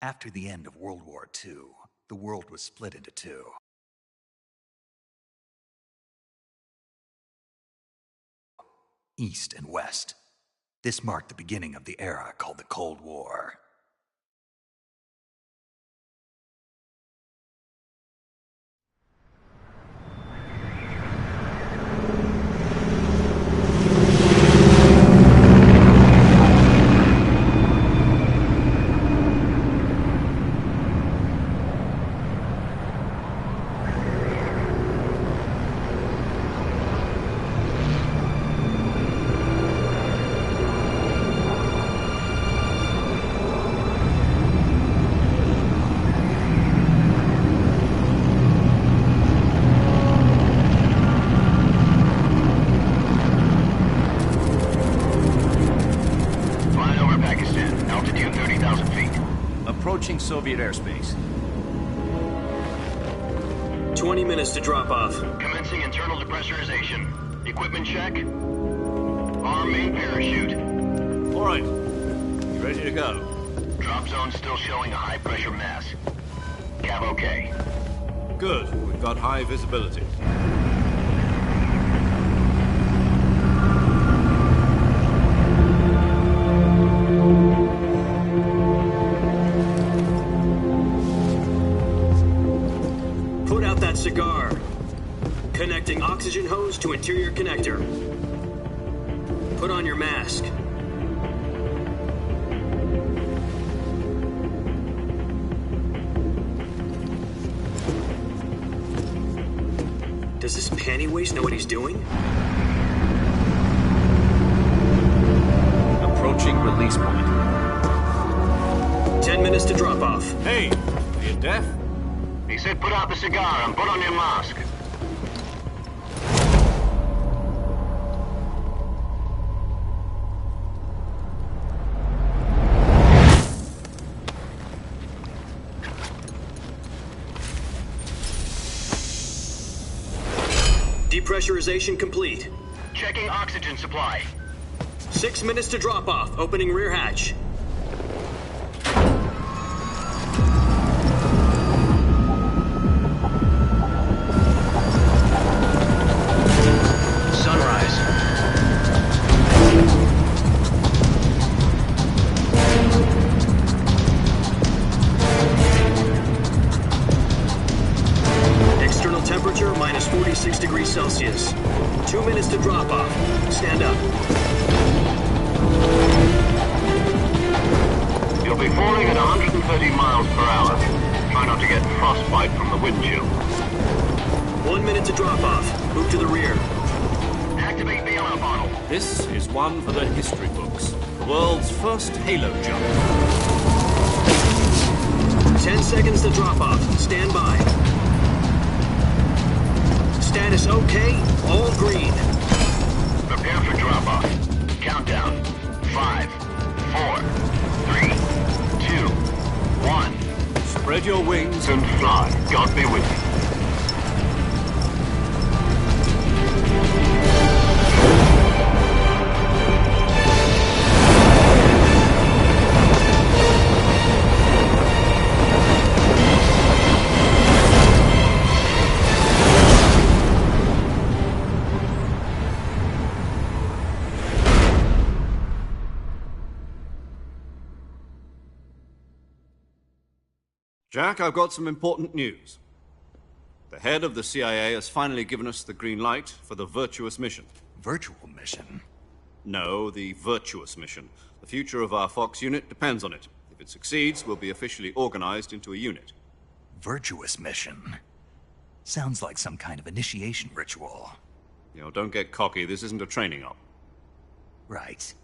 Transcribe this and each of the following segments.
After the end of World War II, the world was split into two. East and West. This marked the beginning of the era called the Cold War. Soviet airspace. 20 minutes to drop off. Commencing internal depressurization. Equipment check. Arm main parachute. All right. You ready to go? Drop zone still showing a high pressure mass. Cav okay. Good. We've got high visibility. Cigar. Connecting oxygen hose to interior connector. Put on your mask. Does this panty waste know what he's doing? Approaching release point. 10 minutes to drop off. Hey, are you deaf? He said put out the cigar and put on your mask. Depressurization complete. Checking oxygen supply. 6 minutes to drop off. Opening rear hatch. Temperature minus 46 degrees Celsius. 2 minutes to drop off. Stand up. You'll be falling at 130 miles per hour. Try not to get frostbite from the wind chill. 1 minute to drop off. Move to the rear. Activate bailout bottle. This is one for the history books. The world's first halo jump. 10 seconds to drop off. Stand by. Status okay, all green. Prepare for drop-off. Countdown. 5, 4, 3, 2, 1. Spread your wings and fly. God be with you. Jack, I've got some important news. The head of the CIA has finally given us the green light for the Virtuous mission. Virtual mission? No, the Virtuous mission. The future of our Fox unit depends on it. If it succeeds, we'll be officially organized into a unit. Virtuous mission? Sounds like some kind of initiation ritual. You know, don't get cocky. This isn't a training op. Right.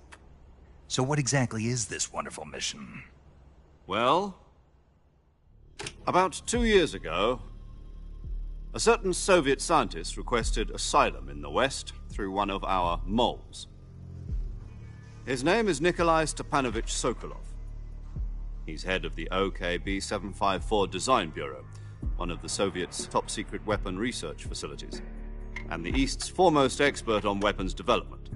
So what exactly is this wonderful mission? Well, about 2 years ago, a certain Soviet scientist requested asylum in the West through one of our moles. His name is Nikolai Stepanovich Sokolov. He's head of the OKB-754 Design Bureau, one of the Soviets' top-secret weapon research facilities, and the East's foremost expert on weapons development.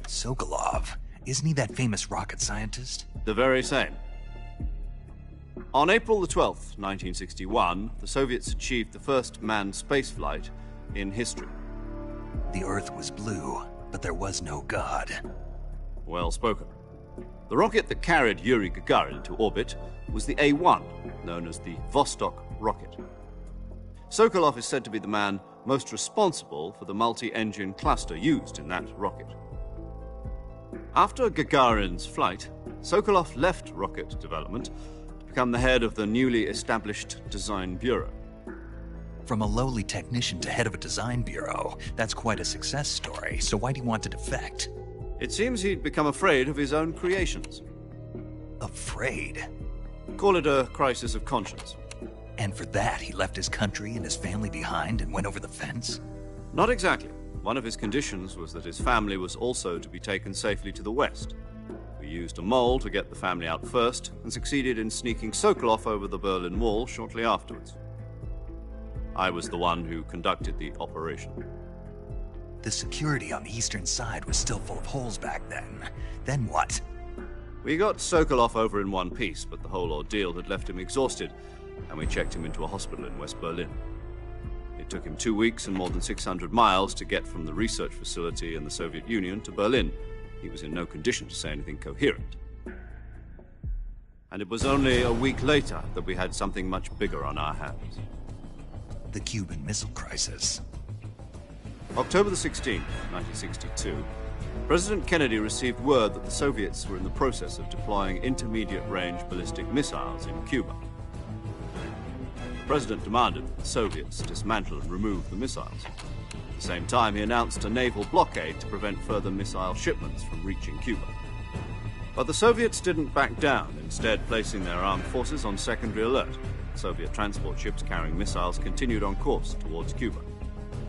Sokolov? Isn't he that famous rocket scientist? The very same. On April the 12th, 1961, the Soviets achieved the first manned spaceflight in history. The Earth was blue, but there was no God. Well spoken. The rocket that carried Yuri Gagarin to orbit was the A-1, known as the Vostok rocket. Sokolov is said to be the man most responsible for the multi-engine cluster used in that rocket. After Gagarin's flight, Sokolov left rocket development to become the head of the newly established Design Bureau. From a lowly technician to head of a design bureau, that's quite a success story, so why do you want to defect? It seems he'd become afraid of his own creations. Afraid? Call it a crisis of conscience. And for that, he left his country and his family behind and went over the fence? Not exactly. One of his conditions was that his family was also to be taken safely to the west. We used a mole to get the family out first and succeeded in sneaking Sokolov over the Berlin Wall shortly afterwards. I was the one who conducted the operation. The security on the eastern side was still full of holes back then. Then what? We got Sokolov over in one piece, but the whole ordeal had left him exhausted, and we checked him into a hospital in West Berlin. It took him 2 weeks and more than 600 miles to get from the research facility in the Soviet Union to Berlin. He was in no condition to say anything coherent. And it was only a week later that we had something much bigger on our hands. The Cuban Missile Crisis. October the 16th, 1962, President Kennedy received word that the Soviets were in the process of deploying intermediate-range ballistic missiles in Cuba. The President demanded that the Soviets dismantle and remove the missiles. At the same time, he announced a naval blockade to prevent further missile shipments from reaching Cuba. But the Soviets didn't back down, instead placing their armed forces on secondary alert. Soviet transport ships carrying missiles continued on course towards Cuba.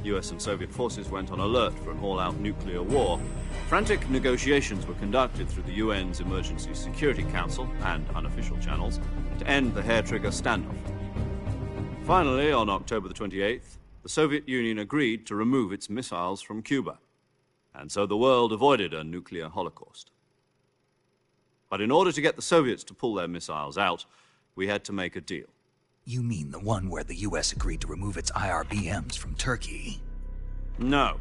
US and Soviet forces went on alert for an all-out nuclear war. Frantic negotiations were conducted through the UN's Emergency Security Council and unofficial channels to end the hair-trigger standoff. Finally, on October the 28th, the Soviet Union agreed to remove its missiles from Cuba. And so the world avoided a nuclear holocaust. But in order to get the Soviets to pull their missiles out, we had to make a deal. You mean the one where the US agreed to remove its IRBMs from Turkey? No.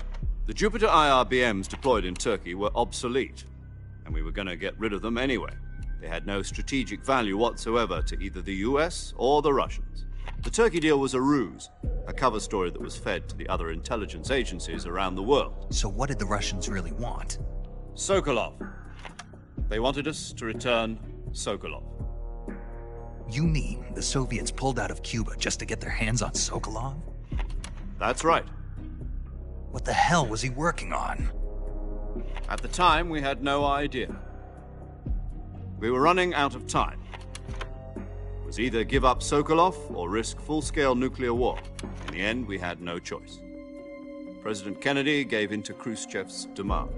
The Jupiter IRBMs deployed in Turkey were obsolete, and we were going to get rid of them anyway. They had no strategic value whatsoever to either the US or the Russians. The Turkey deal was a ruse, a cover story that was fed to the other intelligence agencies around the world. So what did the Russians really want? Sokolov. They wanted us to return Sokolov. You mean the Soviets pulled out of Cuba just to get their hands on Sokolov? That's right. What the hell was he working on? At the time, we had no idea. We were running out of time. It was either give up Sokolov or risk full-scale nuclear war. In the end, we had no choice. President Kennedy gave in to Khrushchev's demand.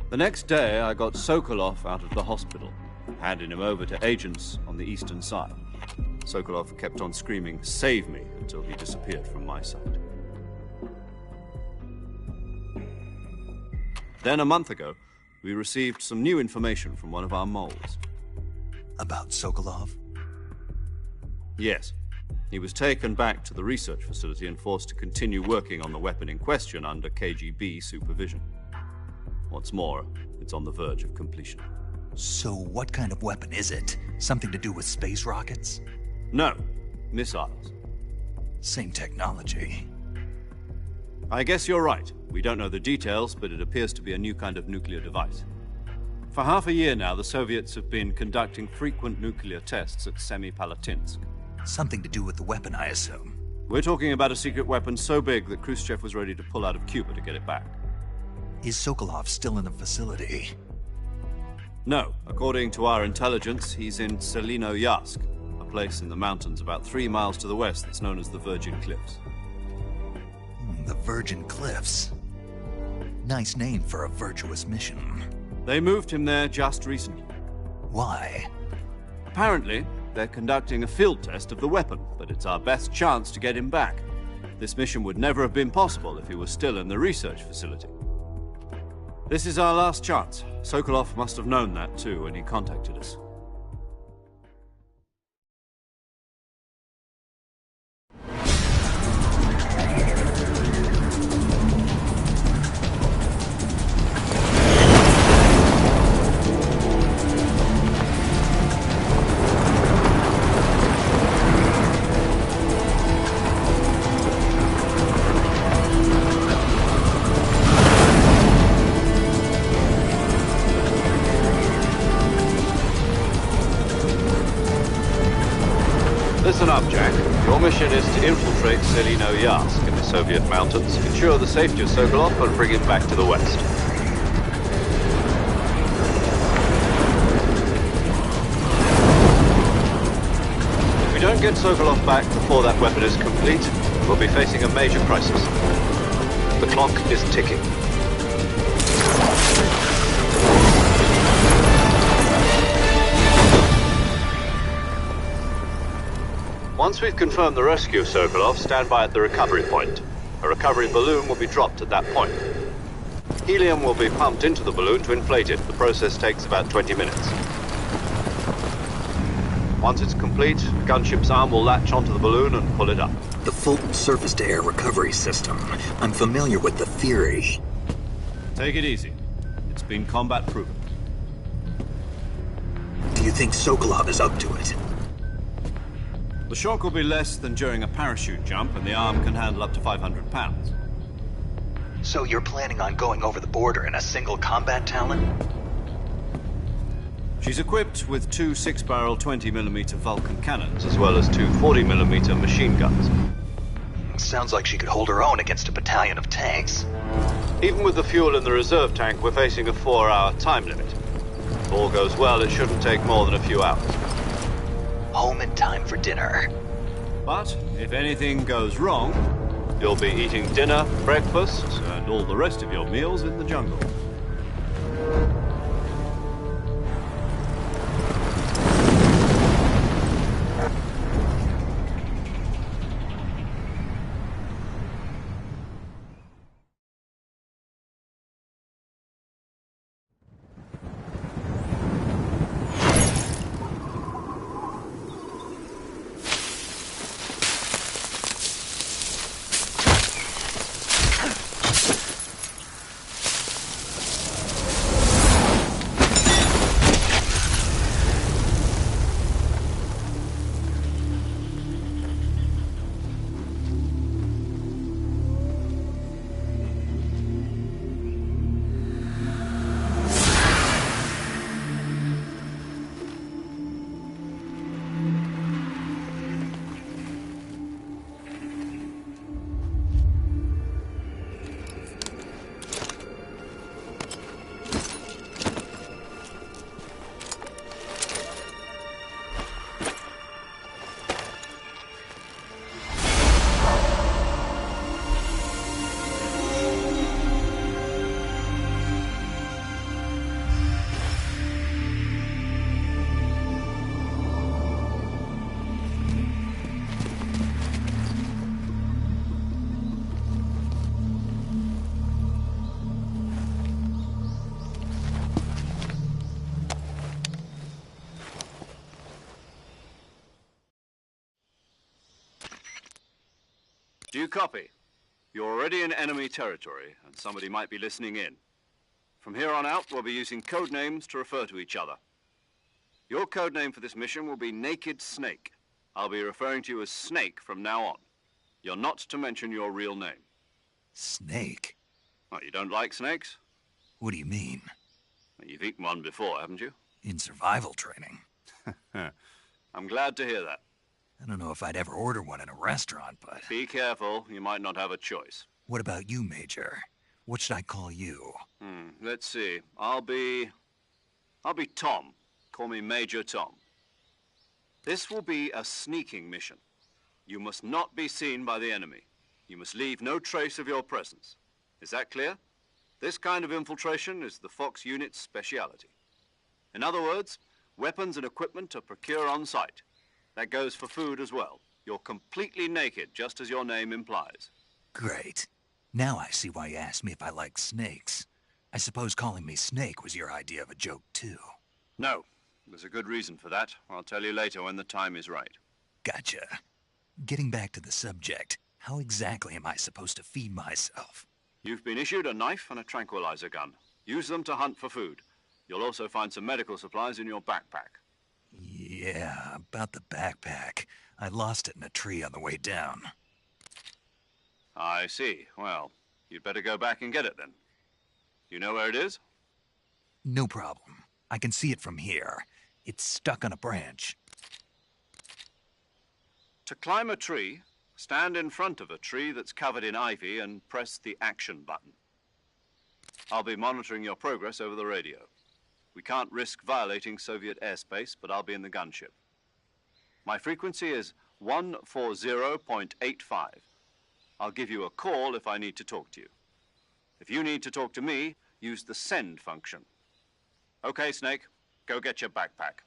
The next day, I got Sokolov out of the hospital, handing him over to agents on the eastern side. Sokolov kept on screaming, "Save me," until he disappeared from my sight. Then, a month ago, we received some new information from one of our moles. About Sokolov? Yes. He was taken back to the research facility and forced to continue working on the weapon in question under KGB supervision. What's more, it's on the verge of completion. So what kind of weapon is it? Something to do with space rockets? No, missiles. Same technology. I guess you're right. We don't know the details, but it appears to be a new kind of nuclear device. For half a year now, the Soviets have been conducting frequent nuclear tests at Semipalatinsk. Something to do with the weapon, I assume. We're talking about a secret weapon so big that Khrushchev was ready to pull out of Cuba to get it back. Is Sokolov still in the facility? No. According to our intelligence, he's in Selinoyarsk, a place in the mountains about 3 miles to the west that's known as the Virgin Cliffs. The Virgin Cliffs. Nice name for a virtuous mission. They moved him there just recently. Why? Apparently, they're conducting a field test of the weapon, but it's our best chance to get him back. This mission would never have been possible if he was still in the research facility. This is our last chance. Sokolov must have known that too when he contacted us. Listen up, Jack. Your mission is to infiltrate Selino Yask in the Soviet mountains, ensure the safety of Sokolov, and bring him back to the West. If we don't get Sokolov back before that weapon is complete, we'll be facing a major crisis. The clock is ticking. Once we've confirmed the rescue of Sokolov, stand by at the recovery point. A recovery balloon will be dropped at that point. Helium will be pumped into the balloon to inflate it. The process takes about 20 minutes. Once it's complete, the gunship's arm will latch onto the balloon and pull it up. The Fulton surface-to-air recovery system. I'm familiar with the theory. Take it easy. It's been combat-proven. Do you think Sokolov is up to it? The shock will be less than during a parachute jump, and the arm can handle up to 500 pounds. So you're planning on going over the border in a single combat Talon? She's equipped with two 6-barrel 20mm Vulcan cannons, as well as two 40mm machine guns. Sounds like she could hold her own against a battalion of tanks. Even with the fuel in the reserve tank, we're facing a 4-hour time limit. If all goes well, it shouldn't take more than a few hours. Home in time for dinner. But if anything goes wrong, you'll be eating dinner, breakfast, and all the rest of your meals in the jungle. Do you copy? You're already in enemy territory, and somebody might be listening in. From here on out, we'll be using code names to refer to each other. Your code name for this mission will be Naked Snake. I'll be referring to you as Snake from now on. You're not to mention your real name. Snake? Well, you don't like snakes? What do you mean? Well, you've eaten one before, haven't you? In survival training. I'm glad to hear that. I don't know if I'd ever order one in a restaurant, but... Be careful, you might not have a choice. What about you, Major? What should I call you? Let's see. I'll be Tom. Call me Major Tom. This will be a sneaking mission. You must not be seen by the enemy. You must leave no trace of your presence. Is that clear? This kind of infiltration is the Fox unit's speciality. In other words, weapons and equipment are procured on site. That goes for food as well. You're completely naked, just as your name implies. Great. Now I see why you asked me if I like snakes. I suppose calling me Snake was your idea of a joke, too. No. There's a good reason for that. I'll tell you later when the time is right. Gotcha. Getting back to the subject, how exactly am I supposed to feed myself? You've been issued a knife and a tranquilizer gun. Use them to hunt for food. You'll also find some medical supplies in your backpack. Yeah, about the backpack. I lost it in a tree on the way down. I see. Well, you'd better go back and get it then. You know where it is? No problem. I can see it from here. It's stuck on a branch. To climb a tree, stand in front of a tree that's covered in ivy and press the action button. I'll be monitoring your progress over the radio. We can't risk violating Soviet airspace, but I'll be in the gunship. My frequency is 140.85. I'll give you a call if I need to talk to you. If you need to talk to me, use the send function. Okay, Snake, go get your backpack.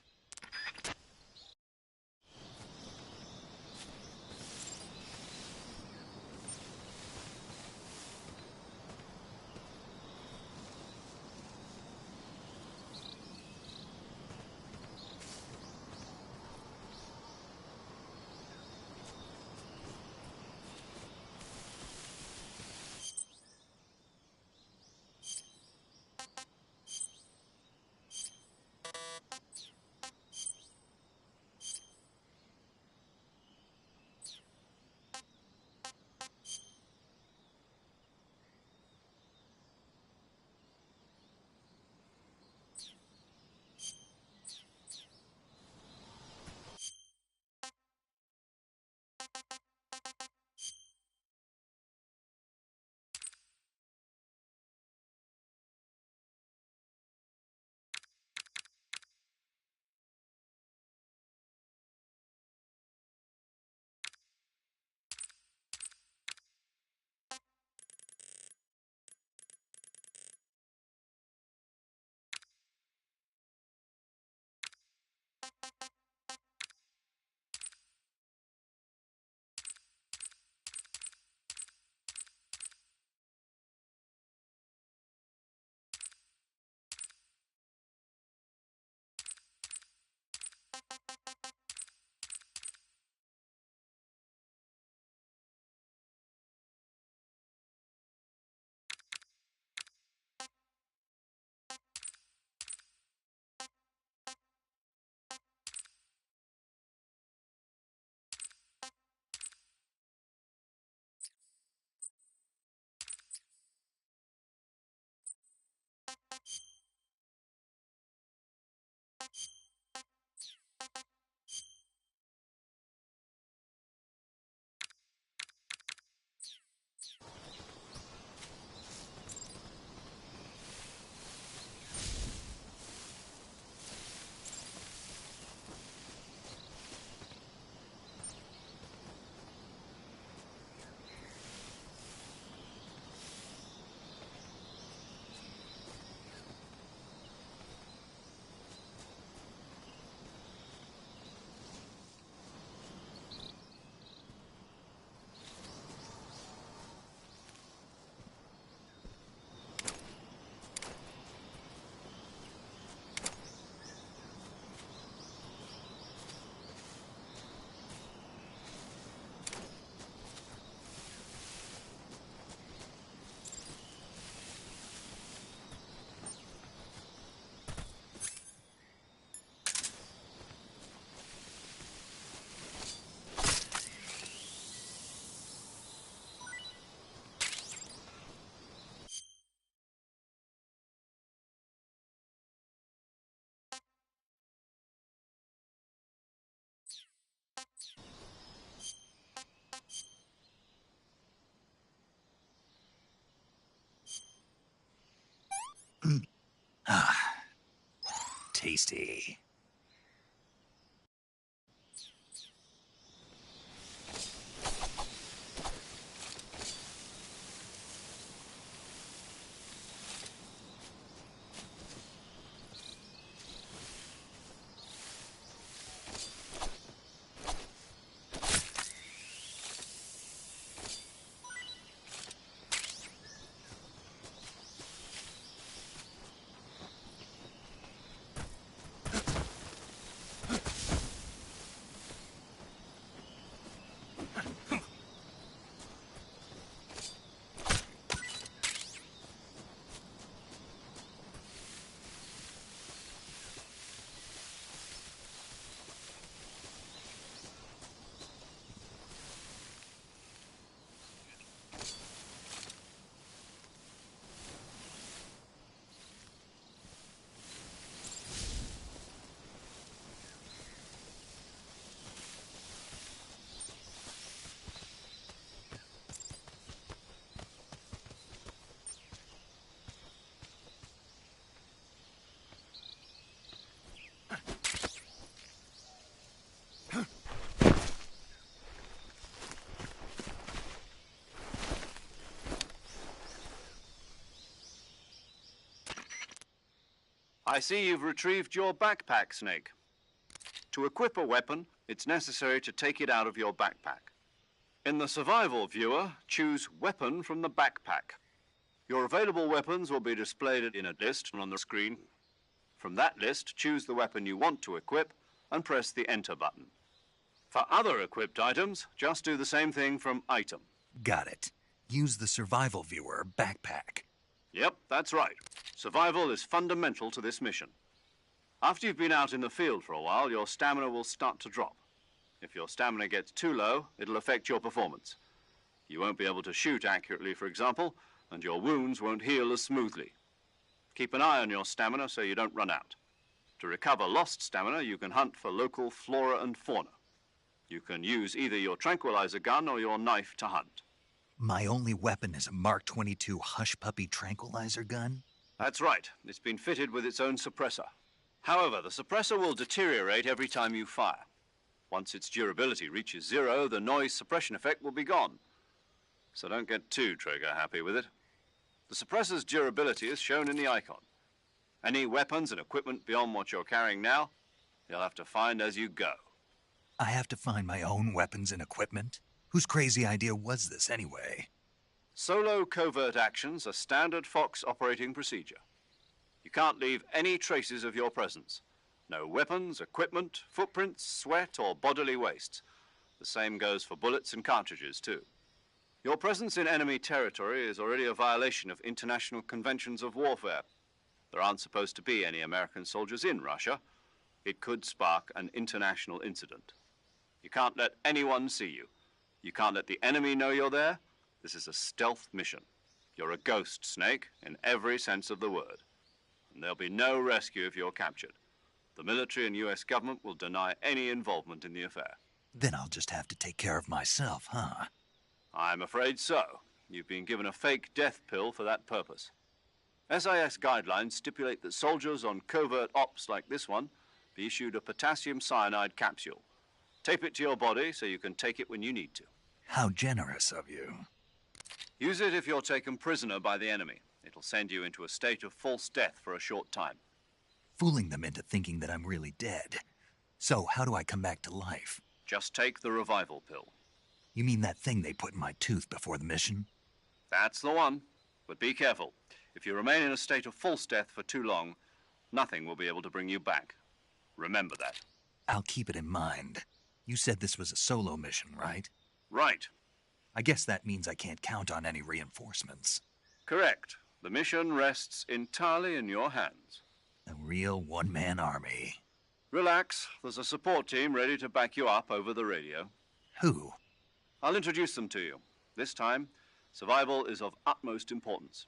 Tasty. I see you've retrieved your backpack, Snake. To equip a weapon, it's necessary to take it out of your backpack. In the survival viewer, choose Weapon from the backpack. Your available weapons will be displayed in a list on the screen. From that list, choose the weapon you want to equip and press the Enter button. For other equipped items, just do the same thing from Item. Got it. Use the survival viewer backpack. Yep, that's right. Survival is fundamental to this mission. After you've been out in the field for a while, your stamina will start to drop. If your stamina gets too low, it'll affect your performance. You won't be able to shoot accurately, for example, and your wounds won't heal as smoothly. Keep an eye on your stamina so you don't run out. To recover lost stamina, you can hunt for local flora and fauna. You can use either your tranquilizer gun or your knife to hunt. My only weapon is a Mark 22 Hush Puppy tranquilizer gun? That's right. It's been fitted with its own suppressor. However, the suppressor will deteriorate every time you fire. Once its durability reaches 0, the noise suppression effect will be gone. So don't get too trigger-happy with it. The suppressor's durability is shown in the icon. Any weapons and equipment beyond what you're carrying now, you'll have to find as you go. I have to find my own weapons and equipment? Whose crazy idea was this anyway? Solo covert actions are standard Fox operating procedure. You can't leave any traces of your presence. No weapons, equipment, footprints, sweat, or bodily waste. The same goes for bullets and cartridges, too. Your presence in enemy territory is already a violation of international conventions of warfare. There aren't supposed to be any American soldiers in Russia. It could spark an international incident. You can't let anyone see you. You can't let the enemy know you're there. This is a stealth mission. You're a ghost, Snake, in every sense of the word. And there'll be no rescue if you're captured. The military and U.S. government will deny any involvement in the affair. Then I'll just have to take care of myself, huh? I'm afraid so. You've been given a fake death pill for that purpose. SIS guidelines stipulate that soldiers on covert ops like this one be issued a potassium cyanide capsule. Tape it to your body so you can take it when you need to. How generous of you. Use it if you're taken prisoner by the enemy. It'll send you into a state of false death for a short time. Fooling them into thinking that I'm really dead. So, how do I come back to life? Just take the revival pill. You mean that thing they put in my tooth before the mission? That's the one. But be careful. If you remain in a state of false death for too long, nothing will be able to bring you back. Remember that. I'll keep it in mind. You said this was a solo mission, right? Right. I guess that means I can't count on any reinforcements. Correct. The mission rests entirely in your hands. A real one-man army. Relax. There's a support team ready to back you up over the radio. Who? I'll introduce them to you. This time, survival is of utmost importance.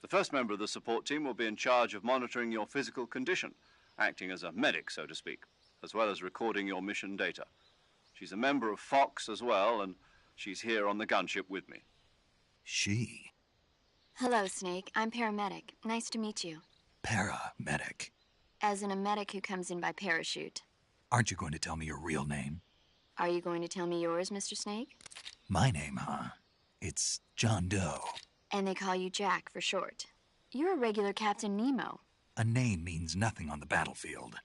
The first member of the support team will be in charge of monitoring your physical condition, acting as a medic, so to speak, as well as recording your mission data. She's a member of Fox as well, and she's here on the gunship with me. She? Hello, Snake. I'm paramedic. Nice to meet you. Paramedic. As in a medic who comes in by parachute. Aren't you going to tell me your real name? Are you going to tell me yours, Mr. Snake? My name, huh? It's John Doe. And they call you Jack for short. You're a regular Captain Nemo. A name means nothing on the battlefield.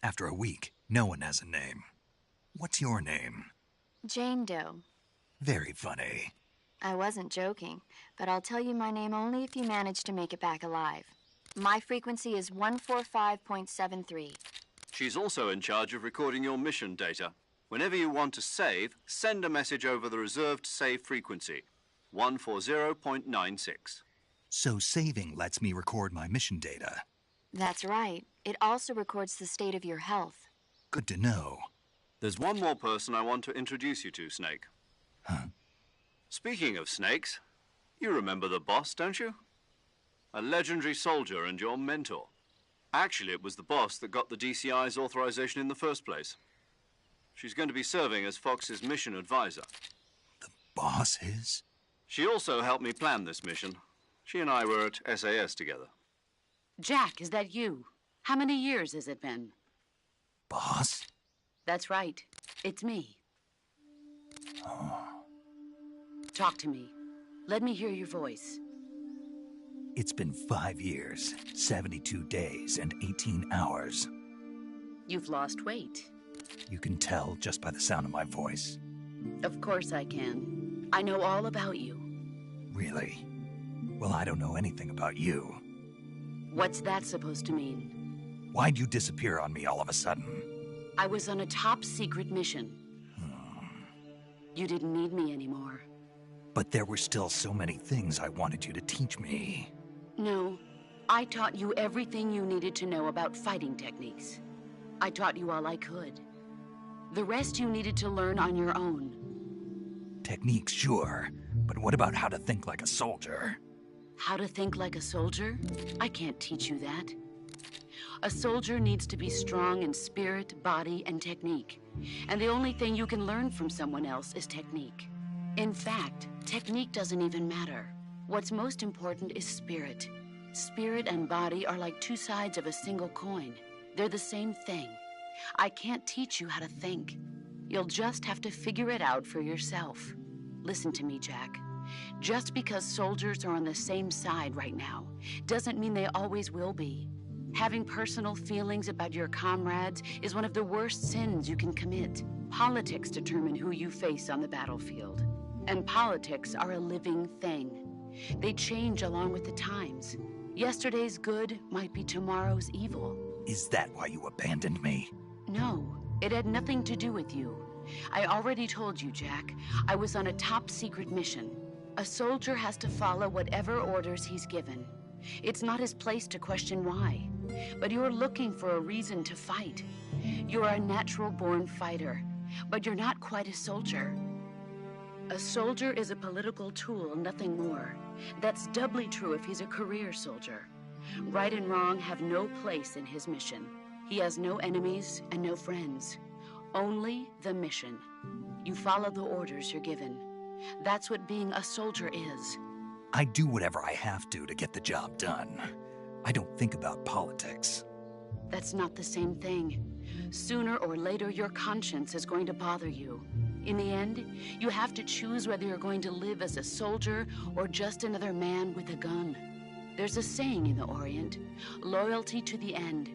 After a week, no one has a name. What's your name? Jane Doe. Very funny. I wasn't joking, but I'll tell you my name only if you manage to make it back alive. My frequency is 145.73. She's also in charge of recording your mission data. Whenever you want to save, send a message over the reserved save frequency, 140.96. So saving lets me record my mission data. That's right. It also records the state of your health. Good to know. There's one more person I want to introduce you to, Snake. Huh? Speaking of snakes, you remember the boss, don't you? A legendary soldier and your mentor. Actually, it was the boss that got the DCI's authorization in the first place. She's going to be serving as Fox's mission advisor. The boss is? She also helped me plan this mission. She and I were at SAS together. Jack, is that you? How many years has it been? Boss? That's right. It's me. Oh. Talk to me. Let me hear your voice. It's been 5 years, 72 days, and 18 hours. You've lost weight. You can tell just by the sound of my voice. Of course I can. I know all about you. Really? Well, I don't know anything about you. What's that supposed to mean? Why'd you disappear on me all of a sudden? I was on a top-secret mission. You didn't need me anymore. But there were still so many things I wanted you to teach me. No, I taught you everything you needed to know about fighting techniques. I taught you all I could. The rest you needed to learn on your own. Techniques, sure. But what about how to think like a soldier? How to think like a soldier? I can't teach you that. A soldier needs to be strong in spirit, body, and technique. And the only thing you can learn from someone else is technique. In fact, technique doesn't even matter. What's most important is spirit. Spirit and body are like two sides of a single coin. They're the same thing. I can't teach you how to think. You'll just have to figure it out for yourself. Listen to me, Jack. Just because soldiers are on the same side right now doesn't mean they always will be. Having personal feelings about your comrades is one of the worst sins you can commit. Politics determine who you face on the battlefield. And politics are a living thing. They change along with the times. Yesterday's good might be tomorrow's evil. Is that why you abandoned me? No, it had nothing to do with you. I already told you, Jack. I was on a top-secret mission. A soldier has to follow whatever orders he's given. It's not his place to question why. But you're looking for a reason to fight. You're a natural-born fighter, but you're not quite a soldier. A soldier is a political tool, nothing more. That's doubly true if he's a career soldier. Right and wrong have no place in his mission. He has no enemies and no friends. Only the mission. You follow the orders you're given. That's what being a soldier is. I do whatever I have to get the job done. I don't think about politics. That's not the same thing. Sooner or later, your conscience is going to bother you. In the end, you have to choose whether you're going to live as a soldier or just another man with a gun. There's a saying in the Orient, loyalty to the end.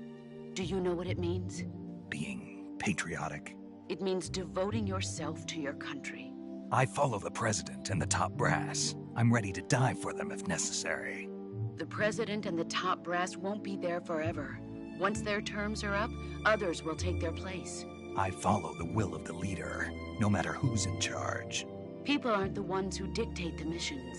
Do you know what it means? Being patriotic. It means devoting yourself to your country. I follow the president and the top brass. I'm ready to die for them if necessary. The president and the top brass won't be there forever. Once their terms are up, others will take their place. I follow the will of the leader, no matter who's in charge. People aren't the ones who dictate the missions.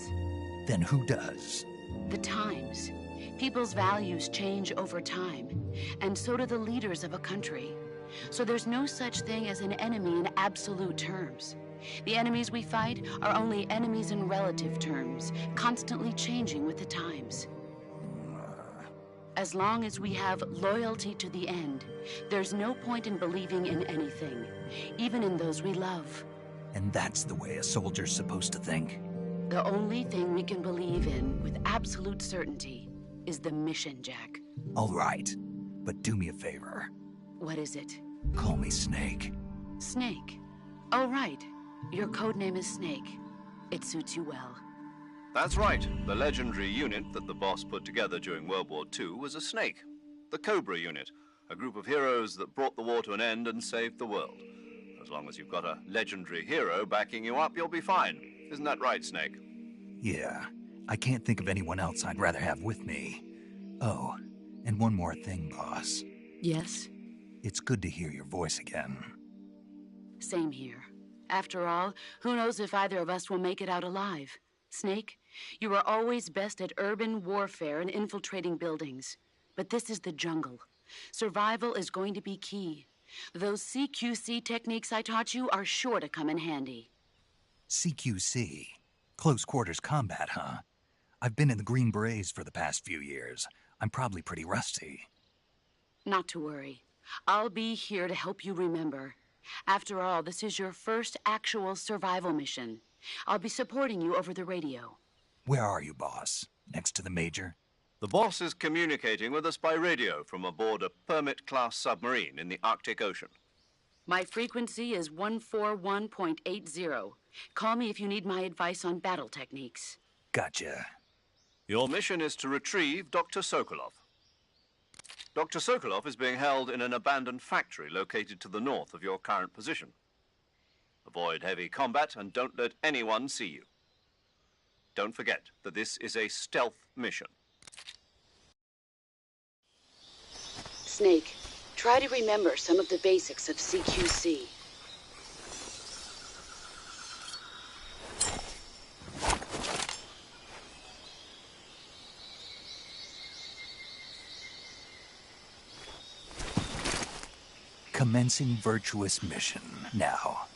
Then who does? The times. People's values change over time, and so do the leaders of a country. So there's no such thing as an enemy in absolute terms. The enemies we fight are only enemies in relative terms, constantly changing with the times. As long as we have loyalty to the end, there's no point in believing in anything, even in those we love. And that's the way a soldier's supposed to think? The only thing we can believe in with absolute certainty is the mission, Jack. All right, but do me a favor. What is it? Call me Snake. Snake? Oh, right. Your codename is Snake. It suits you well. That's right. The legendary unit that the boss put together during World War II was a snake. The Cobra unit, a group of heroes that brought the war to an end and saved the world. As long as you've got a legendary hero backing you up, you'll be fine. Isn't that right, Snake? Yeah, I can't think of anyone else I'd rather have with me. Oh, and one more thing, boss. Yes? It's good to hear your voice again. Same here. After all, who knows if either of us will make it out alive? Snake, you are always best at urban warfare and infiltrating buildings. But this is the jungle. Survival is going to be key. Those CQC techniques I taught you are sure to come in handy. CQC? Close quarters combat, huh? I've been in the Green Berets for the past few years. I'm probably pretty rusty. Not to worry. I'll be here to help you remember. After all, this is your first actual survival mission. I'll be supporting you over the radio. Where are you, boss? Next to the Major? The boss is communicating with us by radio from aboard a Permit-class submarine in the Arctic Ocean. My frequency is 141.80. Call me if you need my advice on battle techniques. Gotcha. Your mission is to retrieve Dr. Sokolov. Dr. Sokolov is being held in an abandoned factory located to the north of your current position. Avoid heavy combat and don't let anyone see you. Don't forget that this is a stealth mission. Snake, try to remember some of the basics of CQC. Commencing virtuous mission now.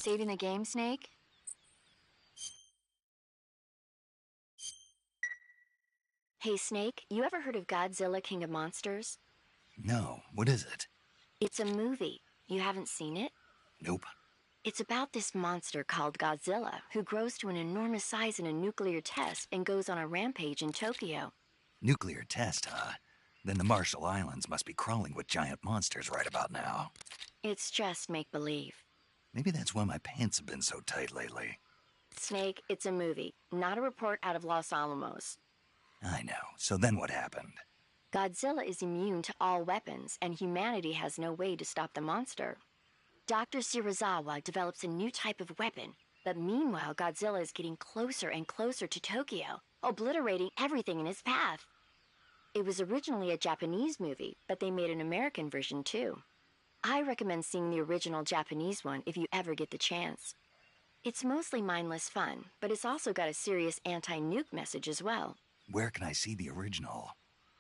Saving the game, Snake? Hey, Snake, you ever heard of Godzilla King of Monsters? No, what is it? It's a movie. You haven't seen it? Nope. It's about this monster called Godzilla, who grows to an enormous size in a nuclear test and goes on a rampage in Tokyo. Nuclear test, huh? Then the Marshall Islands must be crawling with giant monsters right about now. It's just make-believe. Maybe that's why my pants have been so tight lately. Snake, it's a movie, not a report out of Los Alamos. I know. So then what happened? Godzilla is immune to all weapons, and humanity has no way to stop the monster. Dr. Shirazawa develops a new type of weapon, but meanwhile Godzilla is getting closer and closer to Tokyo, obliterating everything in his path. It was originally a Japanese movie, but they made an American version too. I recommend seeing the original Japanese one if you ever get the chance. It's mostly mindless fun, but it's also got a serious anti-nuke message as well. Where can I see the original?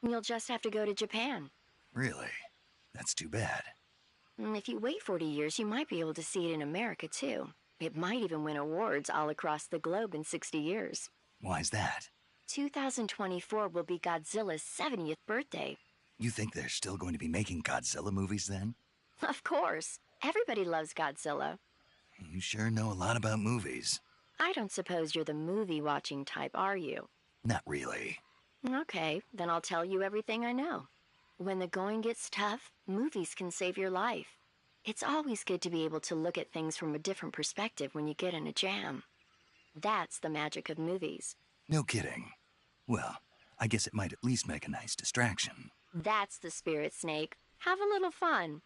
You'll just have to go to Japan. Really? That's too bad. If you wait 40 years, you might be able to see it in America, too. It might even win awards all across the globe in 60 years. Why's that? 2024 will be Godzilla's 70th birthday. You think they're still going to be making Godzilla movies then? Of course. Everybody loves Godzilla. You sure know a lot about movies. I don't suppose you're the movie-watching type, are you? Not really. Okay, then I'll tell you everything I know. When the going gets tough, movies can save your life. It's always good to be able to look at things from a different perspective when you get in a jam. That's the magic of movies. No kidding. Well, I guess it might at least make a nice distraction. That's the spirit, Snake. Have a little fun.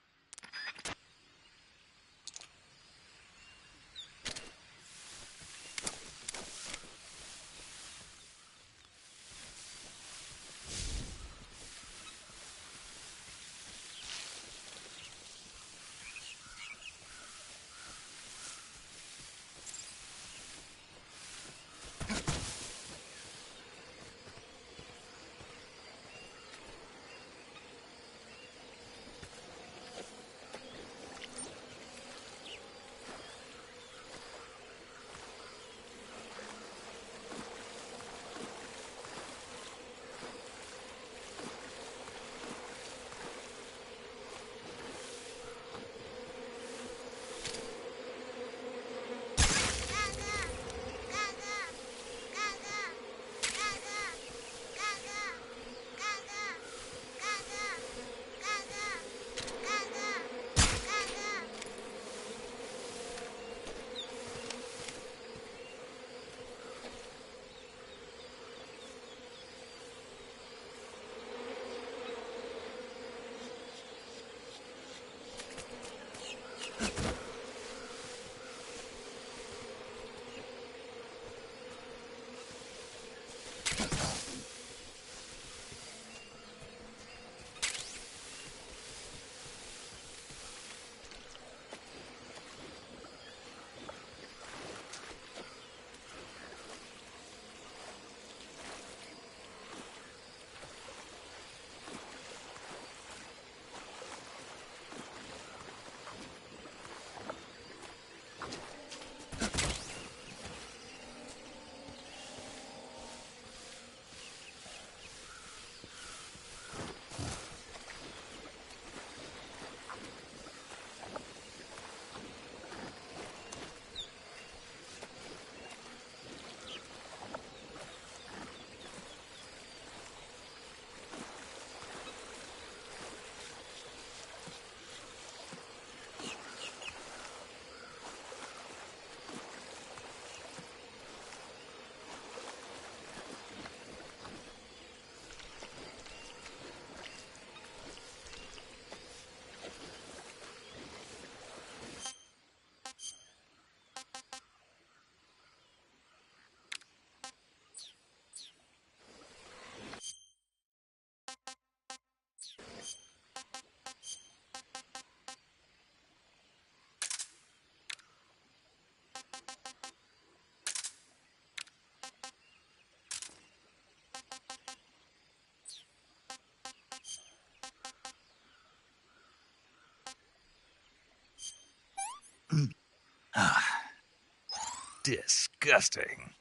Disgusting.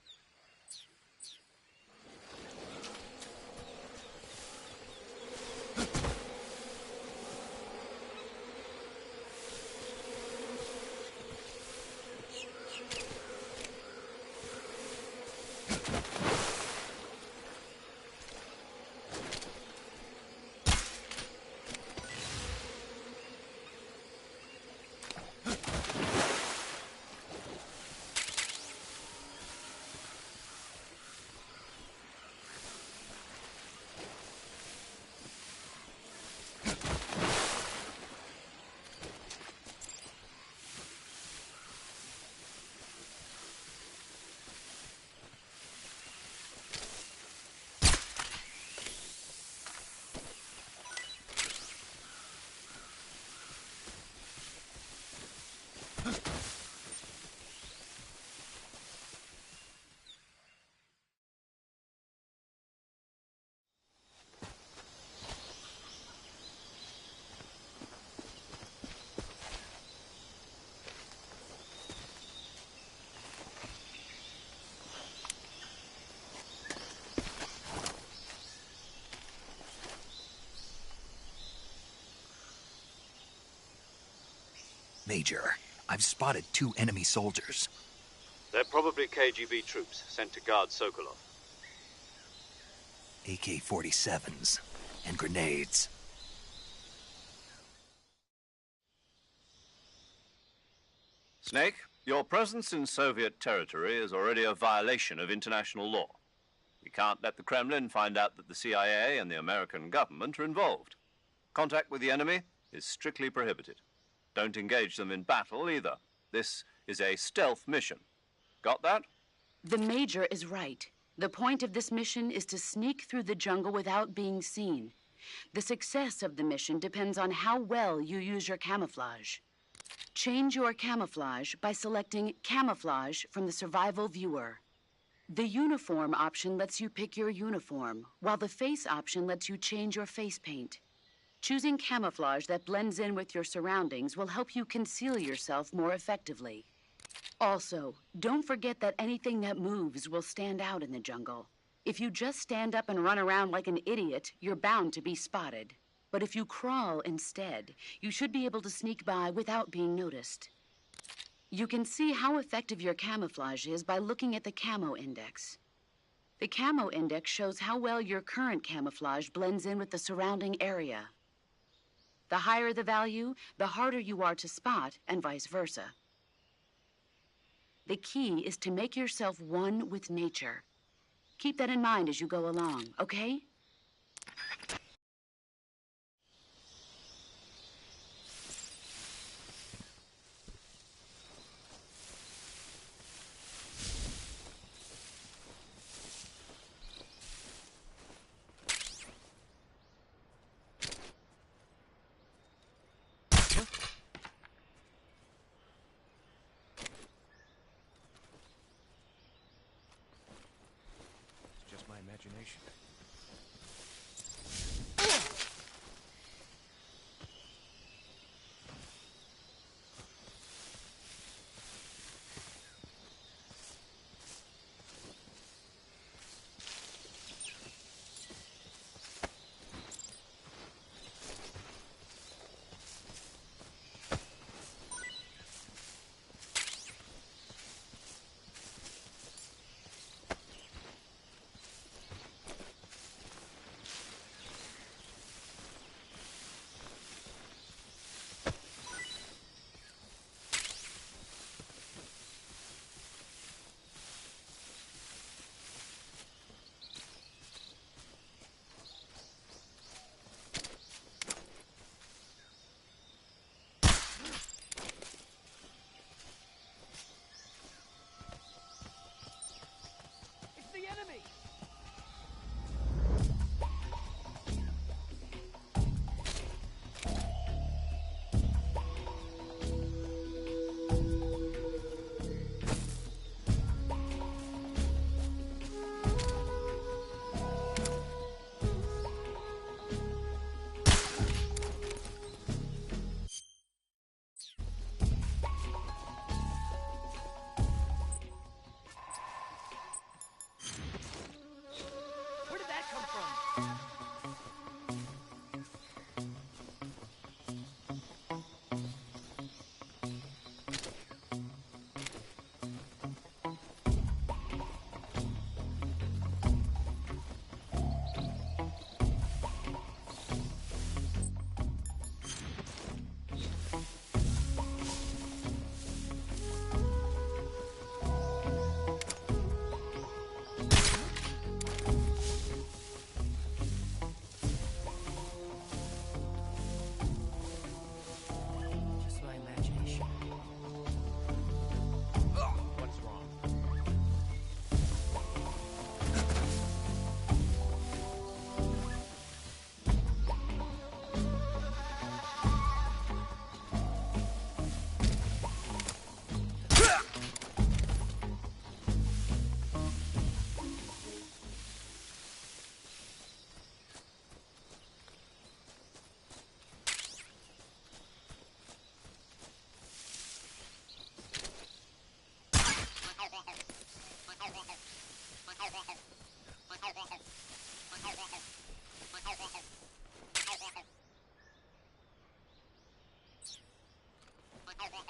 Major, I've spotted 2 enemy soldiers. They're probably KGB troops sent to guard Sokolov. AK-47s and grenades. Snake, your presence in Soviet territory is already a violation of international law. We can't let the Kremlin find out that the CIA and the American government are involved. Contact with the enemy is strictly prohibited. Don't engage them in battle either. This is a stealth mission. Got that? The Major is right. The point of this mission is to sneak through the jungle without being seen. The success of the mission depends on how well you use your camouflage. Change your camouflage by selecting Camouflage from the Survival Viewer. The Uniform option lets you pick your uniform, while the Face option lets you change your face paint. Choosing camouflage that blends in with your surroundings will help you conceal yourself more effectively. Also, don't forget that anything that moves will stand out in the jungle. If you just stand up and run around like an idiot, you're bound to be spotted. But if you crawl instead, you should be able to sneak by without being noticed. You can see how effective your camouflage is by looking at the Camo Index. The Camo Index shows how well your current camouflage blends in with the surrounding area. The higher the value, the harder you are to spot, and vice versa. The key is to make yourself one with nature. Keep that in mind as you go along, okay? Imagination. Okay.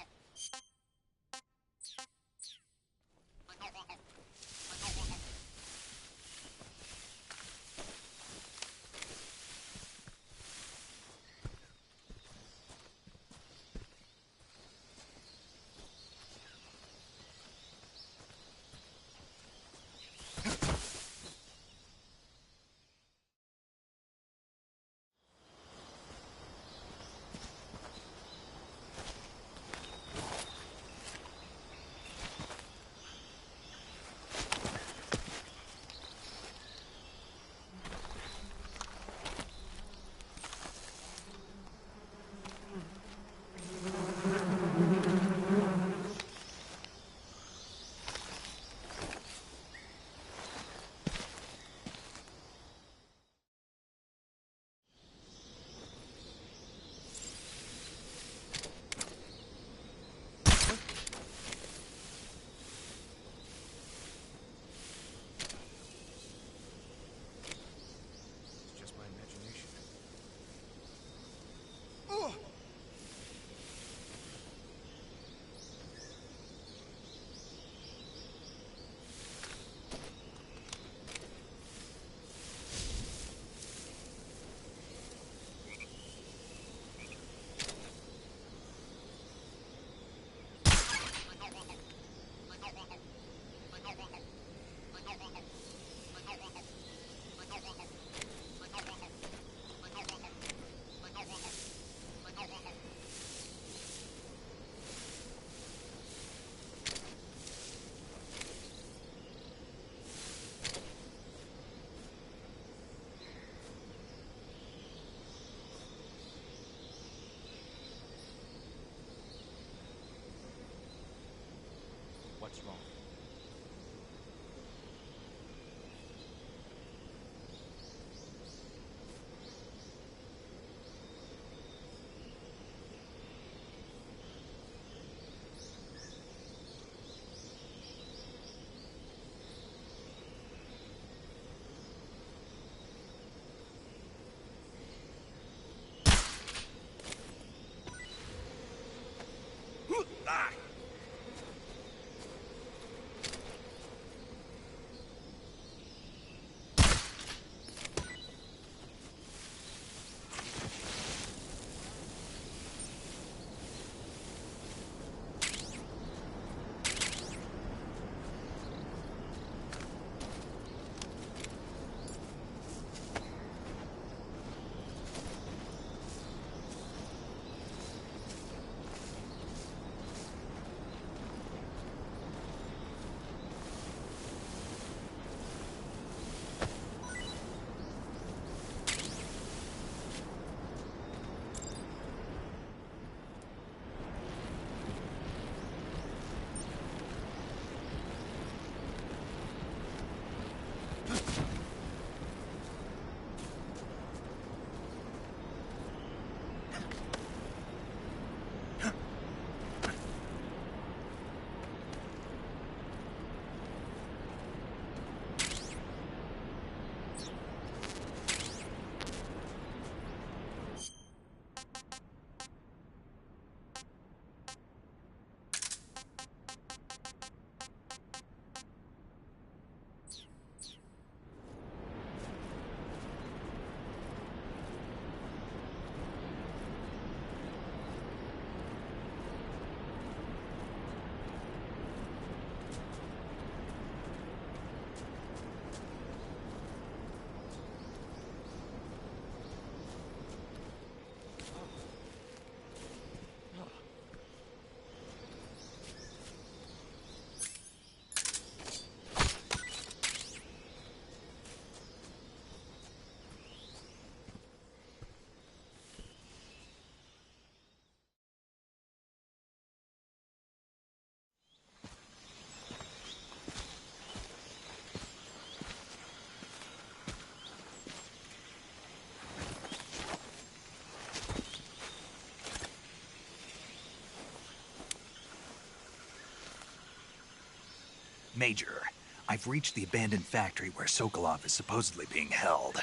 Major, I've reached the abandoned factory where Sokolov is supposedly being held.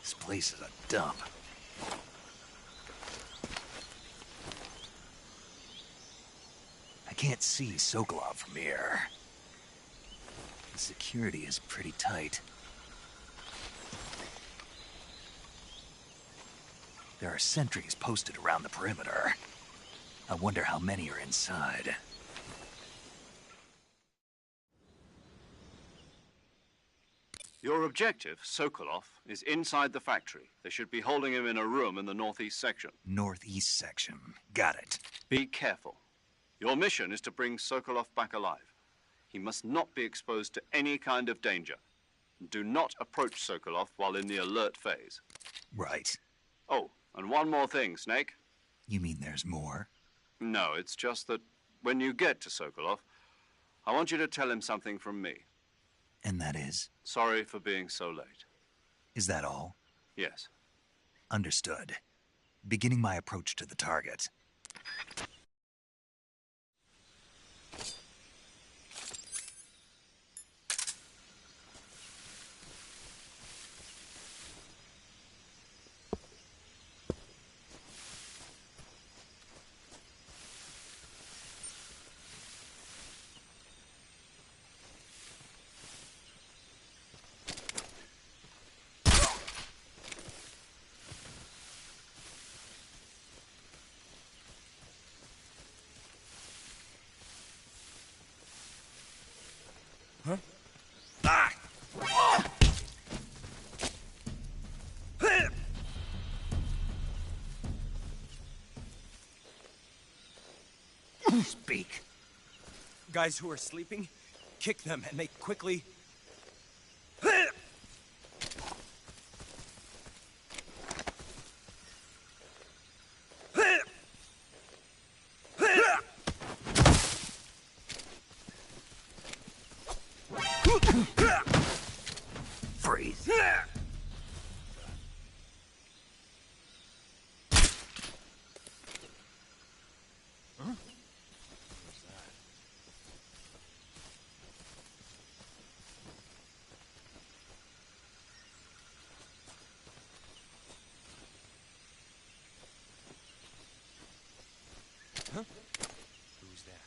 This place is a dump. I can't see Sokolov from here. The security is pretty tight. There are sentries posted around the perimeter. I wonder how many are inside. Your objective, Sokolov, is inside the factory. They should be holding him in a room in the northeast section. Northeast section. Got it. Be careful. Your mission is to bring Sokolov back alive. He must not be exposed to any kind of danger. Do not approach Sokolov while in the alert phase. Right. Oh, and one more thing, Snake. You mean there's more? No, it's just that when you get to Sokolov, I want you to tell him something from me. And that is? Sorry for being so late. Is that all? Yes. Understood. Beginning my approach to the target. Speak. Guys who are sleeping, kick them and they quickly... Freeze. Who's that?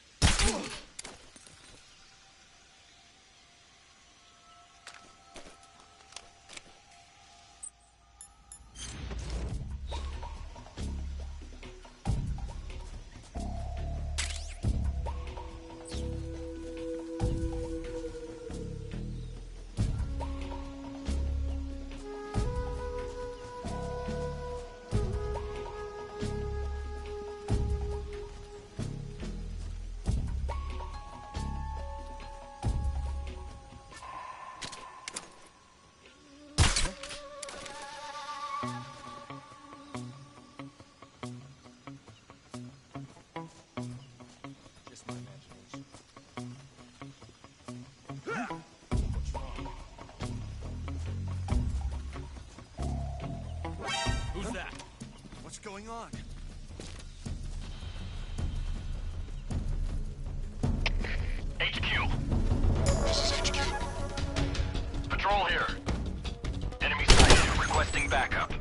Just my imagination. What's wrong? Who's that? What's going on? HQ. This is HQ. Patrol here. Enemy sighted. Requesting backup.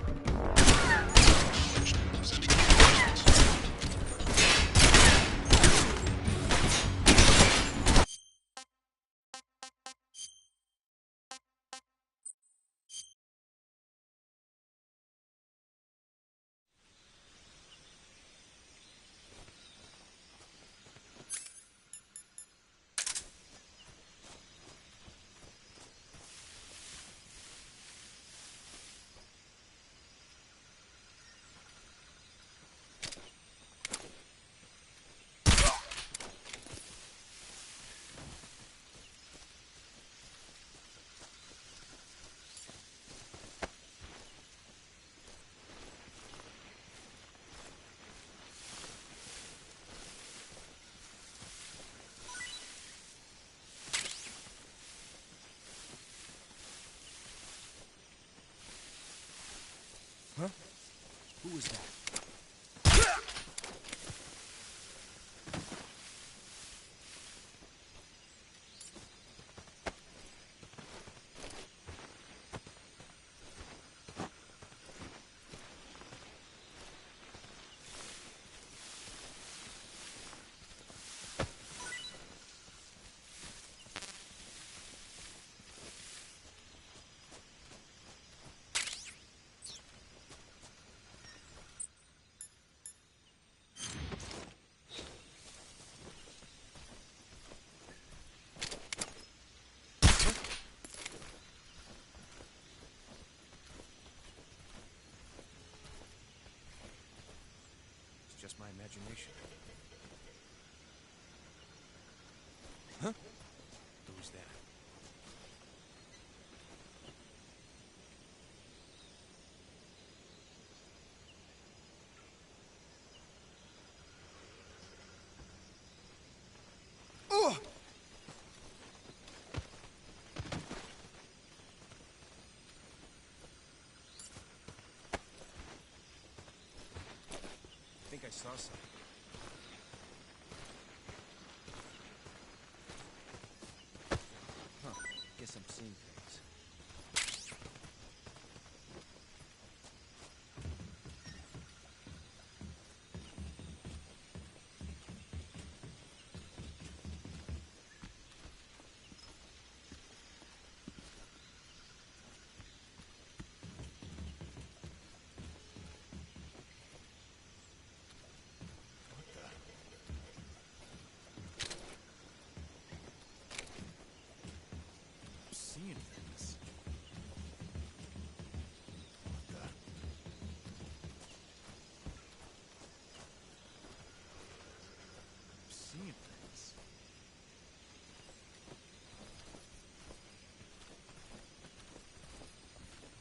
Huh? Who was that? imagination. Huh? Who's that? Oh! I think I saw something. Huh. Guess I'm seeing things. Seeing things. What the? Seeing things.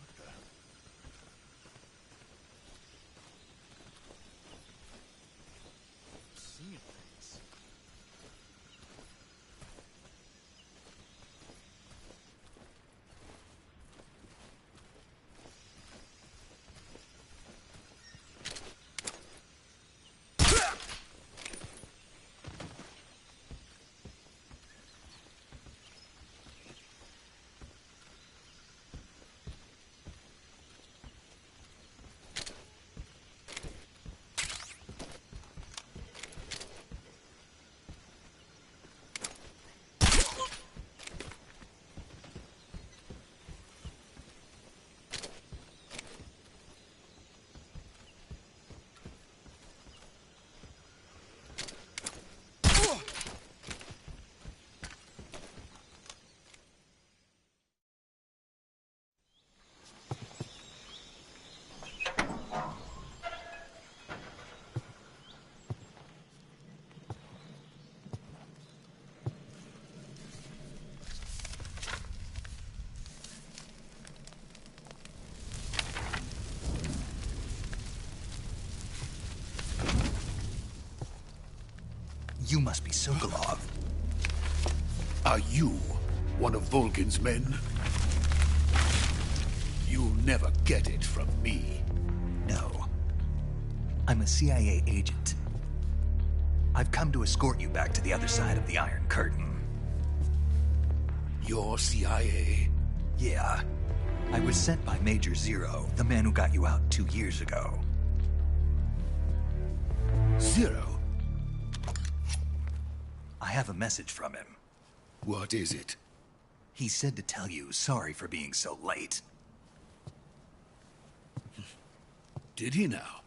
What the? Seeing things. You must be Sokolov. Are you one of Volgin's men? You'll never get it from me. No. I'm a CIA agent. I've come to escort you back to the other side of the Iron Curtain. You're CIA? Yeah. I was sent by Major Zero, the man who got you out 2 years ago. Zero? I have a message from him. What is it? He said to tell you sorry for being so late. Did he now?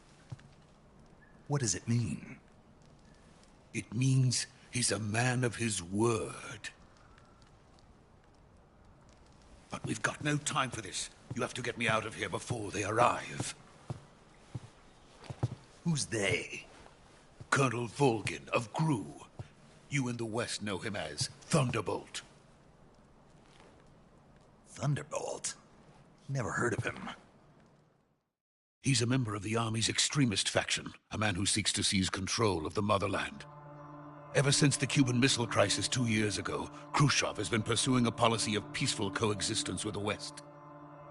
What does it mean? It means he's a man of his word. But we've got no time for this. You have to get me out of here before they arrive. Who's they? Colonel Volgin of GRU. You in the West know him as Thunderbolt. Thunderbolt? Never heard of him. He's a member of the Army's extremist faction, a man who seeks to seize control of the motherland. Ever since the Cuban Missile Crisis 2 years ago, Khrushchev has been pursuing a policy of peaceful coexistence with the West.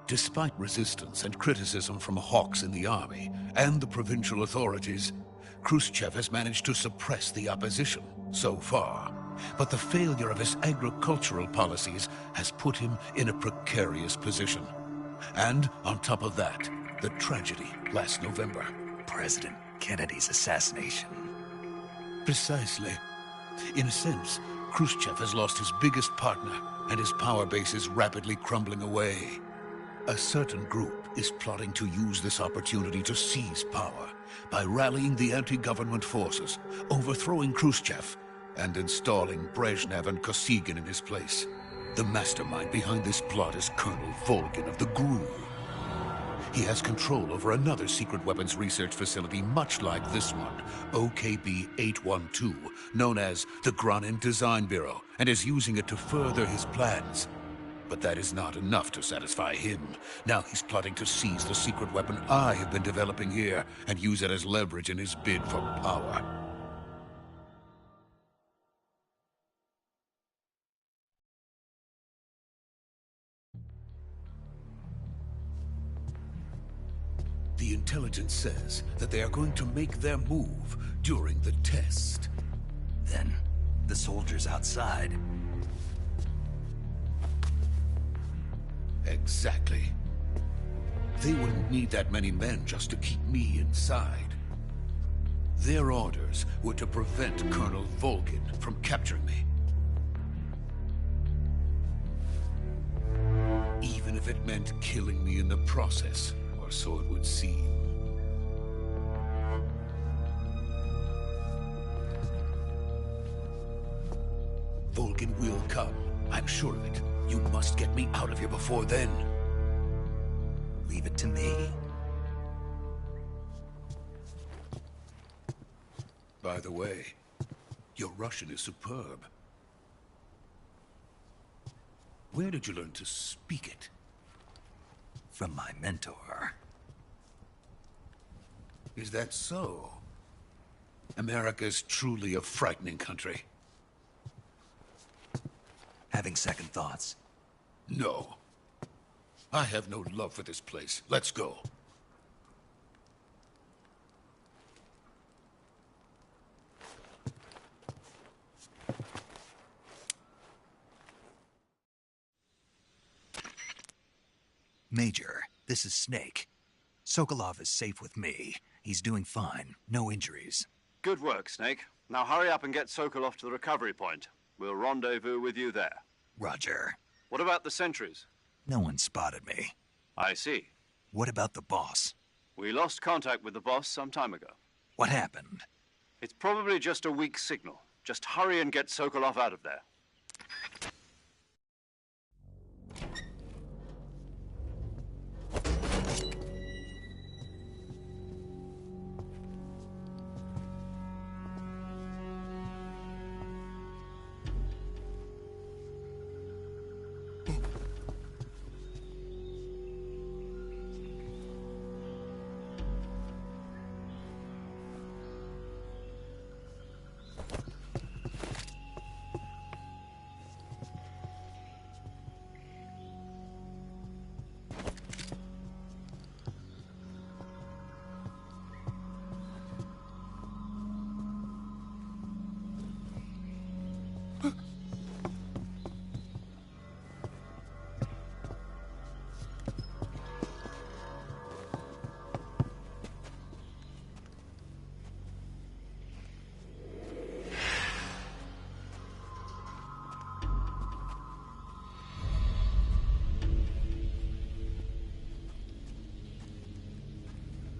Despite resistance and criticism from hawks in the army and the provincial authorities, Khrushchev has managed to suppress the opposition so far. But the failure of his agricultural policies has put him in a precarious position. And on top of that, the tragedy last November. President Kennedy's assassination. Precisely. In a sense, Khrushchev has lost his biggest partner, and his power base is rapidly crumbling away. A certain group is plotting to use this opportunity to seize power by rallying the anti-government forces, overthrowing Khrushchev, and installing Brezhnev and Kosygin in his place. The mastermind behind this plot is Colonel Volgin of the GRU. he has control over another secret weapons research facility much like this one, OKB-812, known as the Granin Design Bureau, and is using it to further his plans. But that is not enough to satisfy him. Now he's plotting to seize the secret weapon I have been developing here and use it as leverage in his bid for power. The intelligence says that they are going to make their move during the test. Then, the soldiers outside. Exactly. They wouldn't need that many men just to keep me inside. Their orders were to prevent Colonel Volgin from capturing me. Even if it meant killing me in the process, or so it would seem. Volgin will come. I'm sure of it. You must get me out of here before then. Leave it to me. By the way, your Russian is superb. Where did you learn to speak it? From my mentor. Is that so? America's truly a frightening country. Having second thoughts? No. I have no love for this place. Let's go. Major, this is Snake. Sokolov is safe with me. He's doing fine. No injuries. Good work, Snake. Now hurry up and get Sokolov to the recovery point. We'll rendezvous with you there. Roger. What about the sentries? No one spotted me. I see. What about the boss? We lost contact with the boss some time ago. What happened? It's probably just a weak signal. Just hurry and get Sokolov out of there.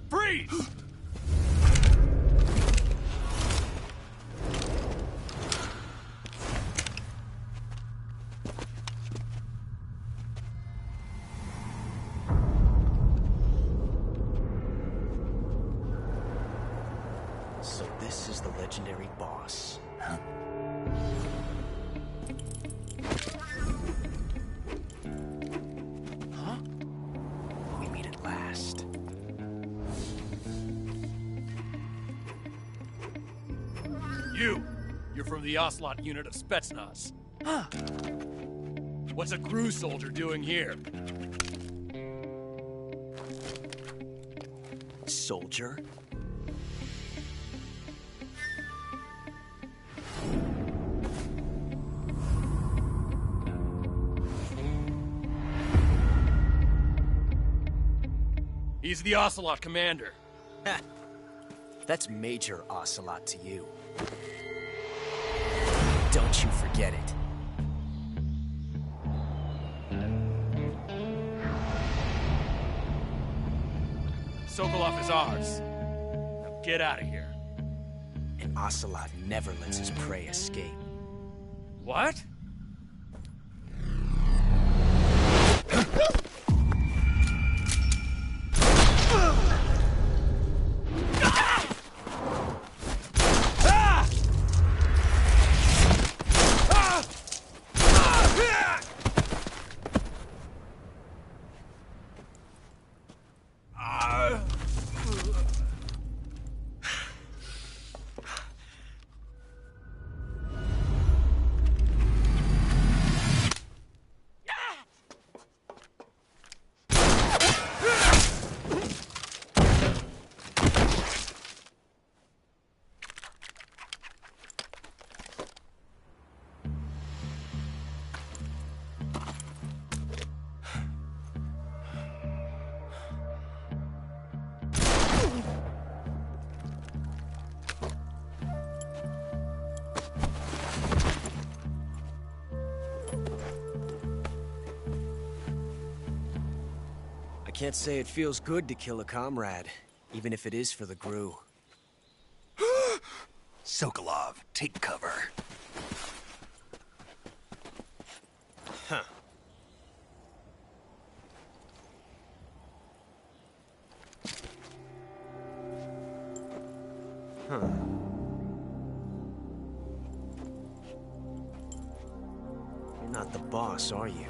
Freeze! So this is the legendary boss. Huh? Huh? We meet at last. You're from the Ocelot unit of Spetsnaz. Huh. What's a crew soldier doing here? Soldier? He's the Ocelot commander. Ha! That's Major Ocelot to you. Don't you forget it. Sokolov is ours. Now get out of here. And Ocelot never lets his prey escape. What? can't say it feels good to kill a comrade, even if it is for the GRU. Sokolov, take cover. Huh. Huh. You're not the boss, are you?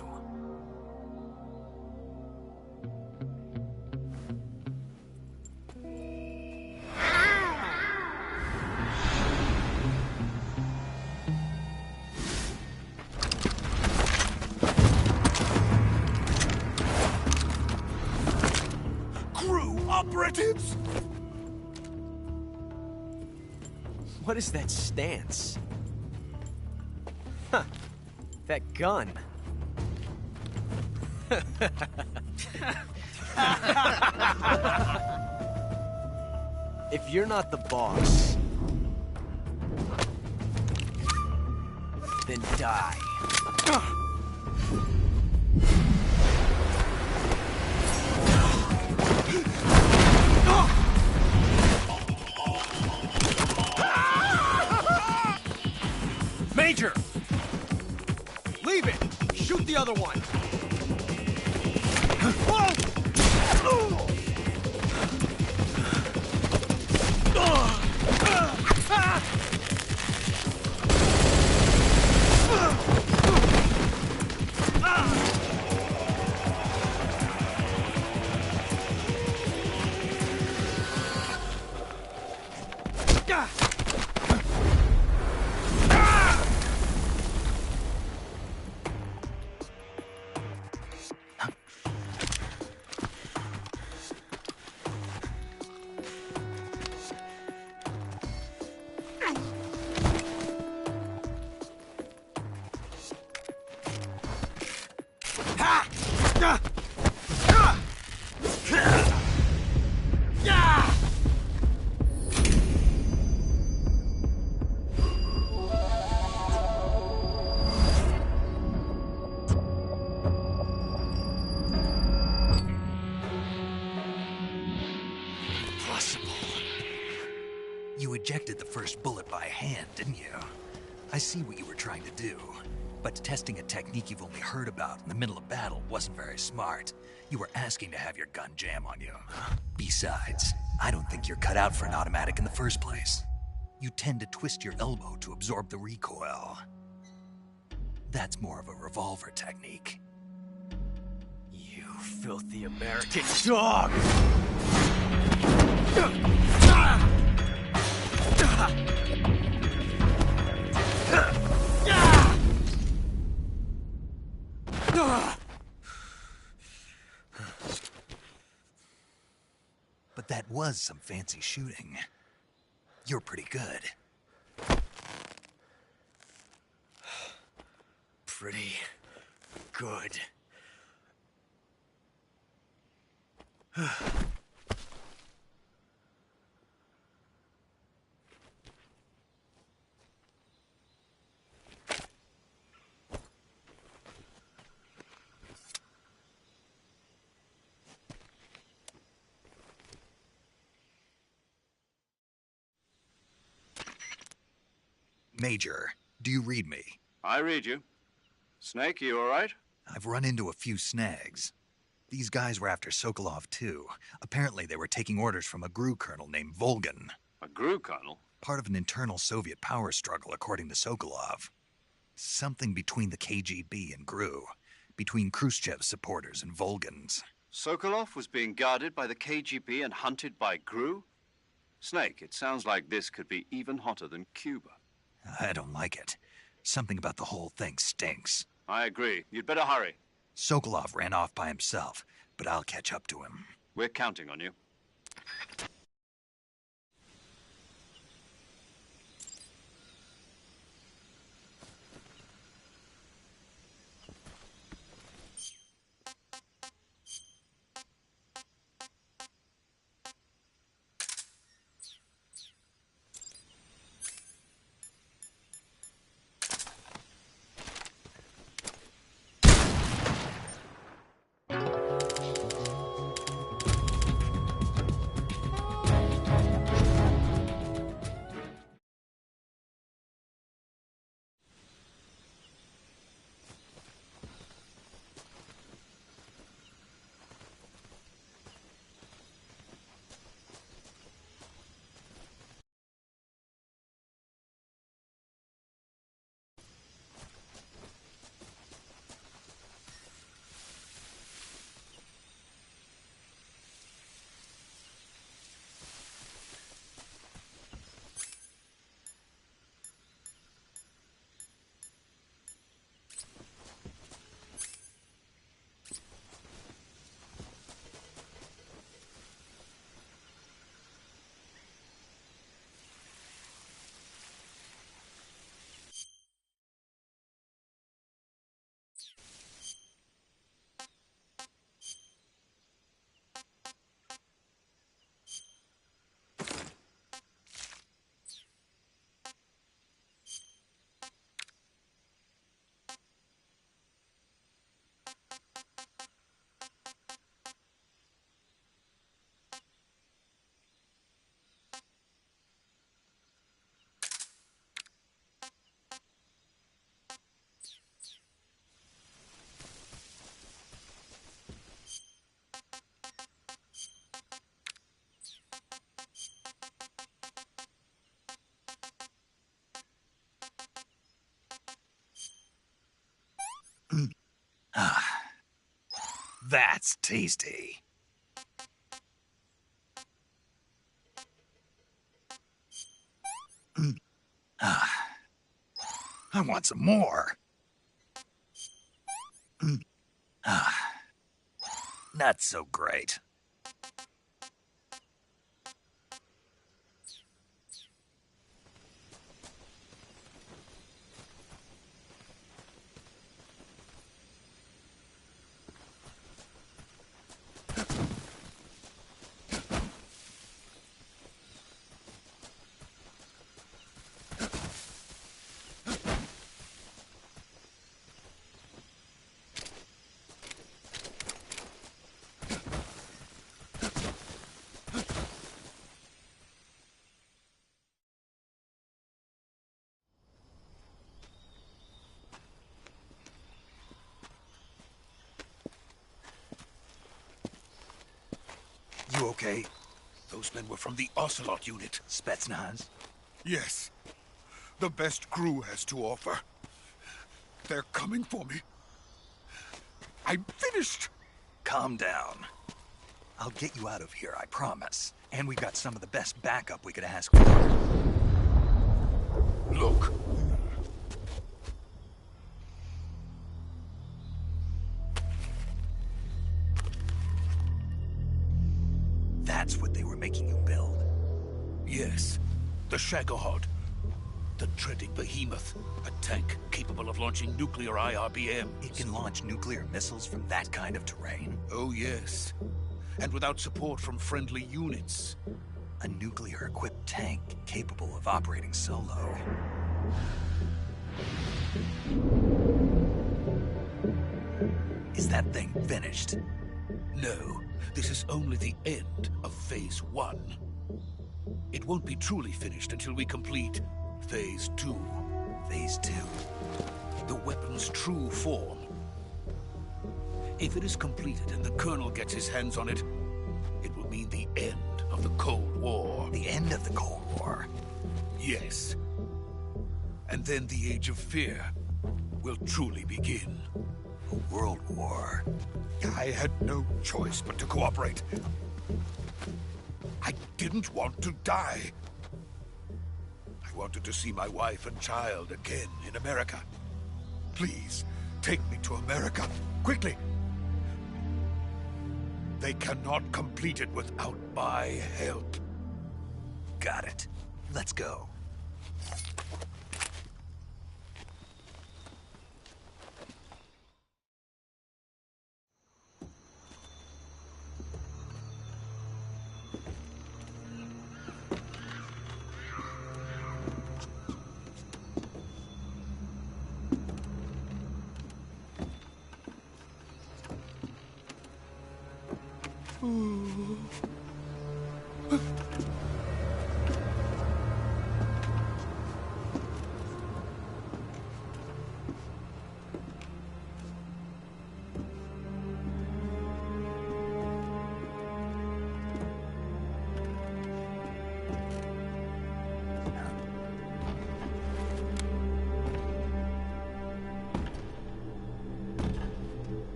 Operatives! What is that stance? Huh. That gun. If you're not the boss, then die. Major! Leave it! Shoot the other one! You ejected the first bullet by hand, didn't you? I see what you were trying to do. But testing a technique you've only heard about in the middle of battle wasn't very smart. You were asking to have your gun jam on you. Besides, I don't think you're cut out for an automatic in the first place. You tend to twist your elbow to absorb the recoil. That's more of a revolver technique. You filthy American dog! But that was some fancy shooting. You're pretty good. Pretty good. Major, do you read me? I read you. Snake, you all right? I've run into a few snags. These guys were after Sokolov, too. Apparently they were taking orders from a GRU colonel named Volgin. A GRU colonel? Part of an internal Soviet power struggle, according to Sokolov. Something between the KGB and GRU. Between Khrushchev's supporters and Volgin's. Sokolov was being guarded by the KGB and hunted by GRU? Snake, it sounds like this could be even hotter than Cuba. I don't like it. Something about the whole thing stinks. I agree. You'd better hurry. Sokolov ran off by himself, but I'll catch up to him. We're counting on you. That's tasty. I want some more. Not so great. You okay? Those men were from the Ocelot unit. Spetsnaz? Yes. The best crew has to offer. They're coming for me. I'm finished. Calm down. I'll get you out of here, I promise. And we got some of the best backup we could ask for. Look. That's what they were making you build? Yes. The Shagohod. The dreaded behemoth. A tank capable of launching nuclear IRBMs. It can launch nuclear missiles from that kind of terrain? Oh, yes. And without support from friendly units. A nuclear-equipped tank capable of operating solo. Is that thing finished? No. This is only the end of Phase 1. It won't be truly finished until we complete Phase 2. Phase 2? The weapon's true form. If it is completed and the Colonel gets his hands on it, it will mean the end of the Cold War. The end of the Cold War? Yes. And then the Age of Fear will truly begin. A world war? I had no choice but to cooperate. I didn't want to die. I wanted to see my wife and child again in America. Please, take me to America, quickly. They cannot complete it without my help. Got it. Let's go.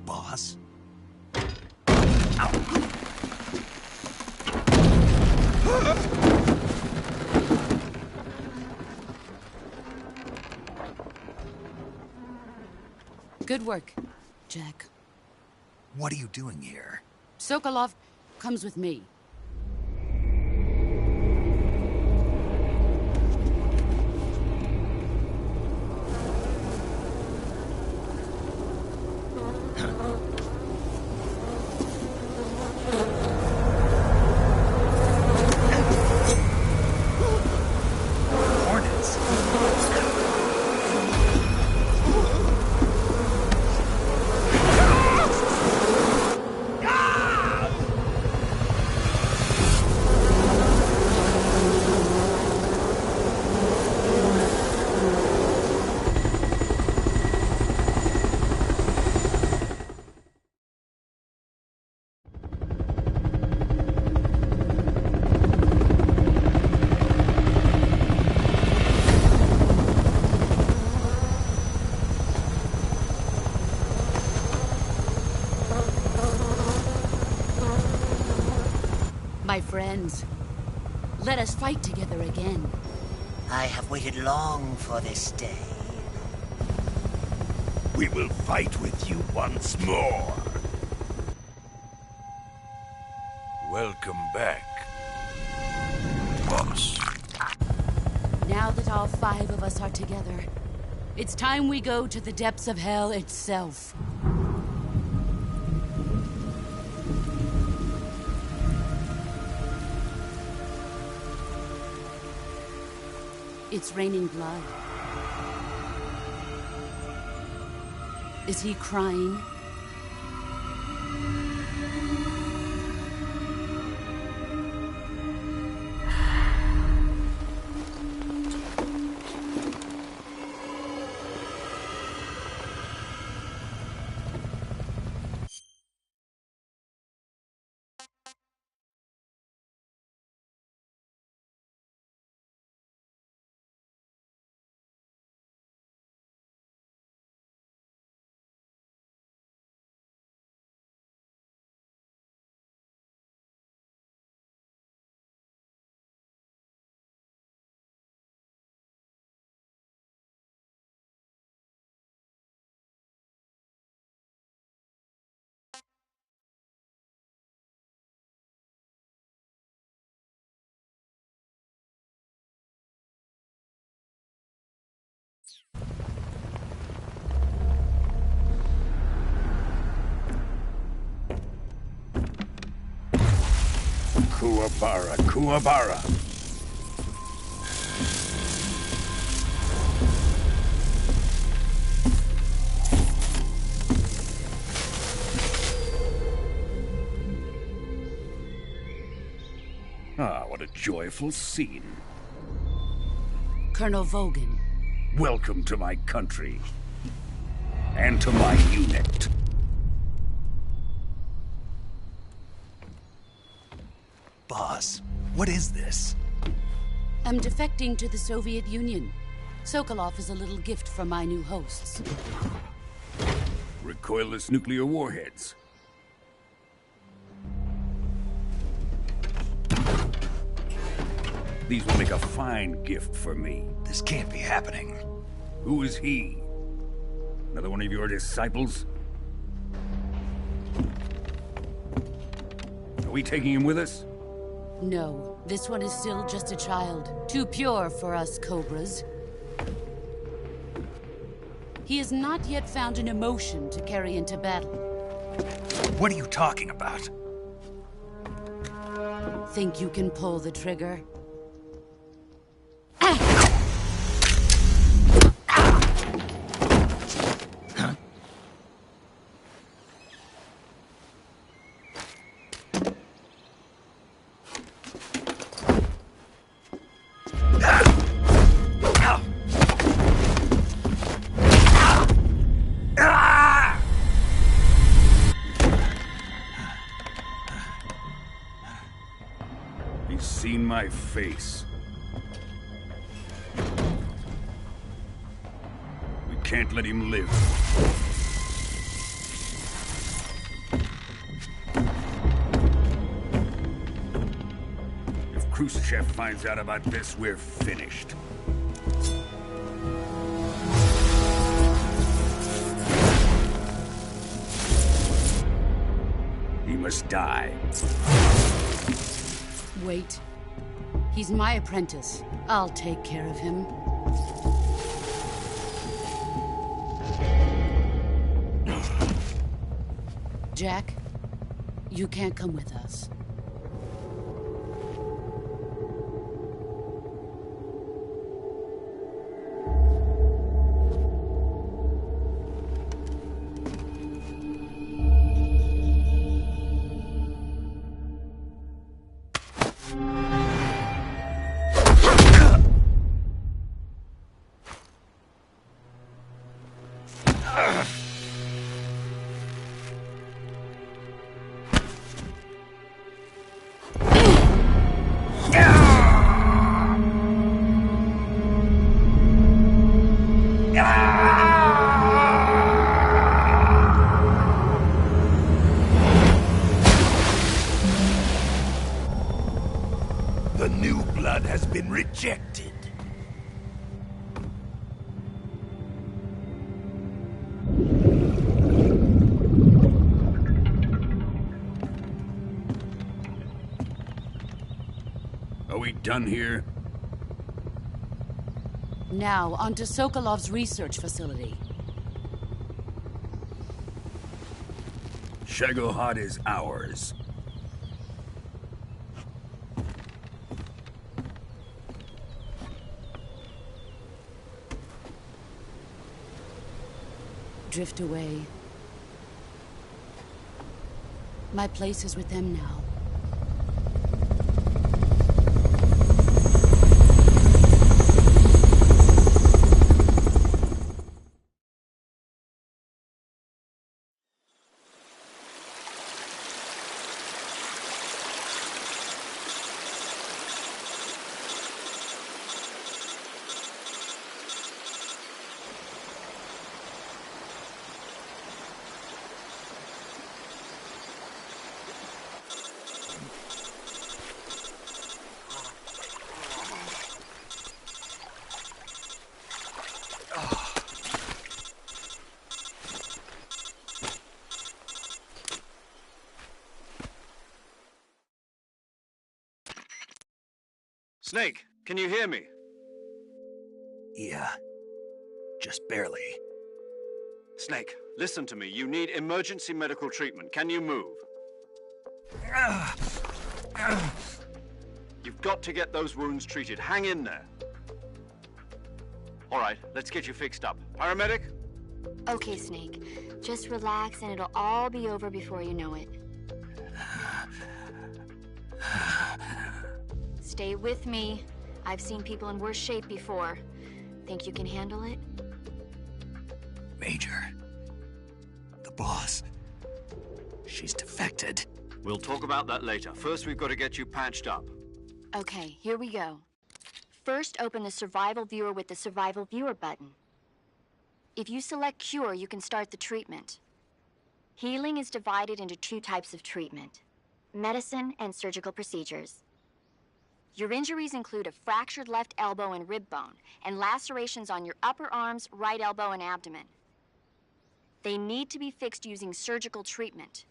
Boss? Good work, Jack. What are you doing here? Sokolov comes with me. My friends, let us fight together again. I have waited long for this day. We will fight with you once more. Welcome back, boss. Now that all 5 of us are together, it's time we go to the depths of hell itself. It's raining blood. Is he crying? Kuwabara, Kuwabara. Ah, what a joyful scene. Colonel Vogan. Welcome to my country. And to my unit. Boss, what is this? I'm defecting to the Soviet Union. Sokolov is a little gift from my new hosts. Recoilless nuclear warheads. These will make a fine gift for me. This can't be happening. Who is he? Another one of your disciples? Are we taking him with us? No, this one is still just a child. Too pure for us Cobras. He has not yet found an emotion to carry into battle. What are you talking about? Think you can pull the trigger? He's seen my face. We can't let him live. If Khrushchev finds out about this, we're finished. He must die. Wait. He's my apprentice. I'll take care of him. Jack, you can't come with us. new blood has been rejected. Are we done here? Now, on to Sokolov's research facility. Shagohod is ours. Drift away. My place is with them now. Snake, can you hear me? Yeah. Just barely. Snake, listen to me. You need emergency medical treatment. Can you move? You've got to get those wounds treated. Hang in there. All right, let's get you fixed up. Paramedic? Okay, Snake. Just relax and it'll all be over before you know it. Stay with me. I've seen people in worse shape before. Think you can handle it? Major. The boss. She's defected. We'll talk about that later. First, we've got to get you patched up. Okay, here we go. First, open the Survival Viewer with the Survival Viewer button. If you select Cure, you can start the treatment. Healing is divided into two types of treatment: medicine and surgical procedures. Your injuries include a fractured left elbow and rib bone, and lacerations on your upper arms, right elbow, and abdomen. They need to be fixed using surgical treatment.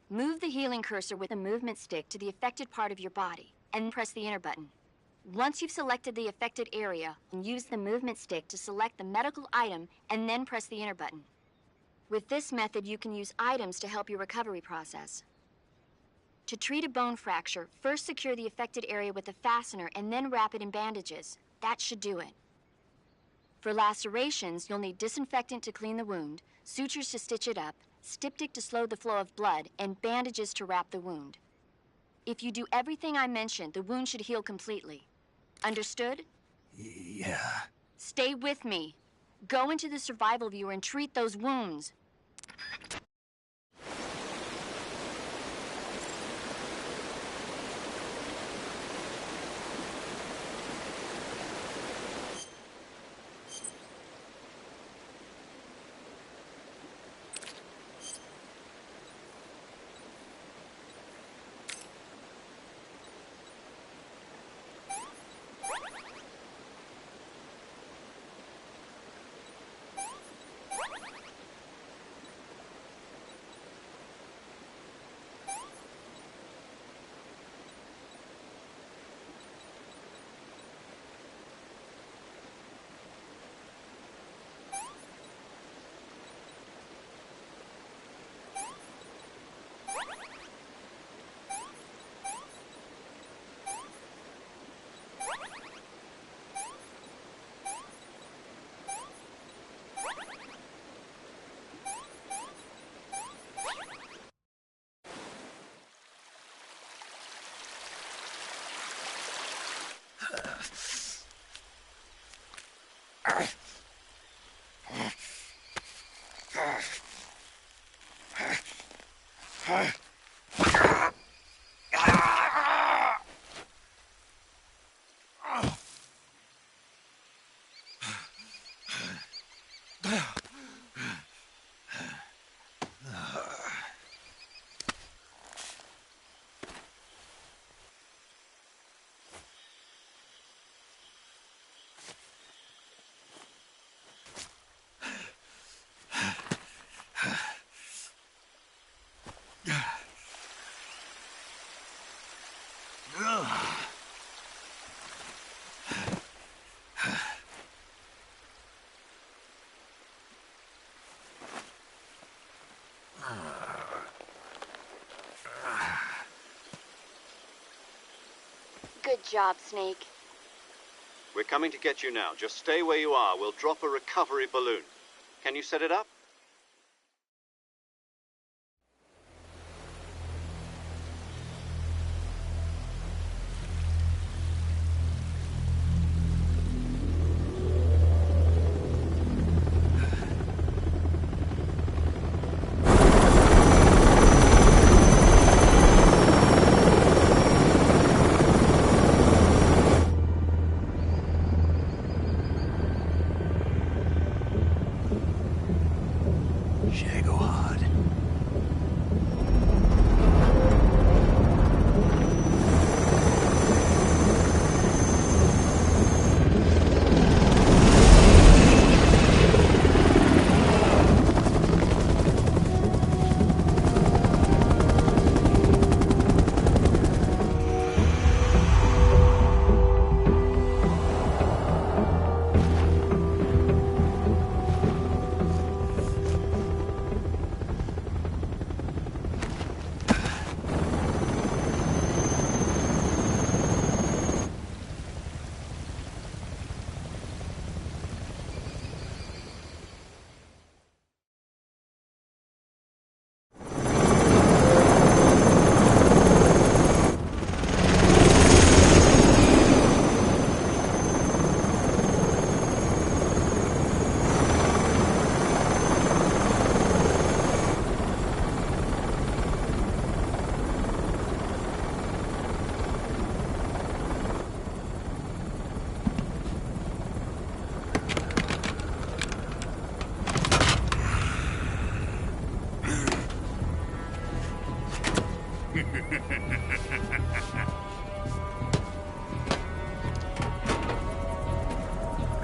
Move the healing cursor with a movement stick to the affected part of your body, and press the enter button. Once you've selected the affected area, use the movement stick to select the medical item, and then press the enter button. With this method, you can use items to help your recovery process. To treat a bone fracture, first secure the affected area with a fastener and then wrap it in bandages. That should do it. For lacerations, you'll need disinfectant to clean the wound, sutures to stitch it up, styptic to slow the flow of blood, and bandages to wrap the wound. If you do everything I mentioned, the wound should heal completely. Understood? Yeah. Stay with me. Go into the Survival Viewer and treat those wounds. Good job, Snake. We're coming to get you now. Just stay where you are. We'll drop a recovery balloon. Can you set it up?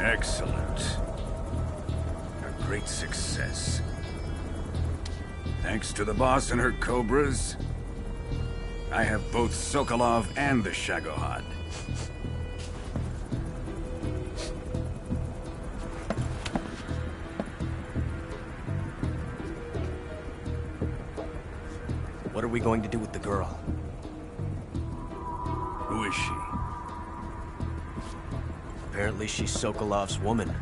Excellent. A great success. Thanks to the boss and her Cobras, I have both Sokolov and the Shagohod. What are we going to do with the girl? Who is she? Apparently she's Sokolov's woman.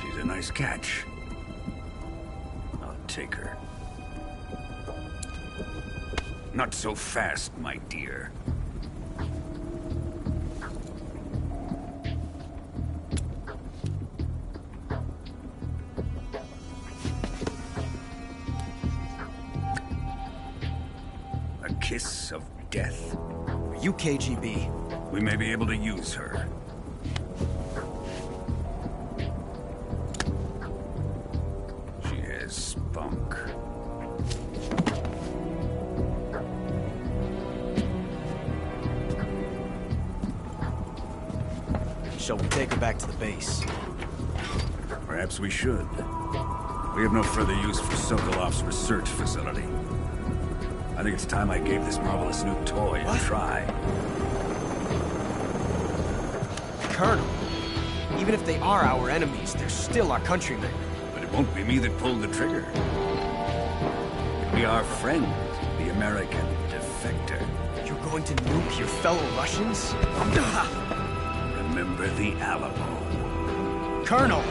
She's a nice catch. I'll take her. Not so fast, my dear. A kiss of death. Are you KGB? We may be able to use her. She has spunk. Shall we take her back to the base? Perhaps we should. We have no further use for Sokolov's research facility. I think it's time I gave this marvelous new toy a try. Colonel, even if they are our enemies, they're still our countrymen. But it won't be me that pulled the trigger. It'll be our friend, the American defector. You're going to nuke your fellow Russians? Remember the Alamo. Colonel!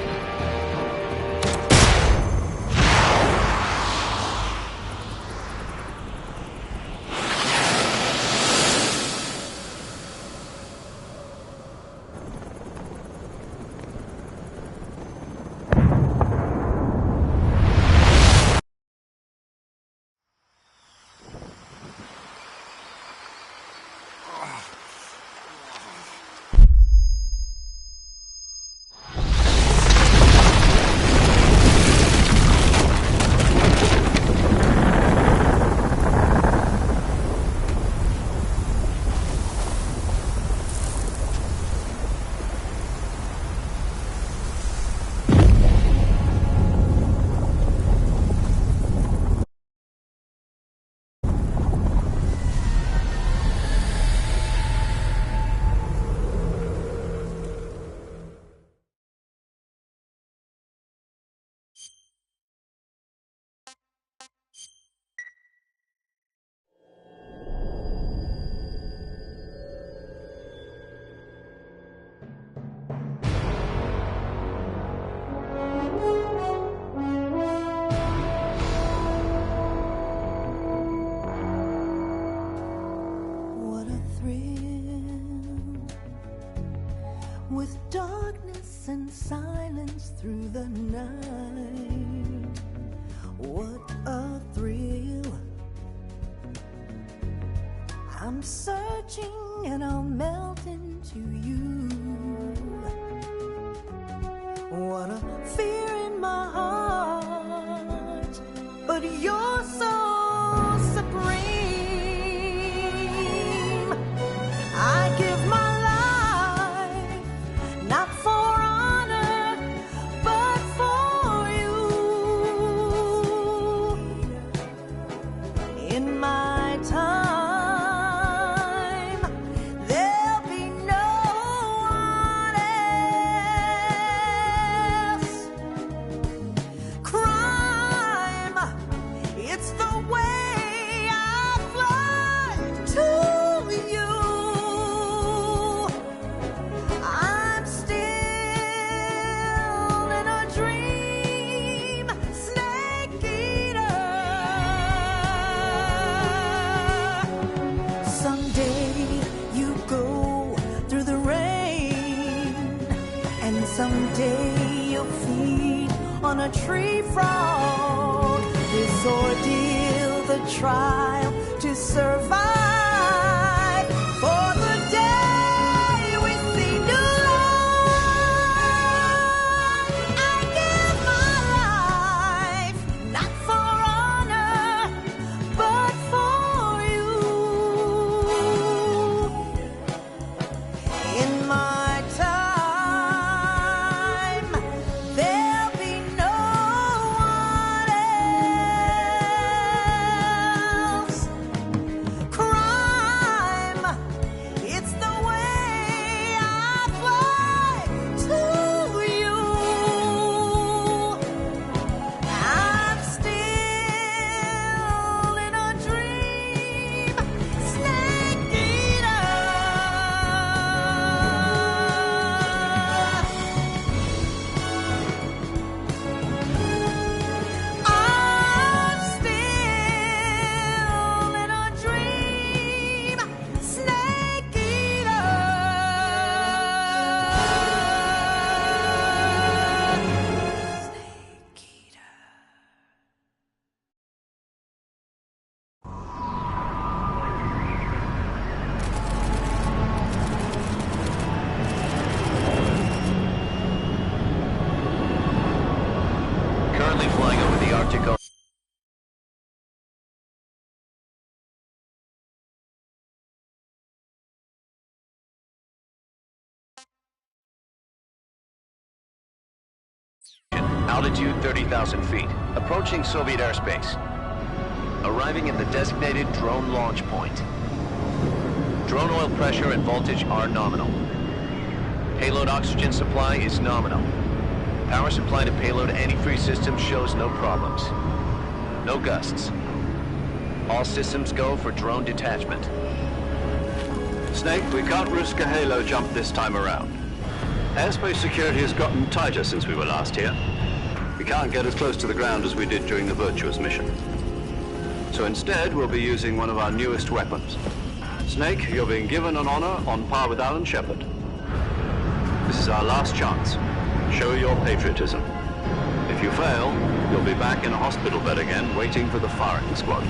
with darkness and silence through the night. What a thrill. I'm searching and I'll melt into you. What a fear in my heart, but you're so supreme. I give my life, not for honor, but for you. In my time, there'll be no one else. Crime, it's the way I fly to you. I'm still in a dream, snake eater. Someday you go through the rain, and someday you'll feed on a tree frog. This ordeal, the trial to survive, for the day we see new light. I give my life, not for honor, but for you. In my time, there'll be no one else. Crime, it's the way I fly to you. I'm still in a dream, snake eater. I'm still in a dream, snake eater. Currently flying over the Arctic Ocean. Altitude 30,000 feet. Approaching Soviet airspace. Arriving at the designated drone launch point. Drone oil pressure and voltage are nominal. Payload oxygen supply is nominal. Power supply to payload antifreeze system shows no problems. No gusts. All systems go for drone detachment. Snake, we can't risk a halo jump this time around. Airspace security has gotten tighter since we were last here. We can't get as close to the ground as we did during the Virtuous mission. So instead, we'll be using one of our newest weapons. Snake, you're being given an honor on par with Alan Shepard. This is our last chance. Show your patriotism. If you fail, you'll be back in a hospital bed again, waiting for the firing squad.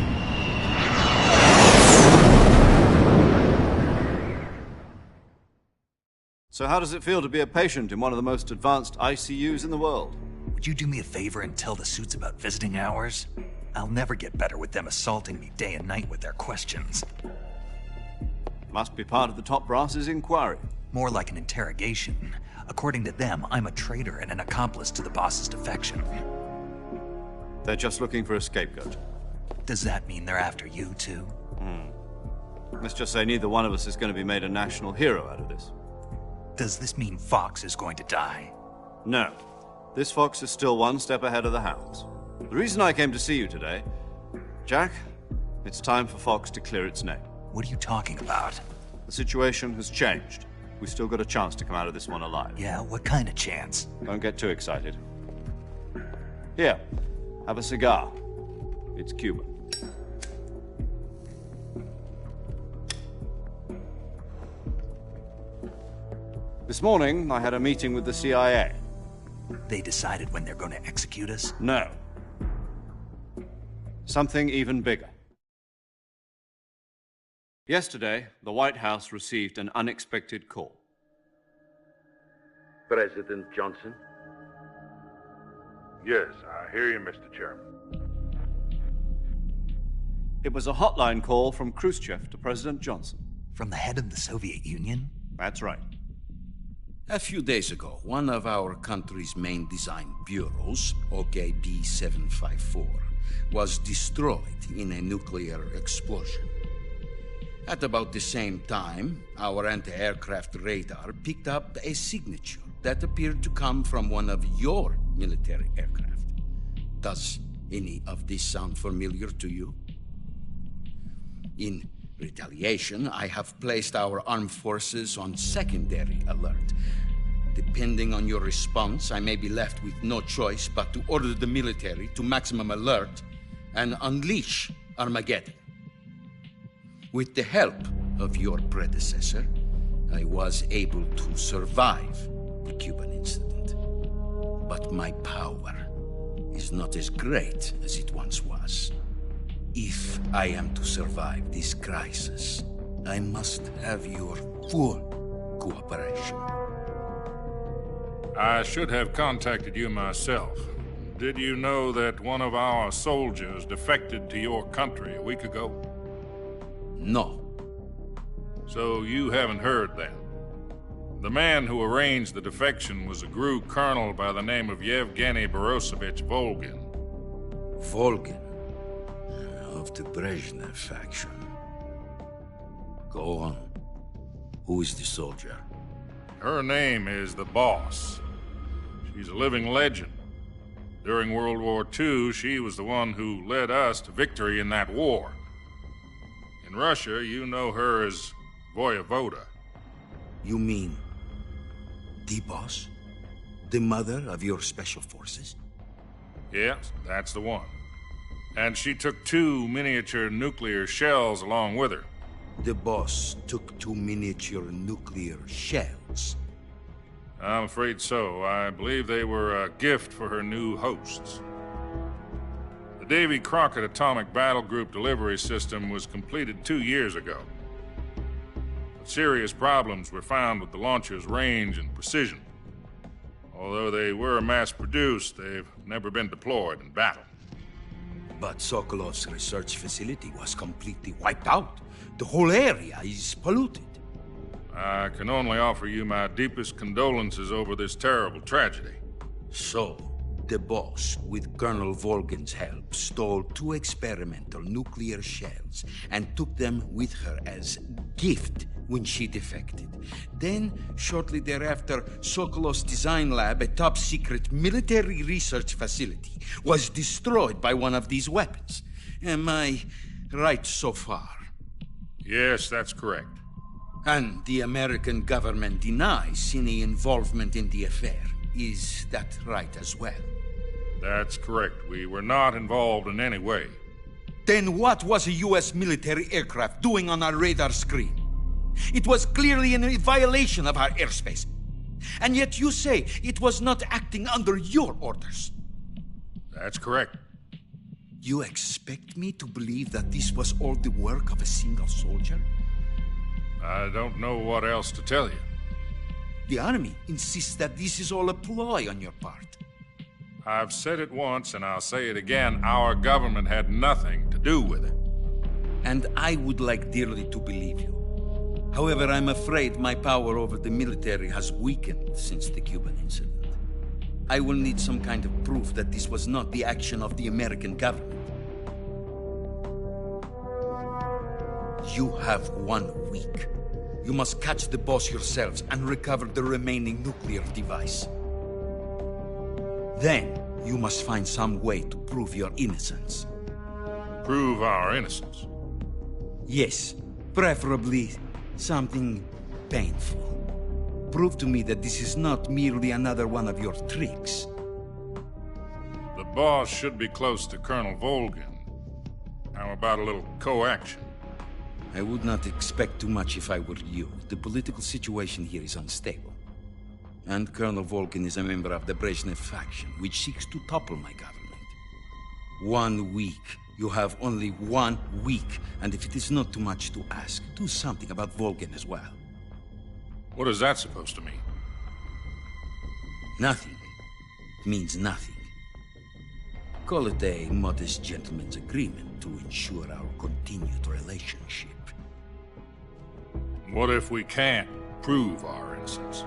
So how does it feel to be a patient in one of the most advanced ICUs in the world? Would you do me a favor and tell the suits about visiting hours? I'll never get better with them assaulting me day and night with their questions. Must be part of the top brass's inquiry. More like an interrogation. According to them, I'm a traitor and an accomplice to the boss's defection. They're just looking for a scapegoat. Does that mean they're after you, too? Let's just say neither one of us is going to be made a national hero out of this. Does this mean Fox is going to die? No. This Fox is still one step ahead of the Hounds. The reason I came to see you today... Jack, it's time for Fox to clear its name. What are you talking about? The situation has changed. We've still got a chance to come out of this one alive. Yeah, what kind of chance? Don't get too excited. Here, have a cigar. It's Cuban. This morning, I had a meeting with the CIA. They decided when they're going to execute us? No. Something even bigger. Yesterday, the White House received an unexpected call. President Johnson? Yes, I hear you, Mr. Chairman. It was a hotline call from Khrushchev to President Johnson. From the head of the Soviet Union? That's right. A few days ago, one of our country's main design bureaus, OKB 754, was destroyed in a nuclear explosion. At about the same time, our anti-aircraft radar picked up a signature that appeared to come from one of your military aircraft. Does any of this sound familiar to you? In retaliation, I have placed our armed forces on secondary alert. Depending on your response, I may be left with no choice but to order the military to maximum alert and unleash Armageddon. With the help of your predecessor, I was able to survive the Cuban incident. But my power is not as great as it once was. If I am to survive this crisis, I must have your full cooperation. I should have contacted you myself. Did you know that one of our soldiers defected to your country a week ago? No. So you haven't heard then? The man who arranged the defection was a GRU colonel by the name of Yevgeny Borisovich Volgin. Volgin? Of the Brezhnev faction. Go on. Who is the soldier? Her name is the Boss. She's a living legend. During World War II, she was the one who led us to victory in that war. In Russia, you know her as Voyevoda. You mean the Boss? The mother of your special forces? Yes, that's the one. And she took 2 miniature nuclear shells along with her. The Boss took 2 miniature nuclear shells? I'm afraid so. I believe they were a gift for her new hosts. The Davy Crockett Atomic Battle Group delivery system was completed 2 years ago. But serious problems were found with the launcher's range and precision. Although they were mass-produced, they've never been deployed in battle. But Sokolov's research facility was completely wiped out. The whole area is polluted. I can only offer you my deepest condolences over this terrible tragedy. So, the Boss, with Colonel Volgin's help, stole 2 experimental nuclear shells and took them with her as gift when she defected. Then, shortly thereafter, Sokolov's design lab, a top-secret military research facility, was destroyed by one of these weapons. Am I right so far? Yes, that's correct. And the American government denies any involvement in the affair. Is that right as well? That's correct. We were not involved in any way. Then what was a U.S. military aircraft doing on our radar screen? It was clearly in violation of our airspace. And yet you say it was not acting under your orders. That's correct. You expect me to believe that this was all the work of a single soldier? I don't know what else to tell you. The Army insists that this is all a ploy on your part. I've said it once, and I'll say it again. Our government had nothing to do with it. And I would like dearly to believe you. However, I'm afraid my power over the military has weakened since the Cuban incident. I will need some kind of proof that this was not the action of the American government. You have 1 week. You must catch the Boss yourselves and recover the remaining nuclear device. Then, you must find some way to prove your innocence. Prove our innocence? Yes, preferably something painful. Prove to me that this is not merely another one of your tricks. The Boss should be close to Colonel Volgin. How about a little co-action? I would not expect too much if I were you. The political situation here is unstable. And Colonel Volkin is a member of the Brezhnev faction, which seeks to topple my government. 1 week. You have only 1 week, and if it is not too much to ask, do something about Volkin as well. What is that supposed to mean? Nothing. It means nothing. Call it a modest gentleman's agreement to ensure our continued relationship. What if we can't prove our innocence?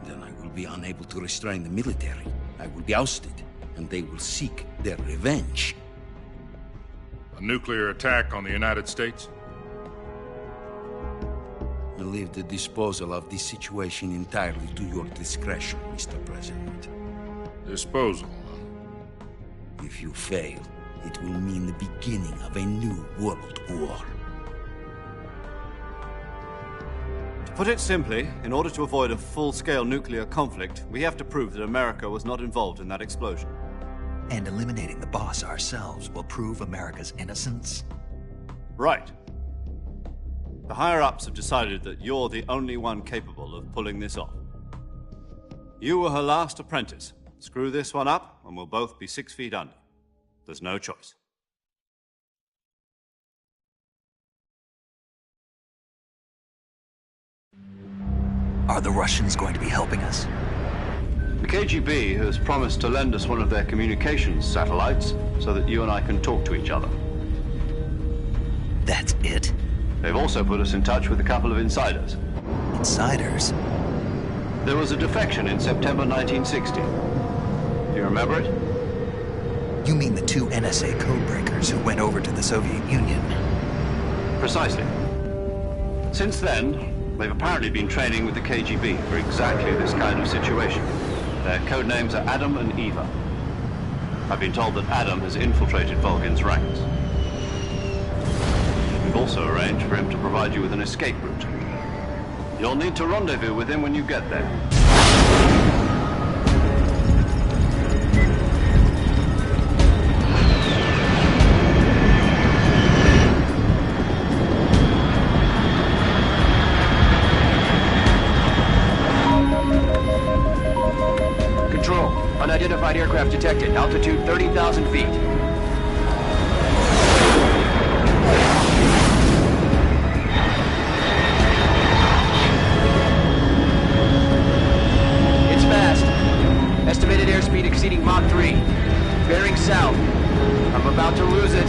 Then I will be unable to restrain the military. I will be ousted, and they will seek their revenge. A nuclear attack on the United States? I leave the disposal of this situation entirely to your discretion, Mr. President. Disposal? If you fail, it will mean the beginning of a new world war. To put it simply, in order to avoid a full-scale nuclear conflict, we have to prove that America was not involved in that explosion. And eliminating the boss ourselves will prove America's innocence? Right. The higher-ups have decided that you're the only one capable of pulling this off. You were her last apprentice. Screw this one up, and we'll both be 6 feet under. There's no choice. Are the Russians going to be helping us? The KGB has promised to lend us one of their communications satellites so that you and I can talk to each other. That's it? They've also put us in touch with a couple of insiders. Insiders? There was a defection in September 1960. Do you remember it? You mean the 2 NSA codebreakers who went over to the Soviet Union? Precisely. Since then, they've apparently been training with the KGB for exactly this kind of situation. Their codenames are Adam and Eva. I've been told that Adam has infiltrated Volkin's ranks. We've also arranged for him to provide you with an escape route. You'll need to rendezvous with him when you get there. Control. Unidentified aircraft detected. Altitude 30,000 feet. It's fast. Estimated airspeed exceeding Mach 3. Bearing south. I'm about to lose it.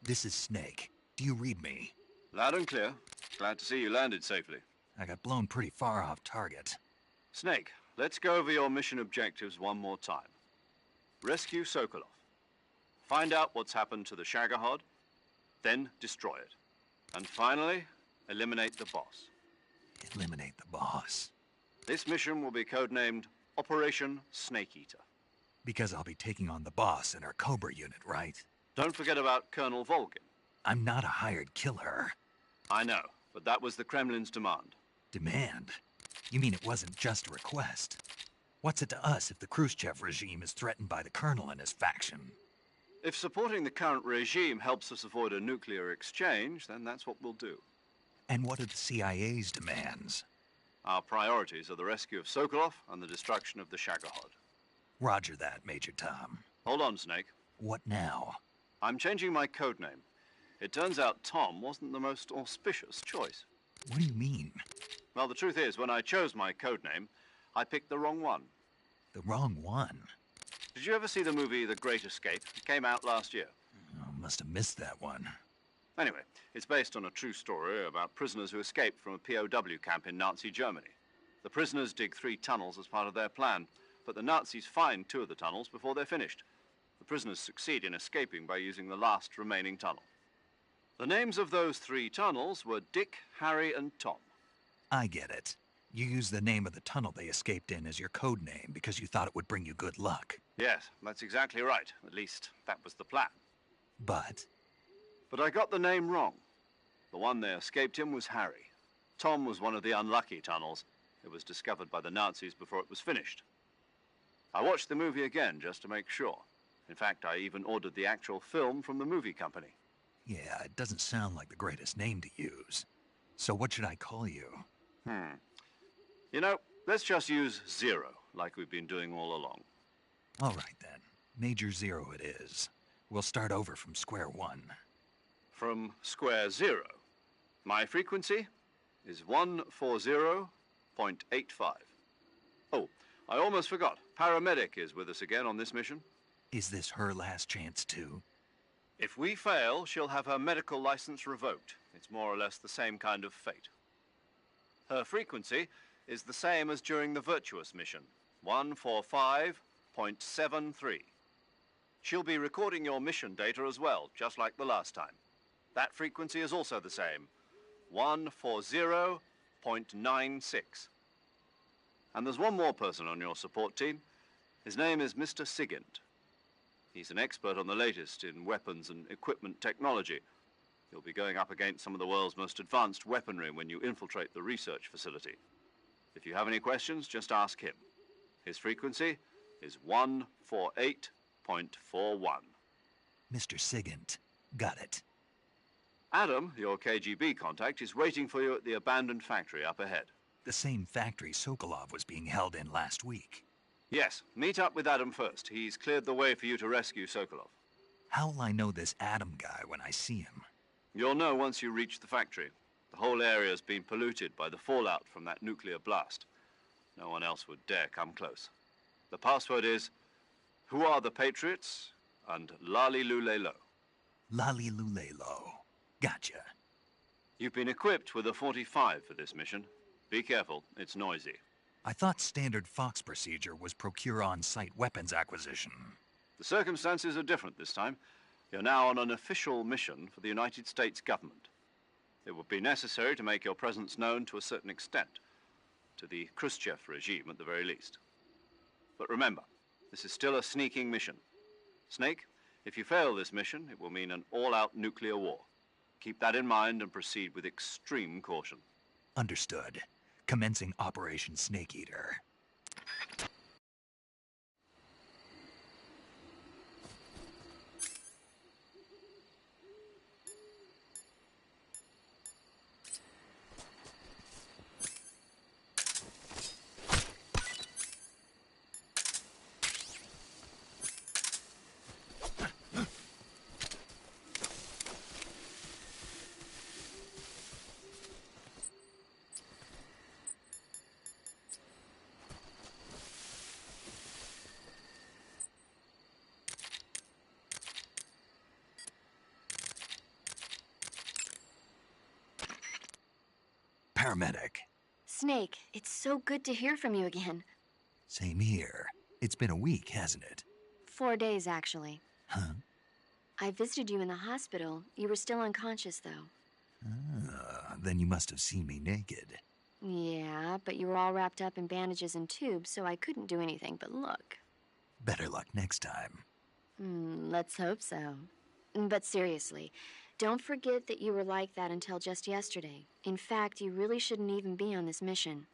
This is Snake. Do you read me? Loud and clear. Glad to see you landed safely. I got blown pretty far off target. Snake, let's go over your mission objectives one more time. Rescue Sokolov. Find out what's happened to the Shagohod, then destroy it. And finally, eliminate the boss. Eliminate the boss? This mission will be codenamed Operation Snake Eater. Because I'll be taking on the boss in our Cobra unit, right? Don't forget about Colonel Volkin. I'm not a hired killer. I know, but that was the Kremlin's demand. Demand? You mean it wasn't just a request? What's it to us if the Khrushchev regime is threatened by the Colonel and his faction? If supporting the current regime helps us avoid a nuclear exchange, then that's what we'll do. And what are the CIA's demands? Our priorities are the rescue of Sokolov and the destruction of the Shagohod. Roger that, Major Tom. Hold on, Snake. What now? I'm changing my codename. It turns out Tom wasn't the most auspicious choice. What do you mean? Well, the truth is, when I chose my codename, I picked the wrong one. The wrong one? Did you ever see the movie The Great Escape? It came out last year. Oh, must have missed that one. Anyway, it's based on a true story about prisoners who escaped from a POW camp in Nazi Germany. The prisoners dig 3 tunnels as part of their plan, but the Nazis find 2 of the tunnels before they're finished. The prisoners succeed in escaping by using the last remaining tunnel. The names of those 3 tunnels were Dick, Harry, and Tom. I get it. You used the name of the tunnel they escaped in as your code name because you thought it would bring you good luck. Yes, that's exactly right. At least, that was the plan. But I got the name wrong. The one they escaped in was Harry. Tom was one of the unlucky tunnels. It was discovered by the Nazis before it was finished. I watched the movie again just to make sure. In fact, I even ordered the actual film from the movie company. yeah, it doesn't sound like the greatest name to use. So what should I call you? You know, let's just use Zero, like we've been doing all along. All right, then. Major Zero it is. We'll start over from square one. From square 0. My frequency is 140.85. Oh, I almost forgot. Paramedic is with us again on this mission. Is this her last chance, too? If we fail, she'll have her medical license revoked. It's more or less the same kind of fate. Her frequency is the same as during the Virtuous mission, 145.73. She'll be recording your mission data as well, just like the last time. That frequency is also the same, 140.96. And there's one more person on your support team. His name is Mr. Sigint. He's an expert on the latest in weapons and equipment technology. You'll be going up against some of the world's most advanced weaponry when you infiltrate the research facility. If you have any questions, just ask him. His frequency is 148.41. Mr. Sigint. Got it. Adam, your KGB contact, is waiting for you at the abandoned factory up ahead. The same factory Sokolov was being held in last week. Yes, meet up with Adam first. He's cleared the way for you to rescue Sokolov. How'll I know this Adam guy when I see him? You'll know once you reach the factory. The whole area's been polluted by the fallout from that nuclear blast. No one else would dare come close. The password is, "Who are the Patriots?" and Lali Lulelo. Lali Lulelo. Gotcha. You've been equipped with a 45 for this mission. Be careful, it's noisy. I thought standard Fox procedure was procure on-site weapons acquisition. The circumstances are different this time. You're now on an official mission for the United States government. It would be necessary to make your presence known to a certain extent, to the Khrushchev regime at the very least. But remember, this is still a sneaking mission. Snake, if you fail this mission, it will mean an all-out nuclear war. Keep that in mind and proceed with extreme caution. Understood. Commencing Operation Snake Eater. Paramedic. Snake, it's so good to hear from you again. Same here. It's been a week, hasn't it? 4 days, actually. Huh? I visited you in the hospital. You were still unconscious, though. Then you must have seen me naked. Yeah, but you were all wrapped up in bandages and tubes, so I couldn't do anything but look. Better luck next time. Let's hope so. But seriously, don't forget that you were like that until just yesterday. In fact, you really shouldn't even be on this mission.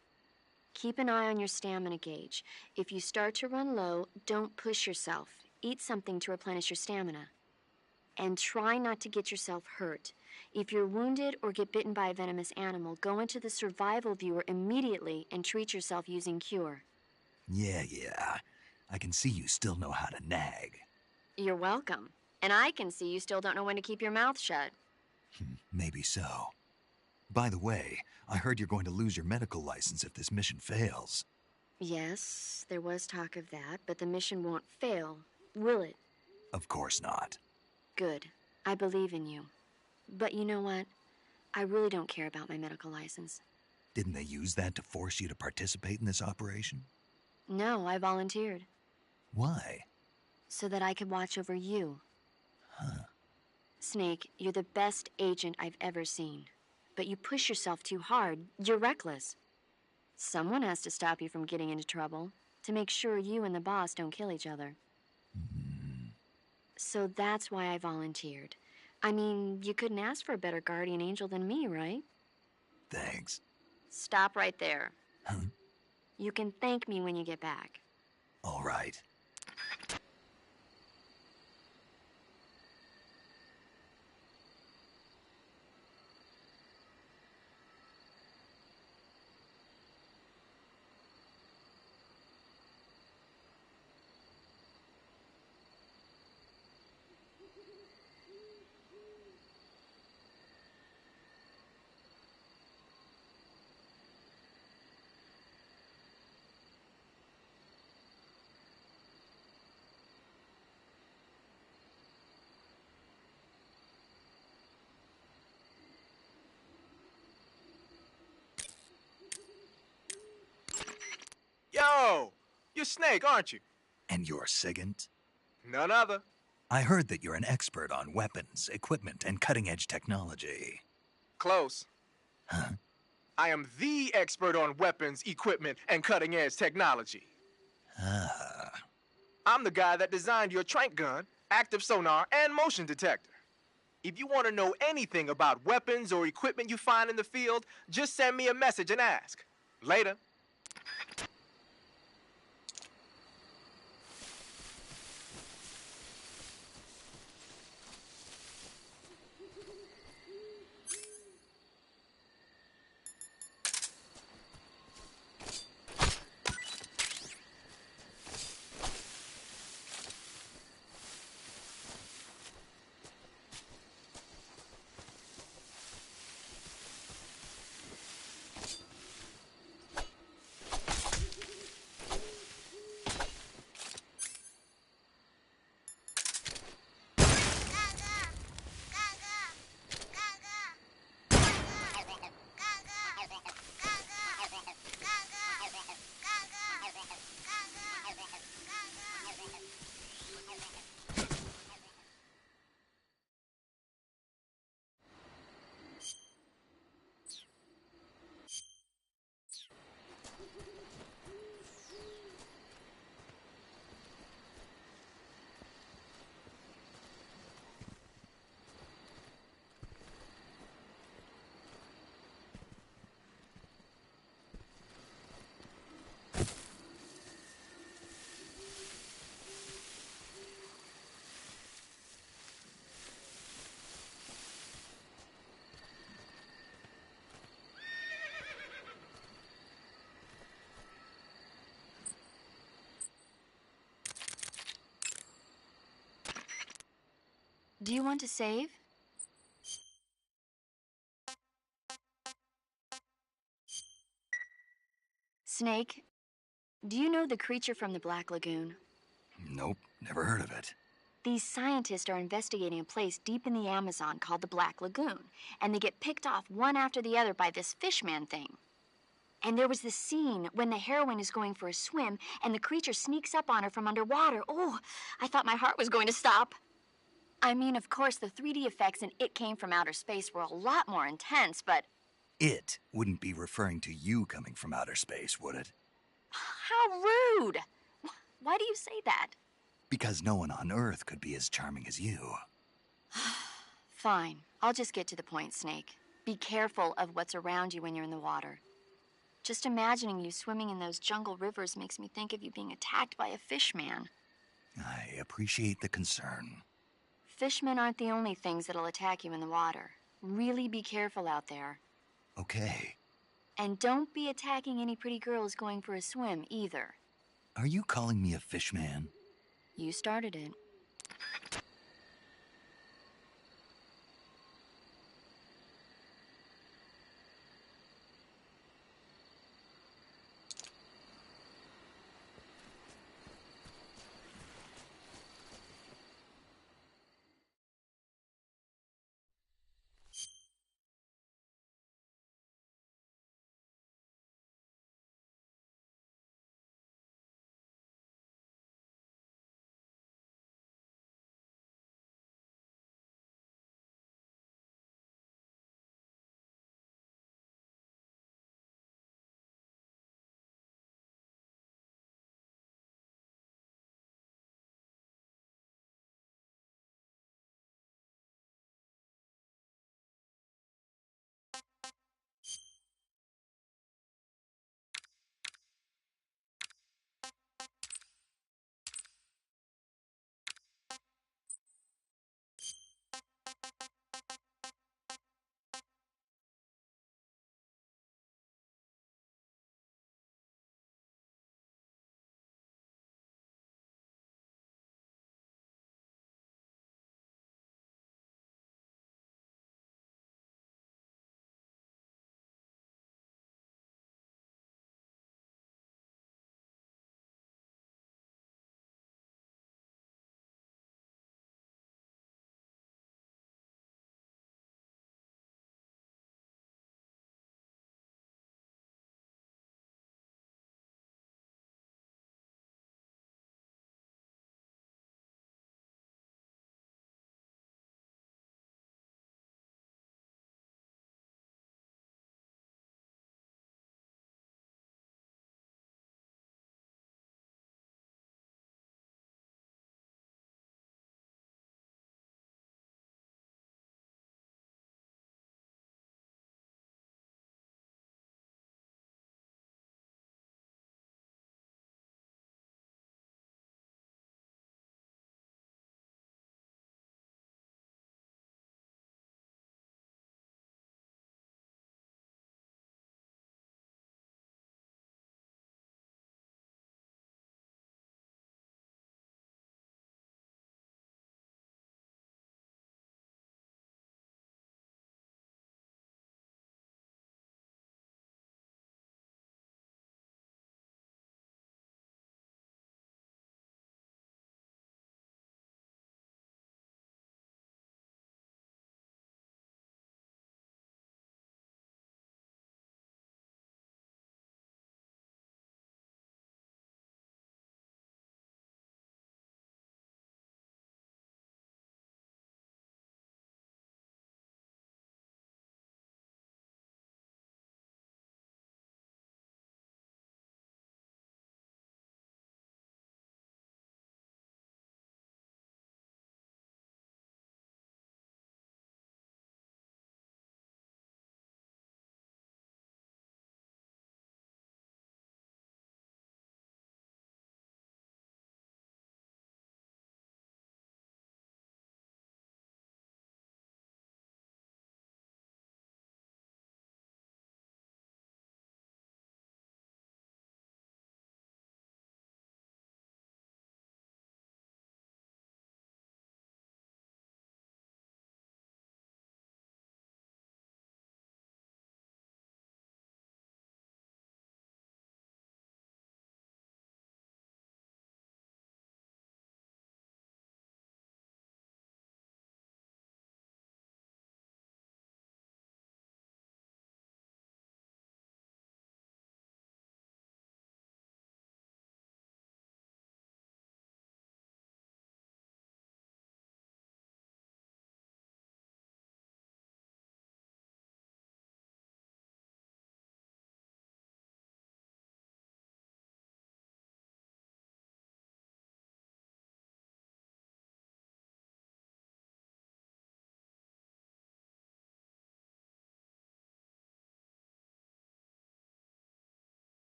Keep an eye on your stamina gauge. If you start to run low, don't push yourself. eat something to replenish your stamina. And try not to get yourself hurt. If you're wounded or get bitten by a venomous animal, go into the survival viewer immediately and treat yourself using Cure. Yeah. I can see you still know how to nag. You're welcome. And I can see you still don't know when to keep your mouth shut. Maybe so. By the way, I heard you're going to lose your medical license if this mission fails. Yes, there was talk of that, but the mission won't fail, will it? Of course not. Good. I believe in you. But you know what? I really don't care about my medical license. Didn't they use that to force you to participate in this operation? No, I volunteered. Why? So that I could watch over you. Huh. Snake, you're the best agent I've ever seen. But you push yourself too hard. You're reckless. Someone has to stop you from getting into trouble, to make sure you and the boss don't kill each other. So that's why I volunteered. I mean, you couldn't ask for a better guardian angel than me, right? Thanks. Stop right there. Huh? You can thank me when you get back. All right. Yo! You're Snake, aren't you? And you're Sigint? None other. I heard that you're an expert on weapons, equipment, and cutting-edge technology. Close. Huh? I am the expert on weapons, equipment, and cutting-edge technology. Ah. I'm the guy that designed your trank gun, active sonar, and motion detector. If you want to know anything about weapons or equipment you find in the field, just send me a message and ask. Later. Do you want to save? Snake, do you know the creature from the Black Lagoon? Nope, never heard of it. These scientists are investigating a place deep in the Amazon called the Black Lagoon, and they get picked off one after the other by this fishman thing. And there was this scene when the heroine is going for a swim, and the creature sneaks up on her from underwater. Oh, I thought my heart was going to stop. I mean, of course, the 3D effects in It Came from Outer Space were a lot more intense, but... It wouldn't be referring to you coming from outer space, would it? How rude! Why do you say that? Because no one on Earth could be as charming as you. Fine. I'll just get to the point, Snake. Be careful of what's around you when you're in the water. Just imagining you swimming in those jungle rivers makes me think of you being attacked by a fish man. I appreciate the concern. Fishmen aren't the only things that'll attack you in the water. Really be careful out there. Okay. And don't be attacking any pretty girls going for a swim, either. Are you calling me a fishman? You started it.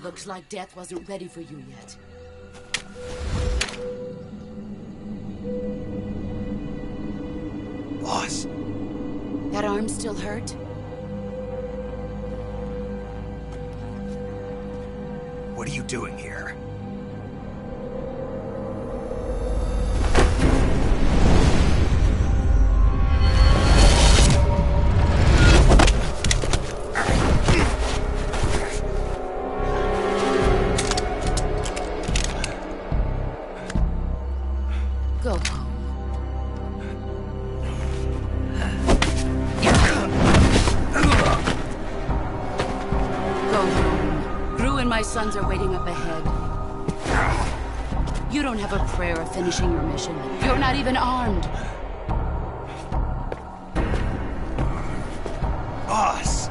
Looks like death wasn't ready for you yet. Boss. That arm still hurt? What are you doing here? Go home. Go home. Gru and my sons are waiting up ahead. You don't have a prayer of finishing your mission. You're not even armed. Boss!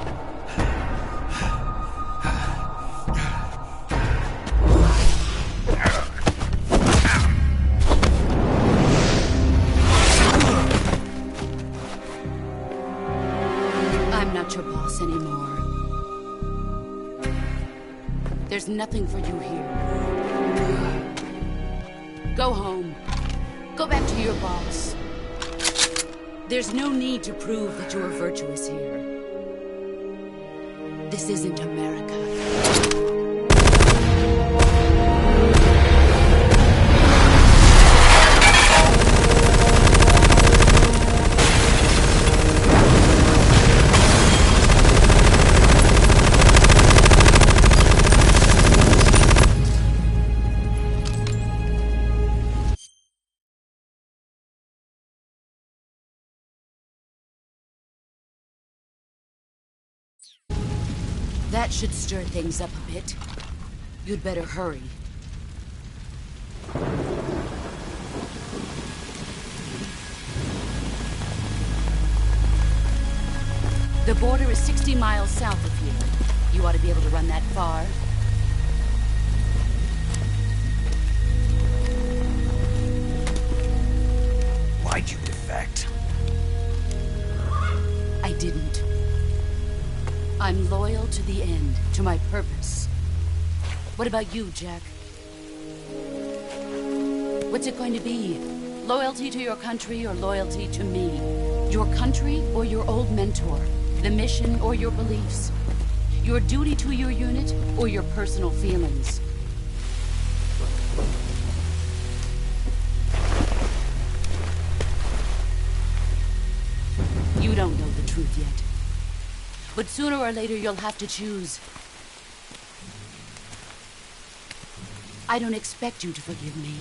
I'm not your boss anymore. There's nothing for you here. Go home. Go back to your boss. There's no need to prove that you are virtuous here. This isn't America. That should stir things up a bit. You'd better hurry. The border is 60 miles south of here. You ought to be able to run that far. Why'd you defect? I didn't. I'm loyal to the end, to my purpose. What about you, Jack? What's it going to be? Loyalty to your country or loyalty to me? Your country or your old mentor? The mission or your beliefs? Your duty to your unit or your personal feelings? You don't know the truth yet. But sooner or later, you'll have to choose. I don't expect you to forgive me.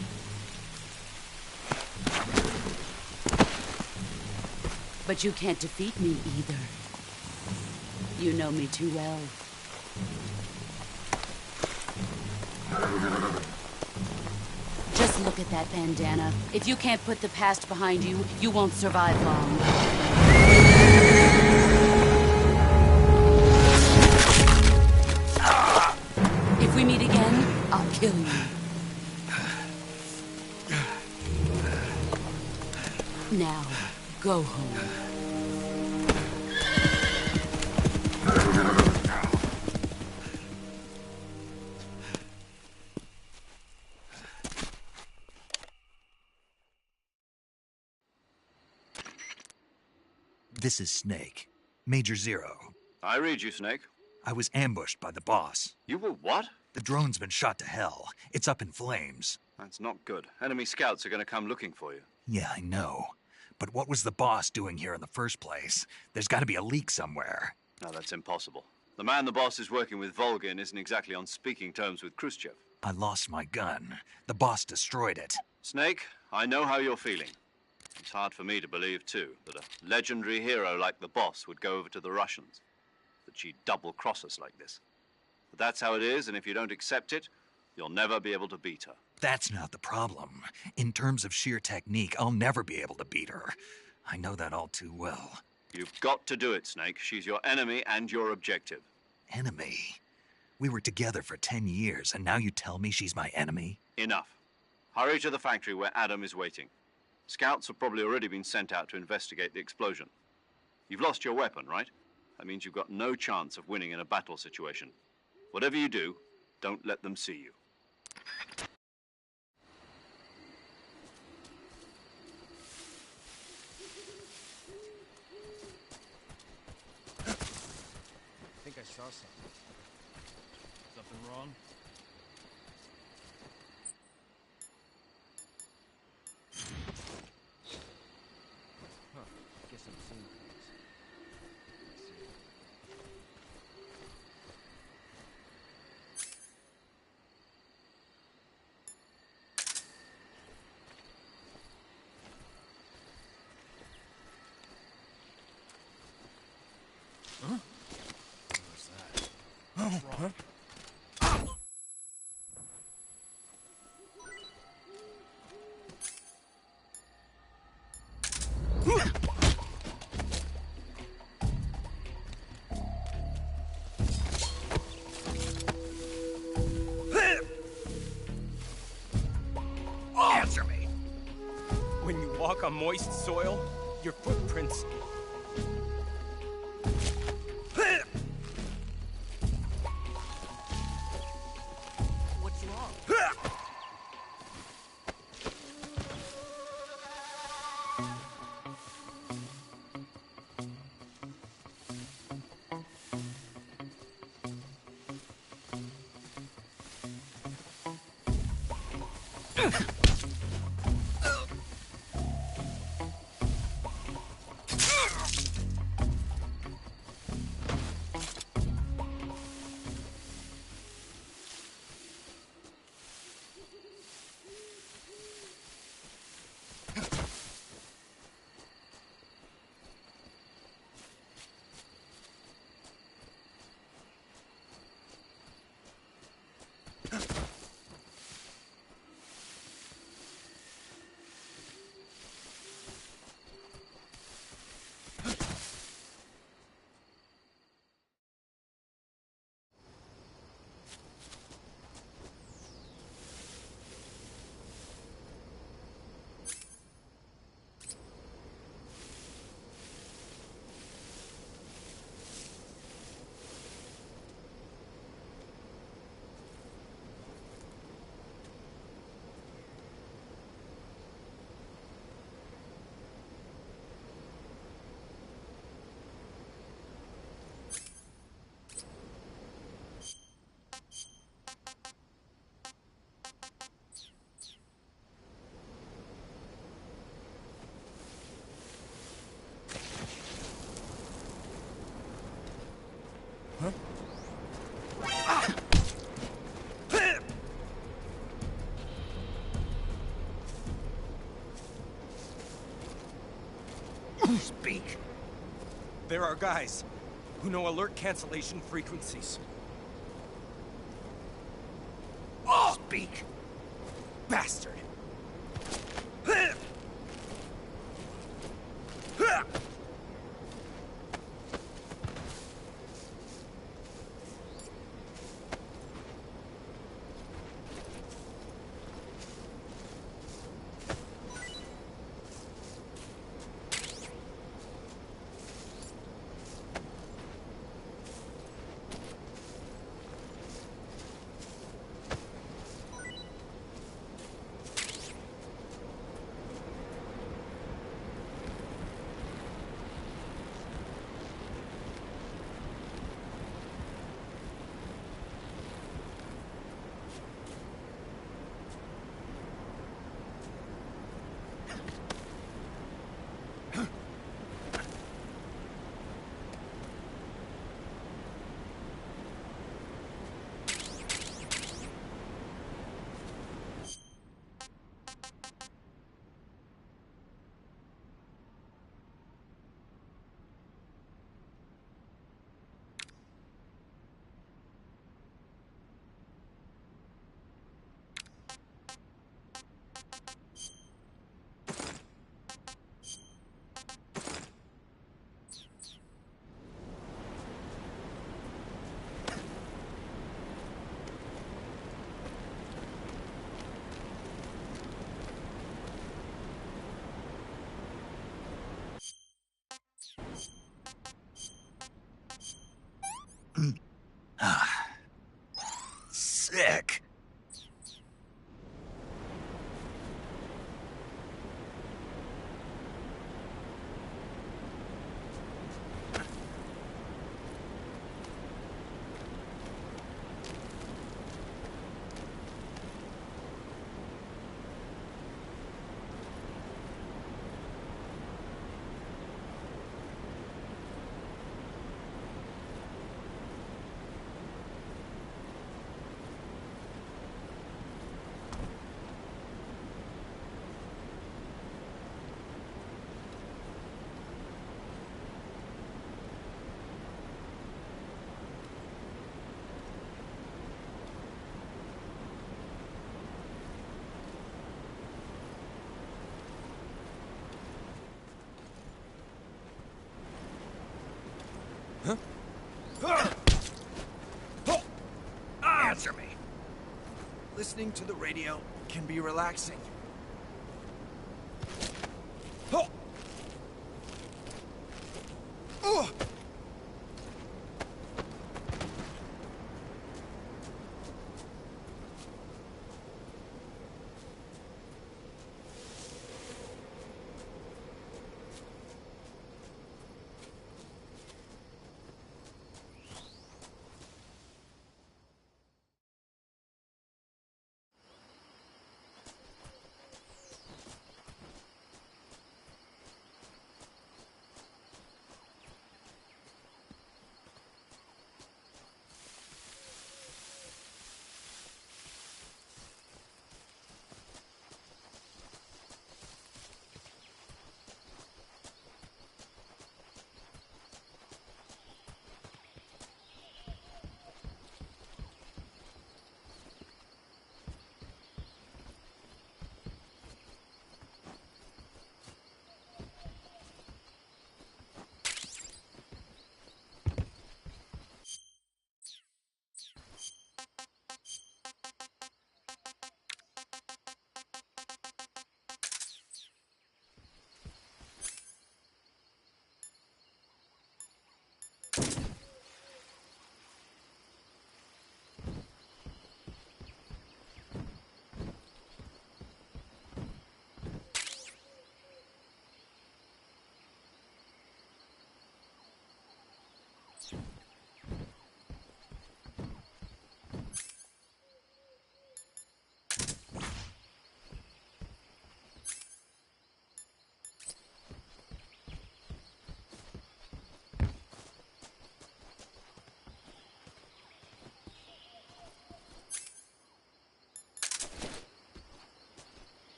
But you can't defeat me either. You know me too well. Just look at that bandana. If you can't put the past behind you, you won't survive long. If we meet again, I'll kill you. Now, go home. This is Snake. Major Zero. I read you, Snake. I was ambushed by the boss. You were what? The drone's been shot to hell. It's up in flames. That's not good. Enemy scouts are going to come looking for you. Yeah, I know. But what was the boss doing here in the first place? There's got to be a leak somewhere. No, that's impossible. The man the boss is working with, Volgin, isn't exactly on speaking terms with Khrushchev. I lost my gun. The boss destroyed it. Snake, I know how you're feeling. It's hard for me to believe, too, that a legendary hero like the boss would go over to the Russians. That she'd double-cross us like this. But that's how it is, and if you don't accept it, you'll never be able to beat her. That's not the problem. In terms of sheer technique, I'll never be able to beat her. I know that all too well. You've got to do it, Snake. She's your enemy and your objective. Enemy? We were together for 10 years, and now you tell me she's my enemy? Enough. Hurry to the factory where Adam is waiting. Scouts have probably already been sent out to investigate the explosion. You've lost your weapon, right? That means you've got no chance of winning in a battle situation. Whatever you do, Don't let them see you. I think I saw something. Something wrong? Huh. Guess I'm seeing things. Huh? What was that? What's wrong? Answer me! When you walk on moist soil, your footprints... What's wrong? Speak. There are guys who know alert cancellation frequencies. Speak. Bastard! Answer me. Listening to the radio can be relaxing.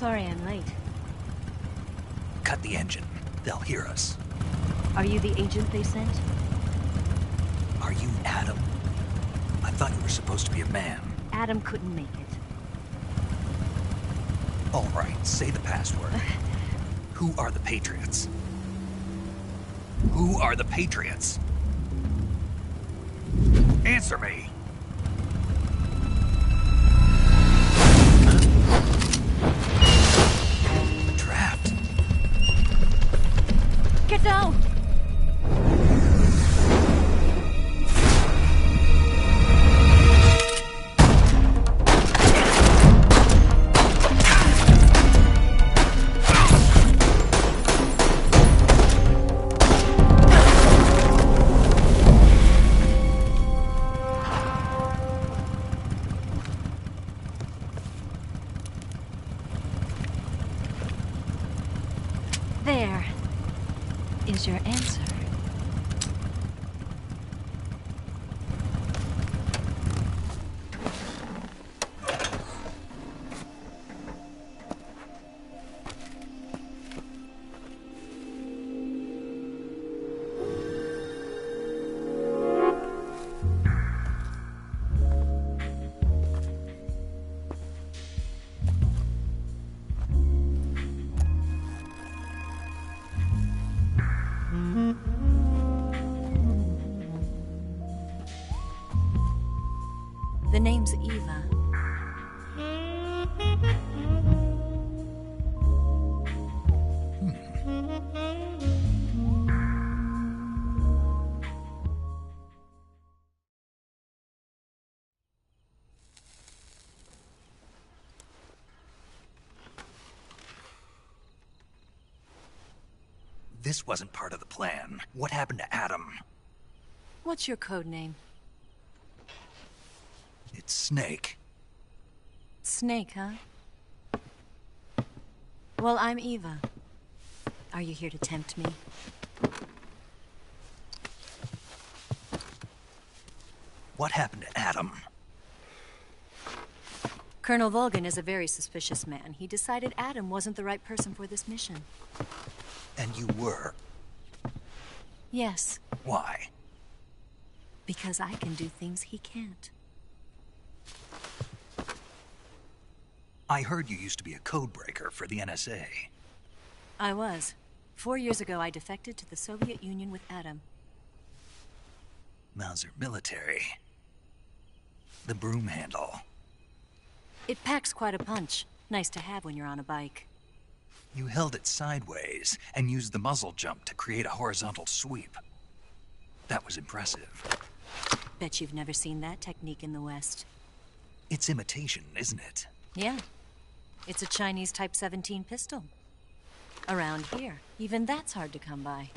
Sorry I'm late. Cut the engine. They'll hear us. Are you the agent they sent? Are you Adam? I thought you were supposed to be a man. Adam couldn't make it. All right, say the password. Who are the Patriots? Who are the Patriots? Answer me! Trapped. Get down! There is your answer. Mm-hmm. The name's Eva. This wasn't part of the plan. What happened to Adam? What's your code name? It's Snake. Snake, huh? Well, I'm Eva. Are you here to tempt me? What happened to Adam? Colonel Volgin is a very suspicious man. He decided Adam wasn't the right person for this mission. And you were? Yes. Why? Because I can do things he can't. I heard you used to be a codebreaker for the NSA. I was. 4 years ago, I defected to the Soviet Union with Adam. Mauser military. The broom handle. It packs quite a punch. Nice to have when you're on a bike. You held it sideways and used the muzzle jump to create a horizontal sweep. That was impressive. Bet you've never seen that technique in the West. It's imitation, isn't it? Yeah. It's a Chinese Type 17 pistol. Around here, even that's hard to come by.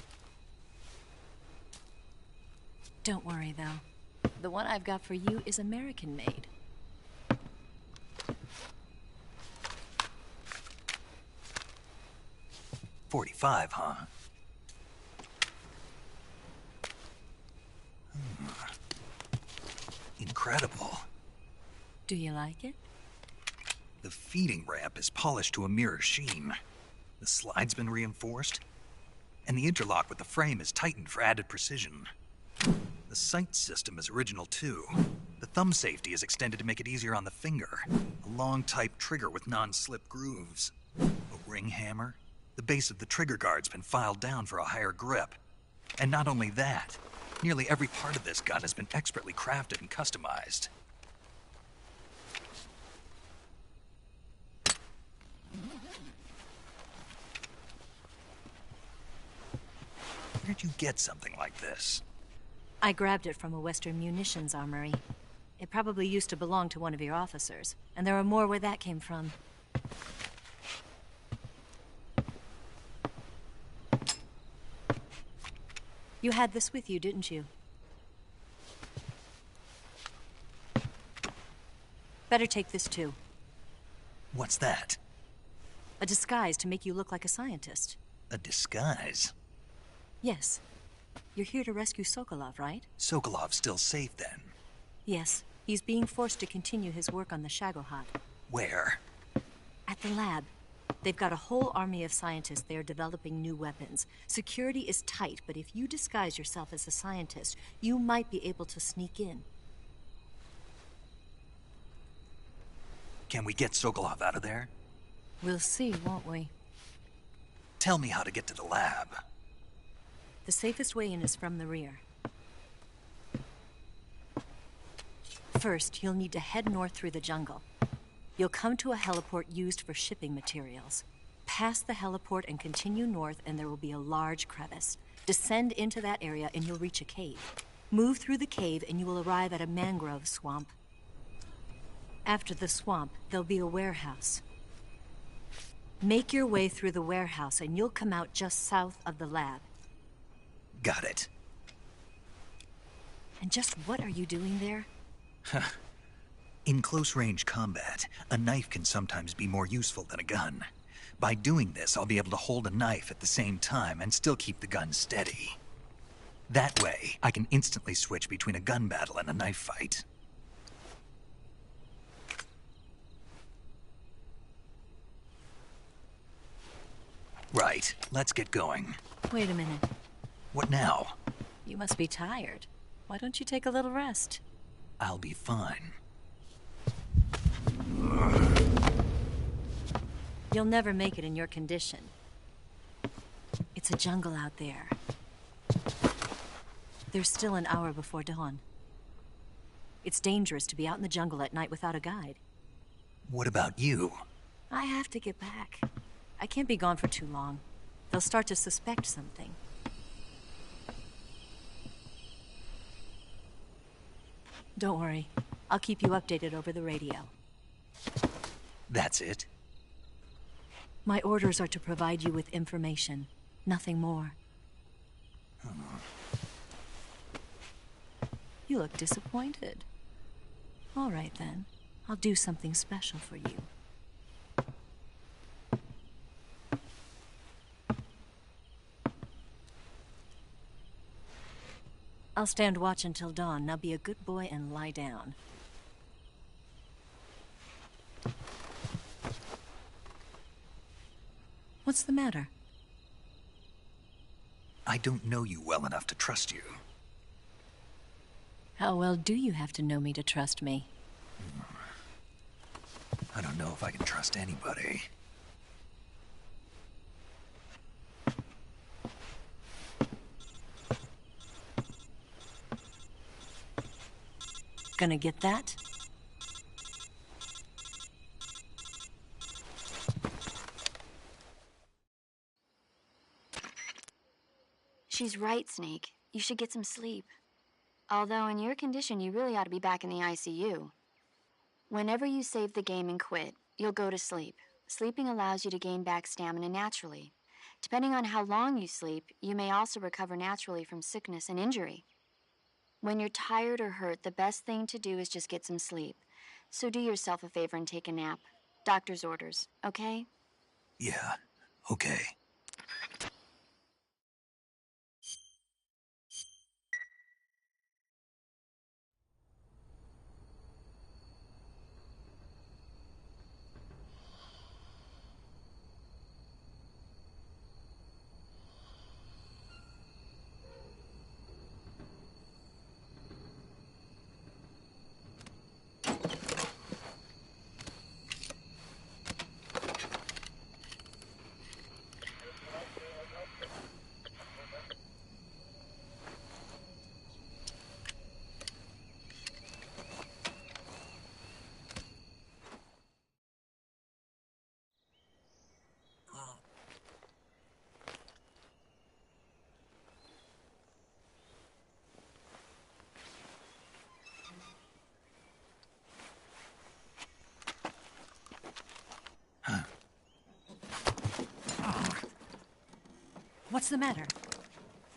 Don't worry, though. The one I've got for you is American-made. .45, huh? Incredible. Do you like it? The feeding ramp is polished to a mirror sheen. The slide's been reinforced, and the interlock with the frame is tightened for added precision. The sight system is original too. The thumb safety is extended to make it easier on the finger. A long type trigger with non-slip grooves. A ring hammer. The base of the trigger guard's been filed down for a higher grip. And not only that, nearly every part of this gun has been expertly crafted and customized. Where'd you get something like this? I grabbed it from a Western munitions armory. It probably used to belong to one of your officers, and there are more where that came from. You had this with you, didn't you? Better take this too. What's that? A disguise to make you look like a scientist. A disguise? Yes. You're here to rescue Sokolov, right? Sokolov's still safe then? Yes. He's being forced to continue his work on the Shagohod. Where? At the lab. They've got a whole army of scientists there developing new weapons. Security is tight, but if you disguise yourself as a scientist, you might be able to sneak in. Can we get Sokolov out of there? We'll see, won't we? Tell me how to get to the lab. The safest way in is from the rear. First, you'll need to head north through the jungle. You'll come to a heliport used for shipping materials. Pass the heliport and continue north, and there will be a large crevice. Descend into that area and you'll reach a cave. Move through the cave and you will arrive at a mangrove swamp. After the swamp, there'll be a warehouse. Make your way through the warehouse and you'll come out just south of the lab. Got it. And just what are you doing there? In close-range combat, a knife can sometimes be more useful than a gun. By doing this, I'll be able to hold a knife at the same time and still keep the gun steady. That way, I can instantly switch between a gun battle and a knife fight. Right, let's get going. Wait a minute. What now? You must be tired. Why don't you take a little rest? I'll be fine. You'll never make it in your condition. It's a jungle out there. There's still an hour before dawn. It's dangerous to be out in the jungle at night without a guide. What about you? I have to get back. I can't be gone for too long. They'll start to suspect something. Don't worry. I'll keep you updated over the radio. That's it? My orders are to provide you with information. Nothing more. You look disappointed. All right, then. I'll do something special for you. I'll stand watch until dawn. Now be a good boy and lie down. What's the matter? I don't know you well enough to trust you. How well do you have to know me to trust me? I don't know if I can trust anybody. Gonna get that? She's right, Snake. You should get some sleep. Although in your condition, you really ought to be back in the ICU. Whenever you save the game and quit, you'll go to sleep. Sleeping allows you to gain back stamina naturally. Depending on how long you sleep, you may also recover naturally from sickness and injury. When you're tired or hurt, the best thing to do is just get some sleep. So do yourself a favor and take a nap. Doctor's orders, okay? Yeah, okay. What's the matter?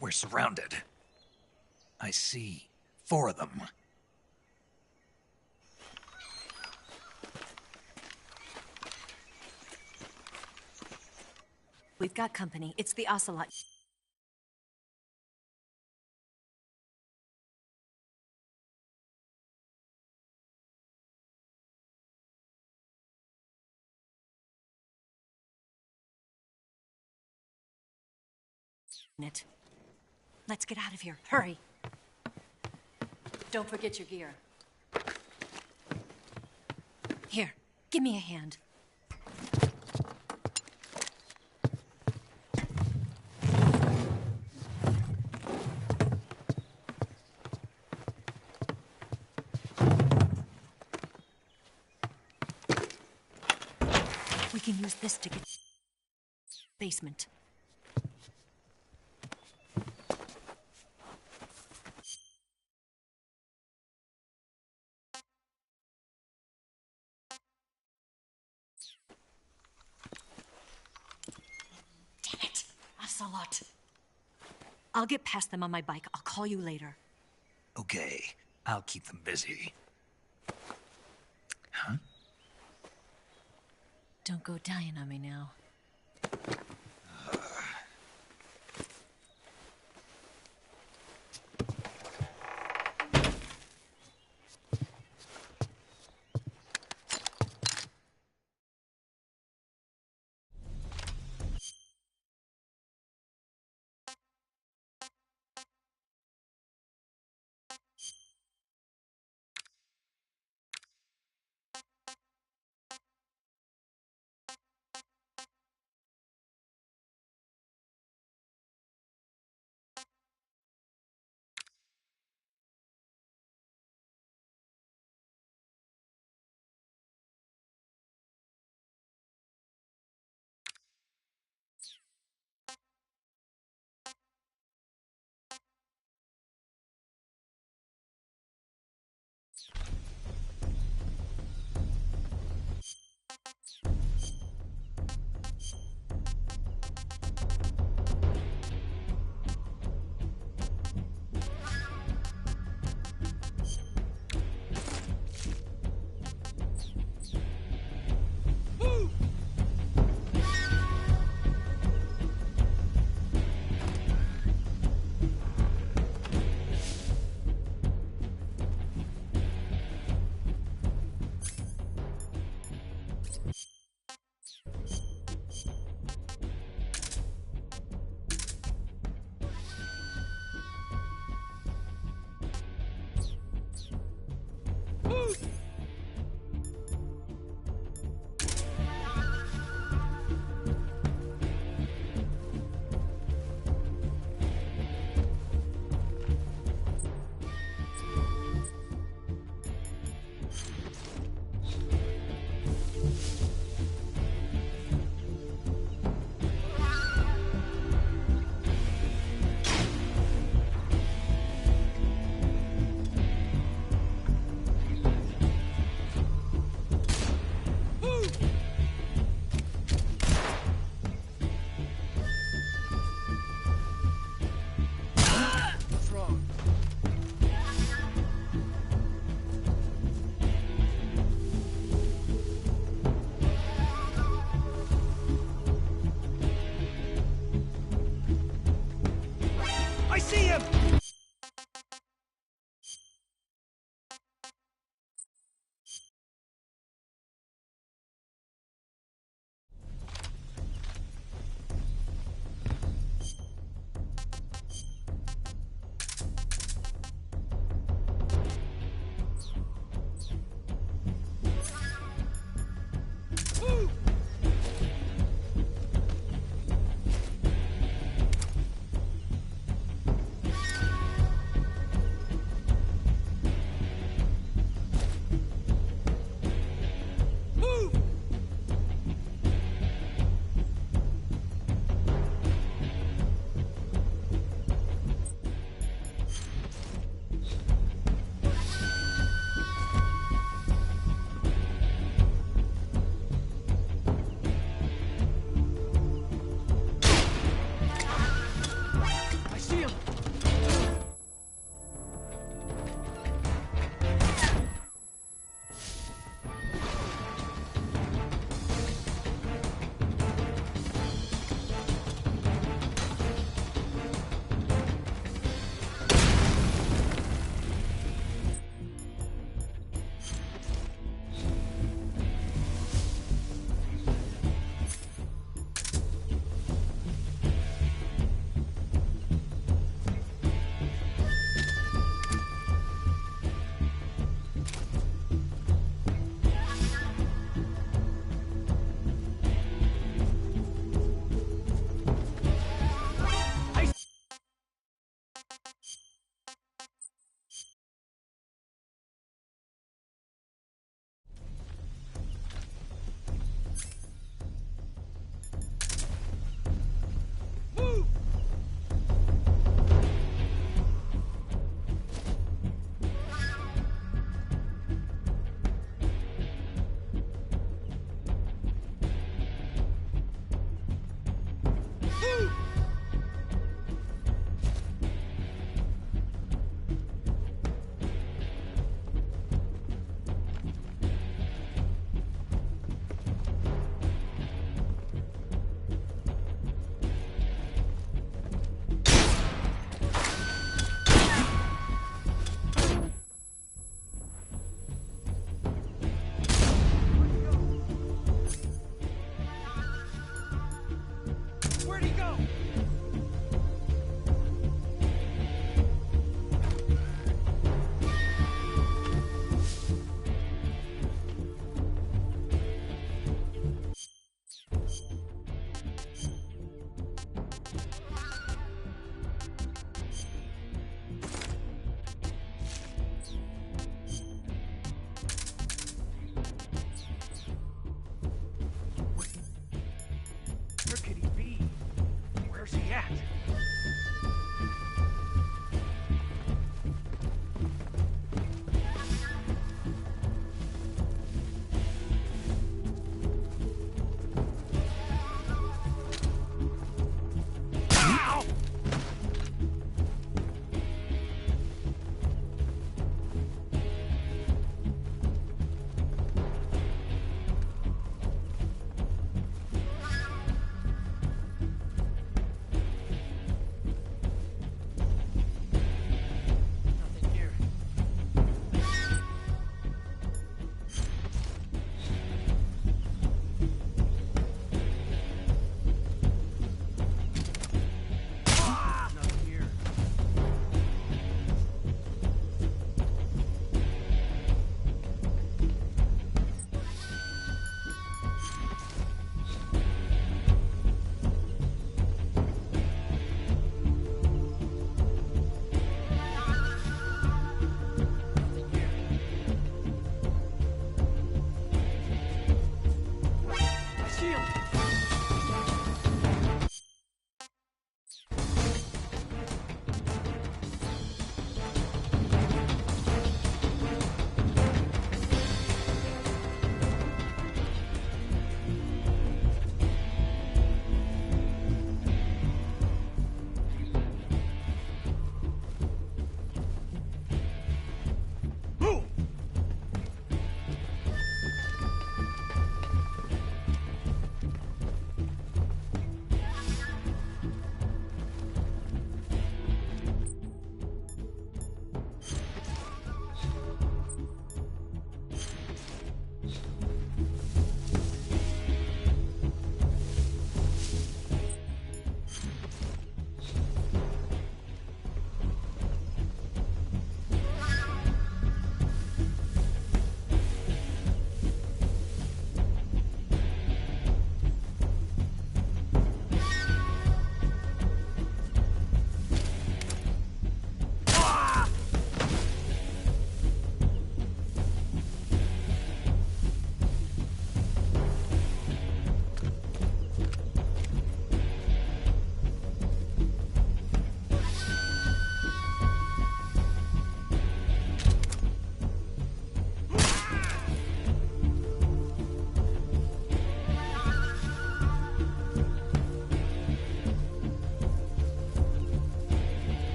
We're surrounded. I see 4 of them. We've got company. It's the Ocelot. Let's get out of here. Hurry. Don't forget your gear. Here, give me a hand. We can use this to get basement. Ocelot. I'll get past them on my bike. I'll call you later. Okay, I'll keep them busy. Huh? Don't go dying on me now.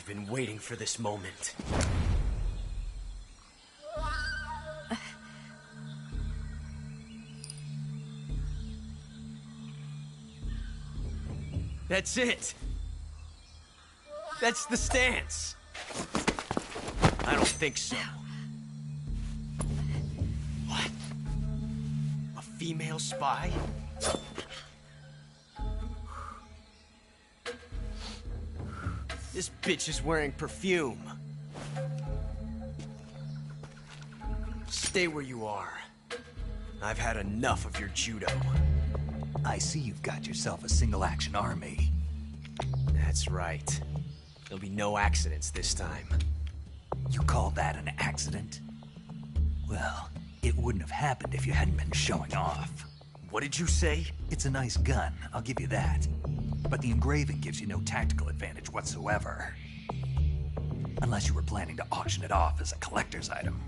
I've been waiting for this moment. That's it. That's the stance. I don't think so. What? A female spy? This bitch is wearing perfume. Stay where you are. I've had enough of your judo. I see you've got yourself a single-action army. That's right. There'll be no accidents this time. You call that an accident? Well, it wouldn't have happened if you hadn't been showing off. What did you say? It's a nice gun, I'll give you that. But the engraving gives you no tactical advantage whatsoever. Unless you were planning to auction it off as a collector's item.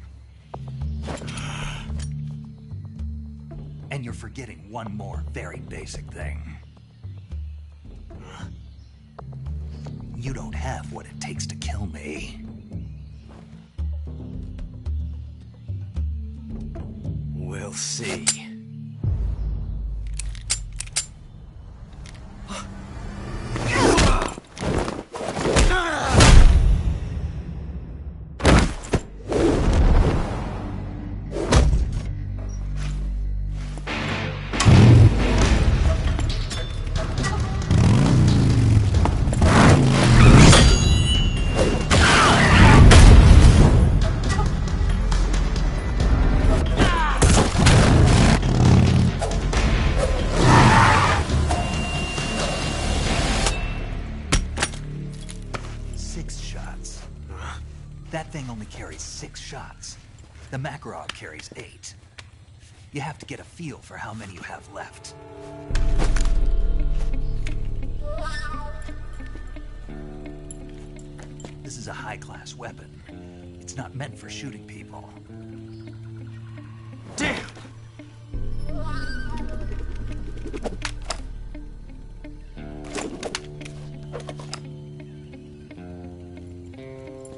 And you're forgetting one more very basic thing. You don't have what it takes to kill me. We'll see. That thing only carries 6 shots. The Makarov carries 8. You have to get a feel for how many you have left. This is a high-class weapon. It's not meant for shooting people. Damn!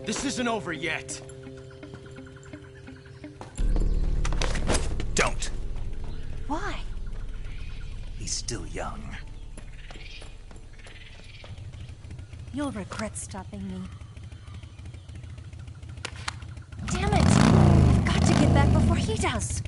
This isn't over yet. Don't. Why? He's still young. You'll regret stopping me. Damn it! I've got to get back before he does.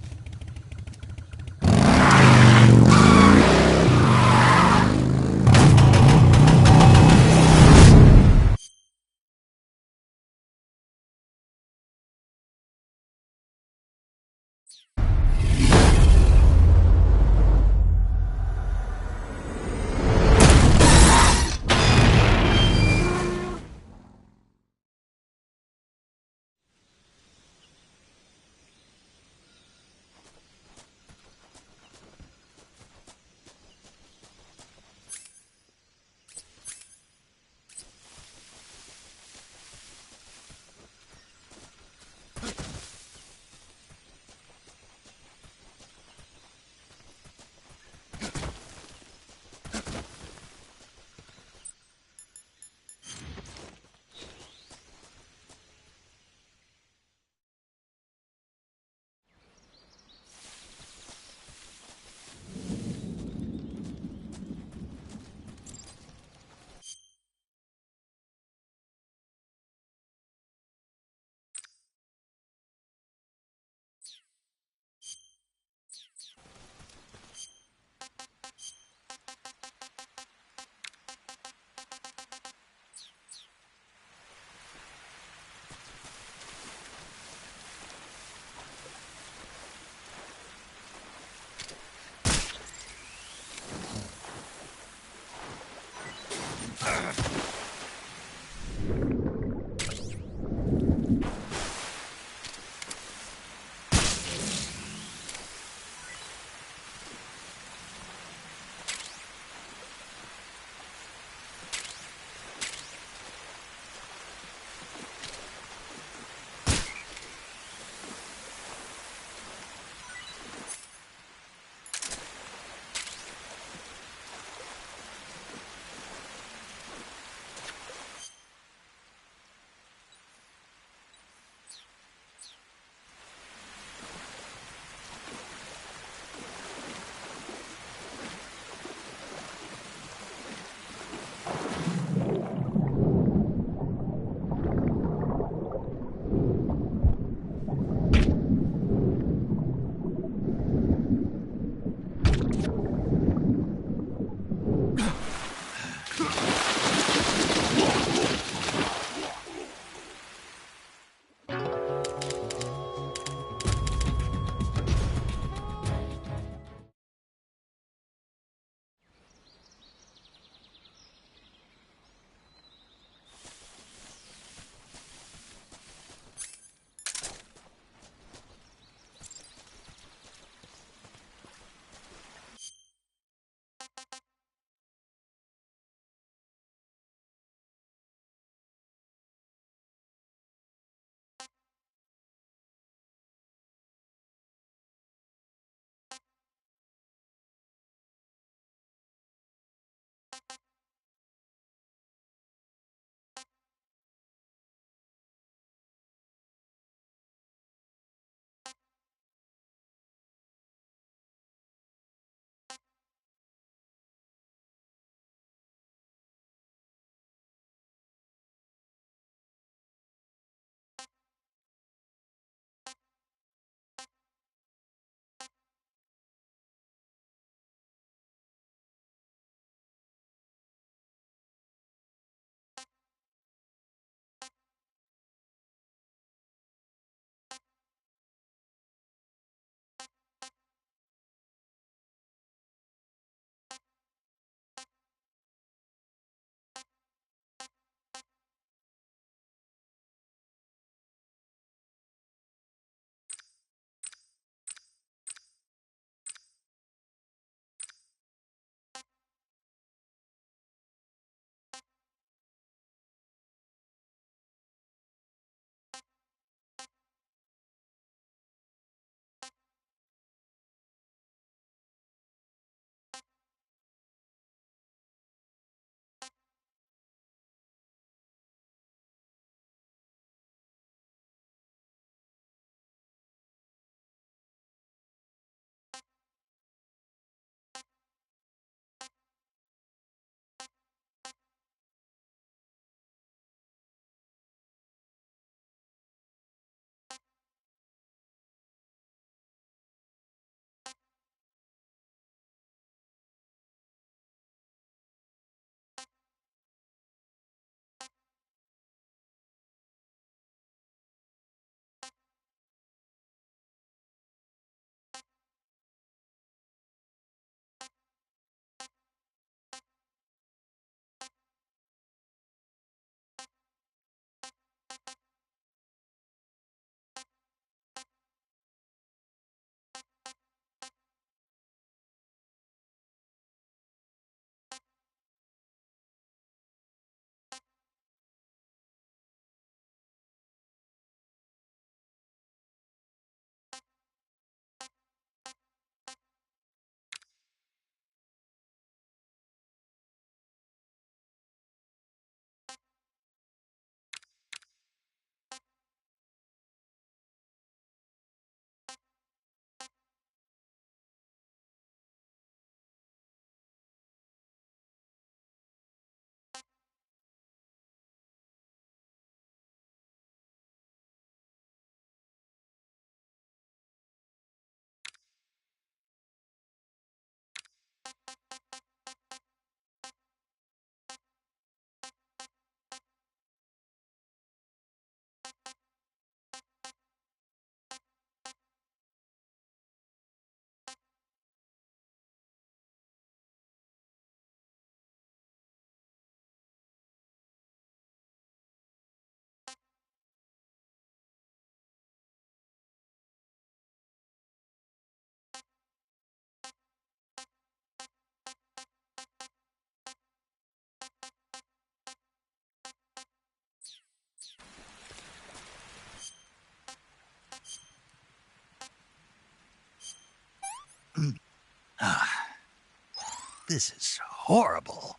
This is horrible.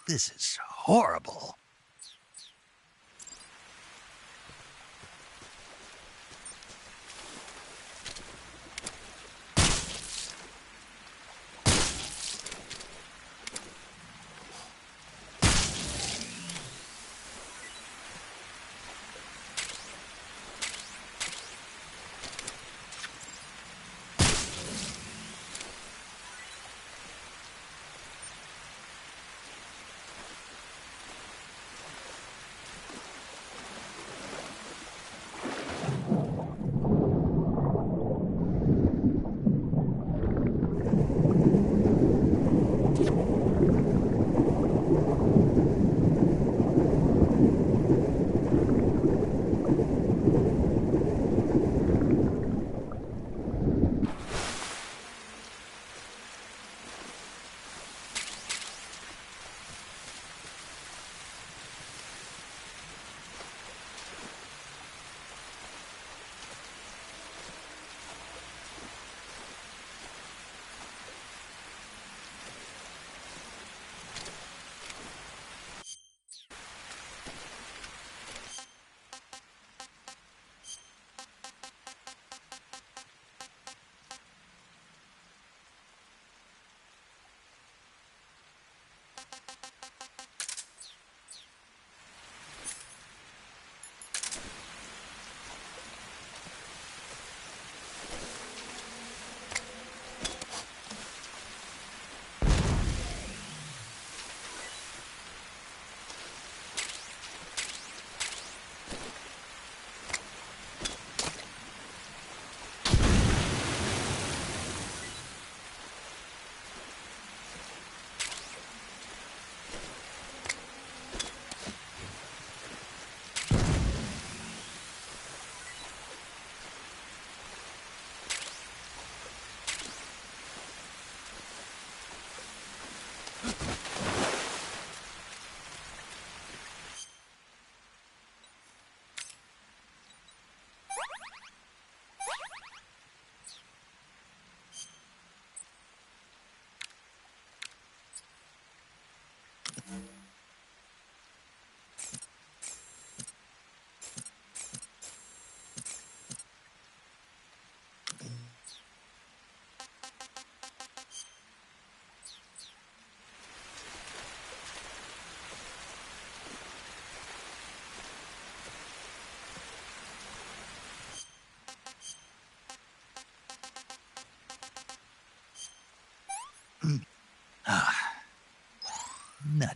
This is horrible.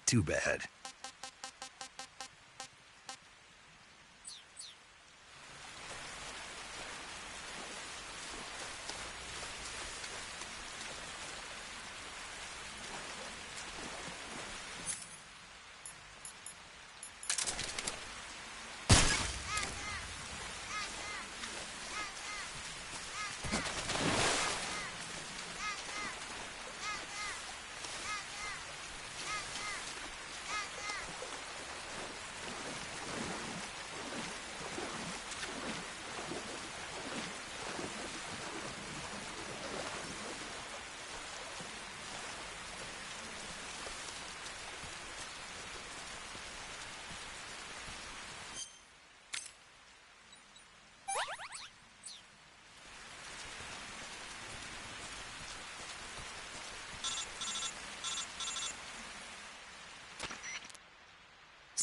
too bad.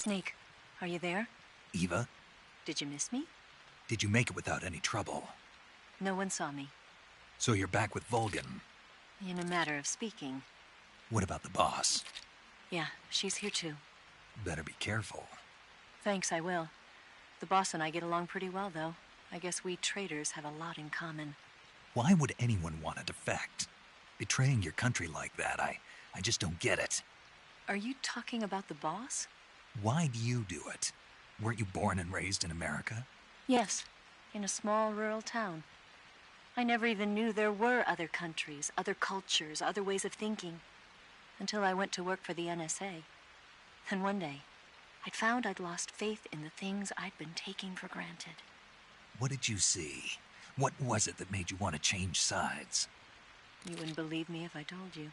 Snake, are you there? Eva, Did you miss me? did you make it without any trouble? No one saw me. So you're back with Vulgan. In a matter of speaking. What about the boss? Yeah, she's here too. Better be careful. Thanks, I will. The boss and I get along pretty well, though. I guess we traitors have a lot in common. Why would anyone want to defect? Betraying your country like that, I just don't get it. Are you talking about the boss? Why do you do it? Weren't you born and raised in America? Yes, in a small rural town. I never even knew there were other countries, other cultures, other ways of thinking, until I went to work for the NSA. Then one day, I'd found I'd lost faith in the things I'd been taking for granted. What did you see? What was it that made you want to change sides? You wouldn't believe me if I told you.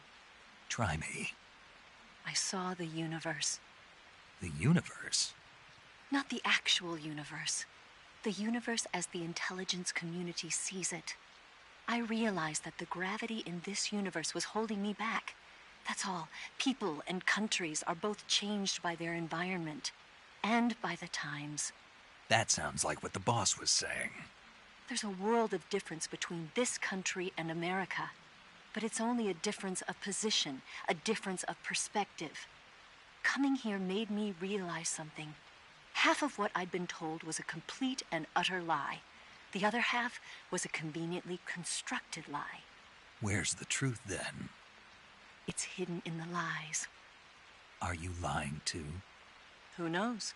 Try me. I saw the universe. The universe? Not the actual universe. The universe as the intelligence community sees it. I realized that the gravity in this universe was holding me back. That's all. People and countries are both changed by their environment and by the times. That sounds like what the boss was saying. There's a world of difference between this country and America. But it's only a difference of position, a difference of perspective. Coming here made me realize something. Half of what I'd been told was a complete and utter lie. The other half was a conveniently constructed lie. Where's the truth, then? It's hidden in the lies. Are you lying, too? Who knows?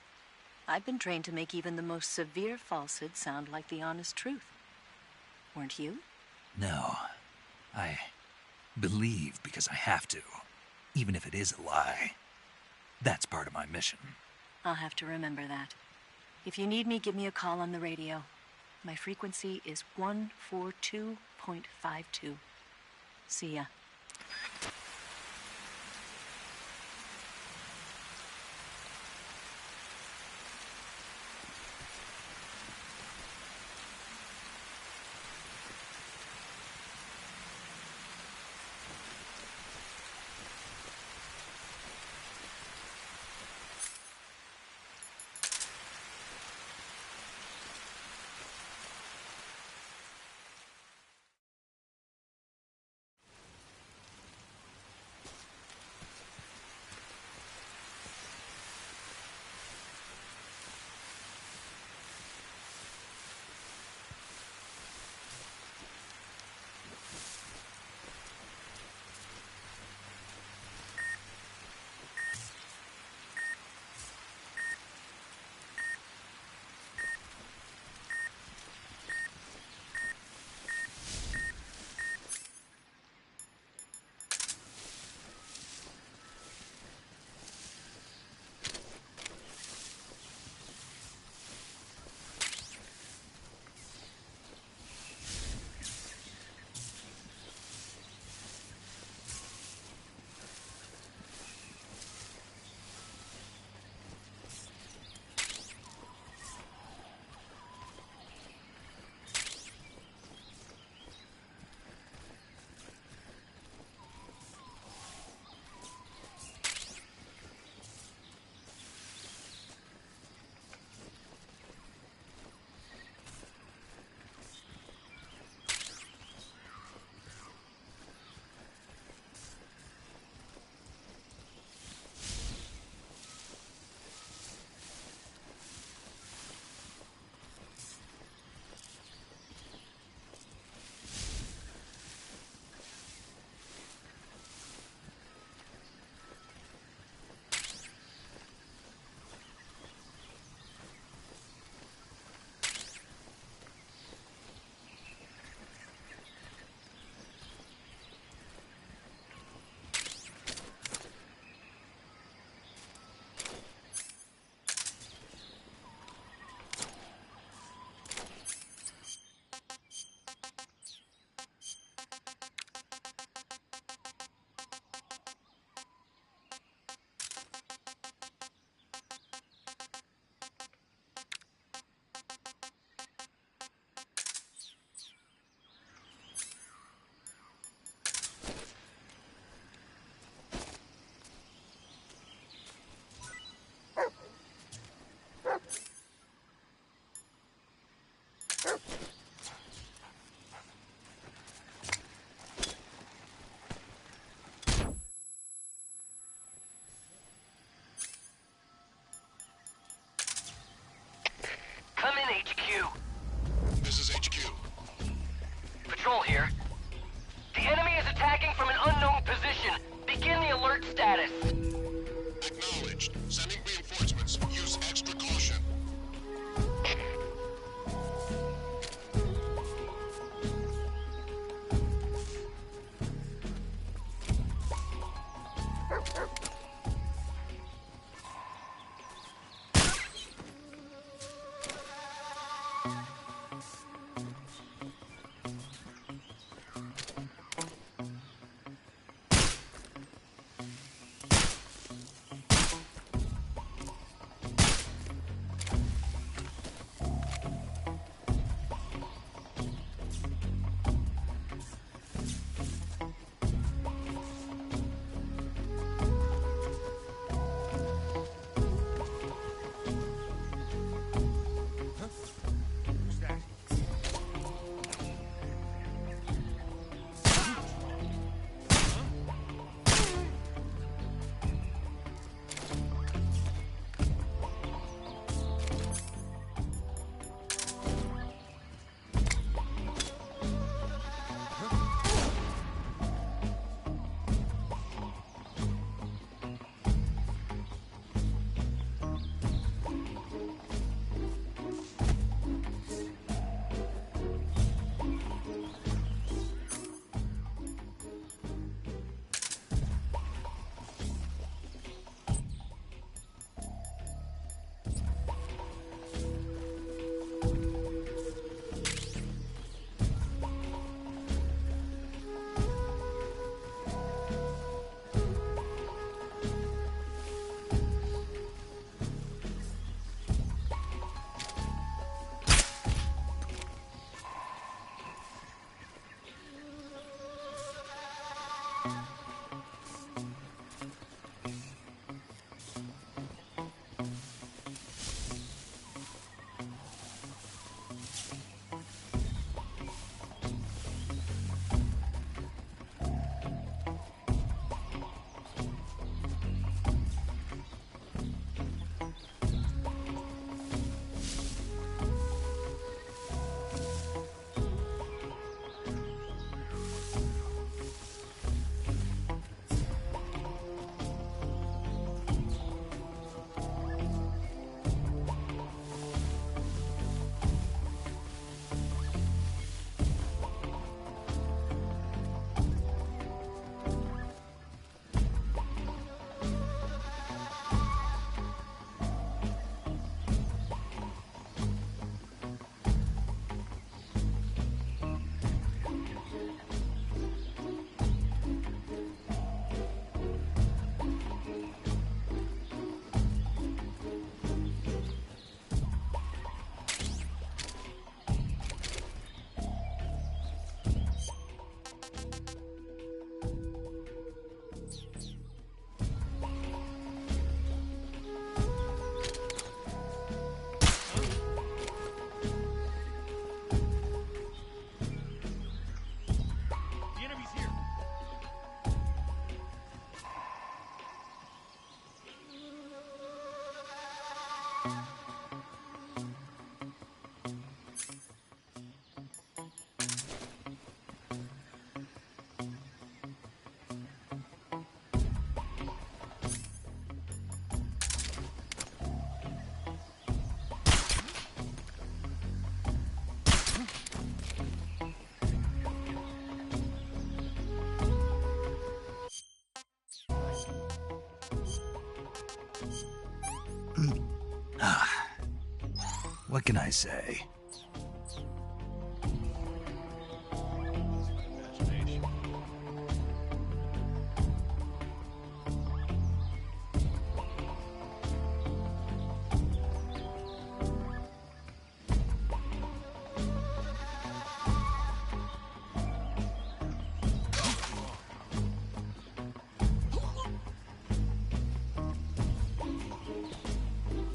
I've been trained to make even the most severe falsehood sound like the honest truth. Weren't you? No. I believe because I have to, even if it is a lie. That's part of my mission. I'll have to remember that. If you need me, give me a call on the radio. My frequency is 142.52. See ya. What can I say?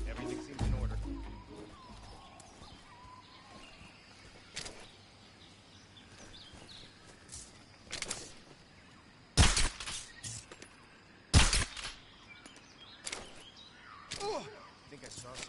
Everything seems in order. Oh, I think I saw something.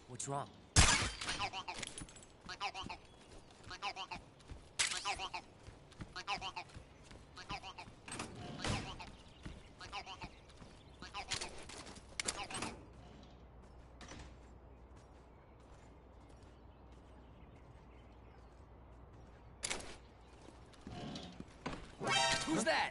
What's wrong? Who's that?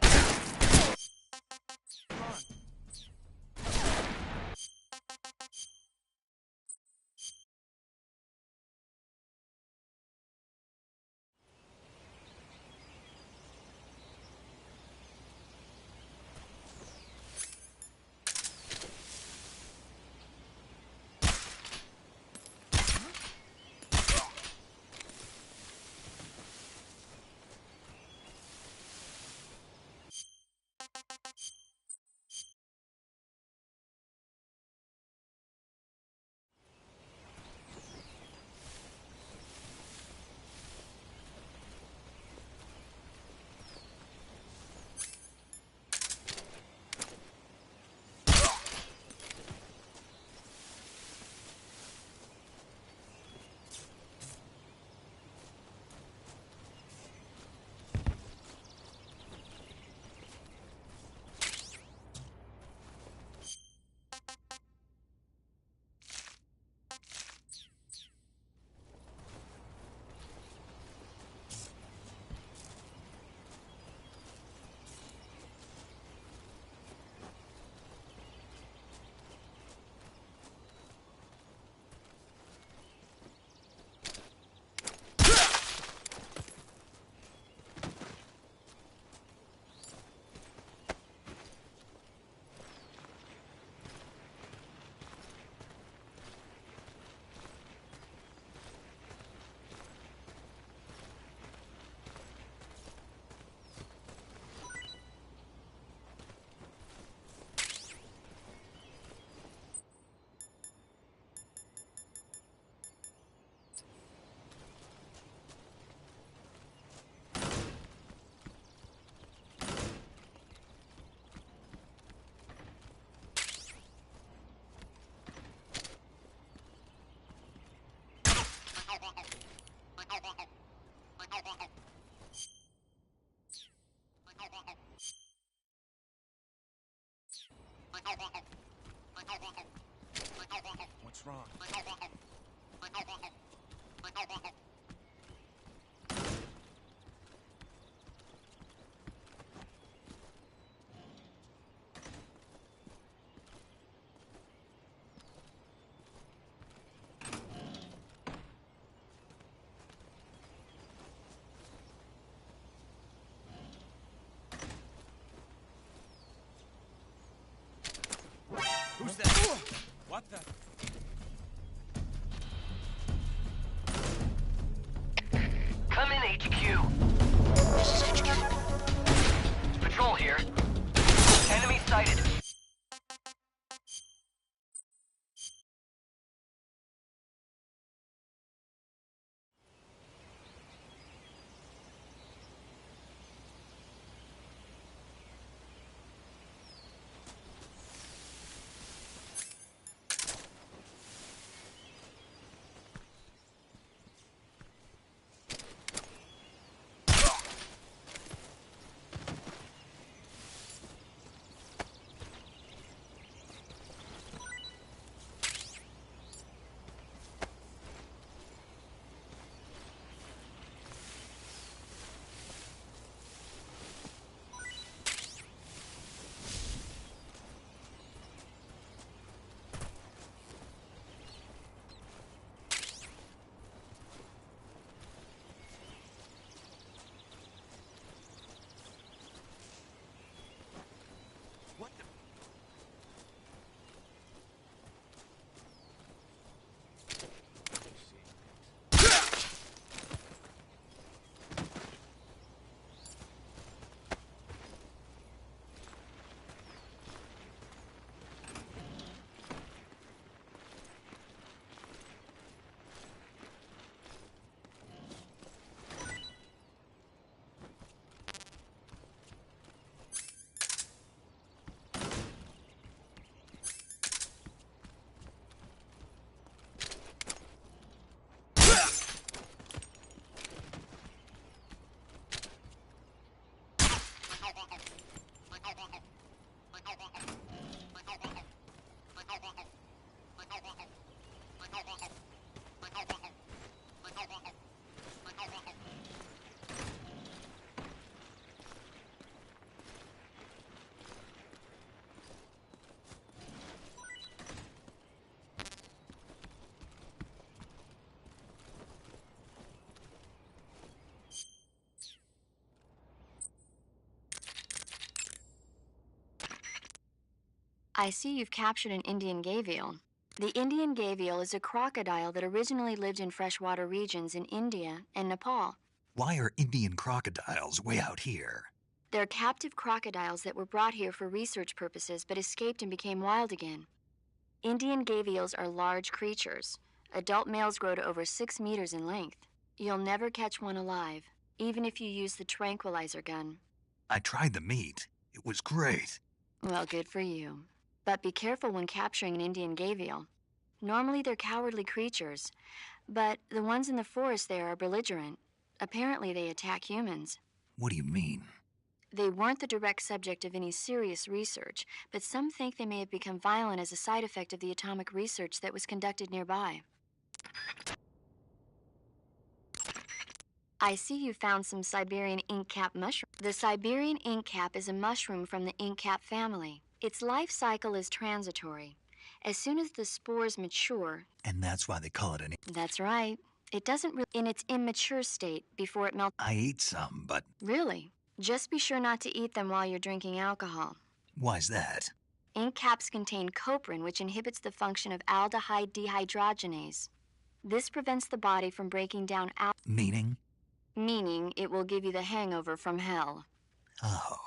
What's wrong? Who's that? What the? Come in, HQ. This is HQ. Patrol here. Enemy sighted. I see you've captured an Indian gavial. The Indian gavial is a crocodile that originally lived in freshwater regions in India and Nepal. Why are Indian crocodiles way out here? They're captive crocodiles that were brought here for research purposes but escaped and became wild again. Indian gavials are large creatures. Adult males grow to over 6 meters in length. You'll never catch one alive, even if you use the tranquilizer gun. I tried the meat. It was great. Well, good for you. But be careful when capturing an Indian gavial. Normally they're cowardly creatures, but the ones in the forest there are belligerent. Apparently they attack humans. What do you mean? They weren't the direct subject of any serious research, but some think they may have become violent as a side effect of the atomic research that was conducted nearby. I see you found some Siberian inkcap mushroom. The Siberian inkcap is a mushroom from the inkcap family. Its life cycle is transitory. As soon as the spores mature... And that's why they call it an... That's right. It doesn't really... In its immature state, before it melts... I ate some, but... Really? Just be sure not to eat them while you're drinking alcohol. Why's that? Ink caps contain coprin, which inhibits the function of aldehyde dehydrogenase. This prevents the body from breaking down Meaning? Meaning it will give you the hangover from hell. Oh.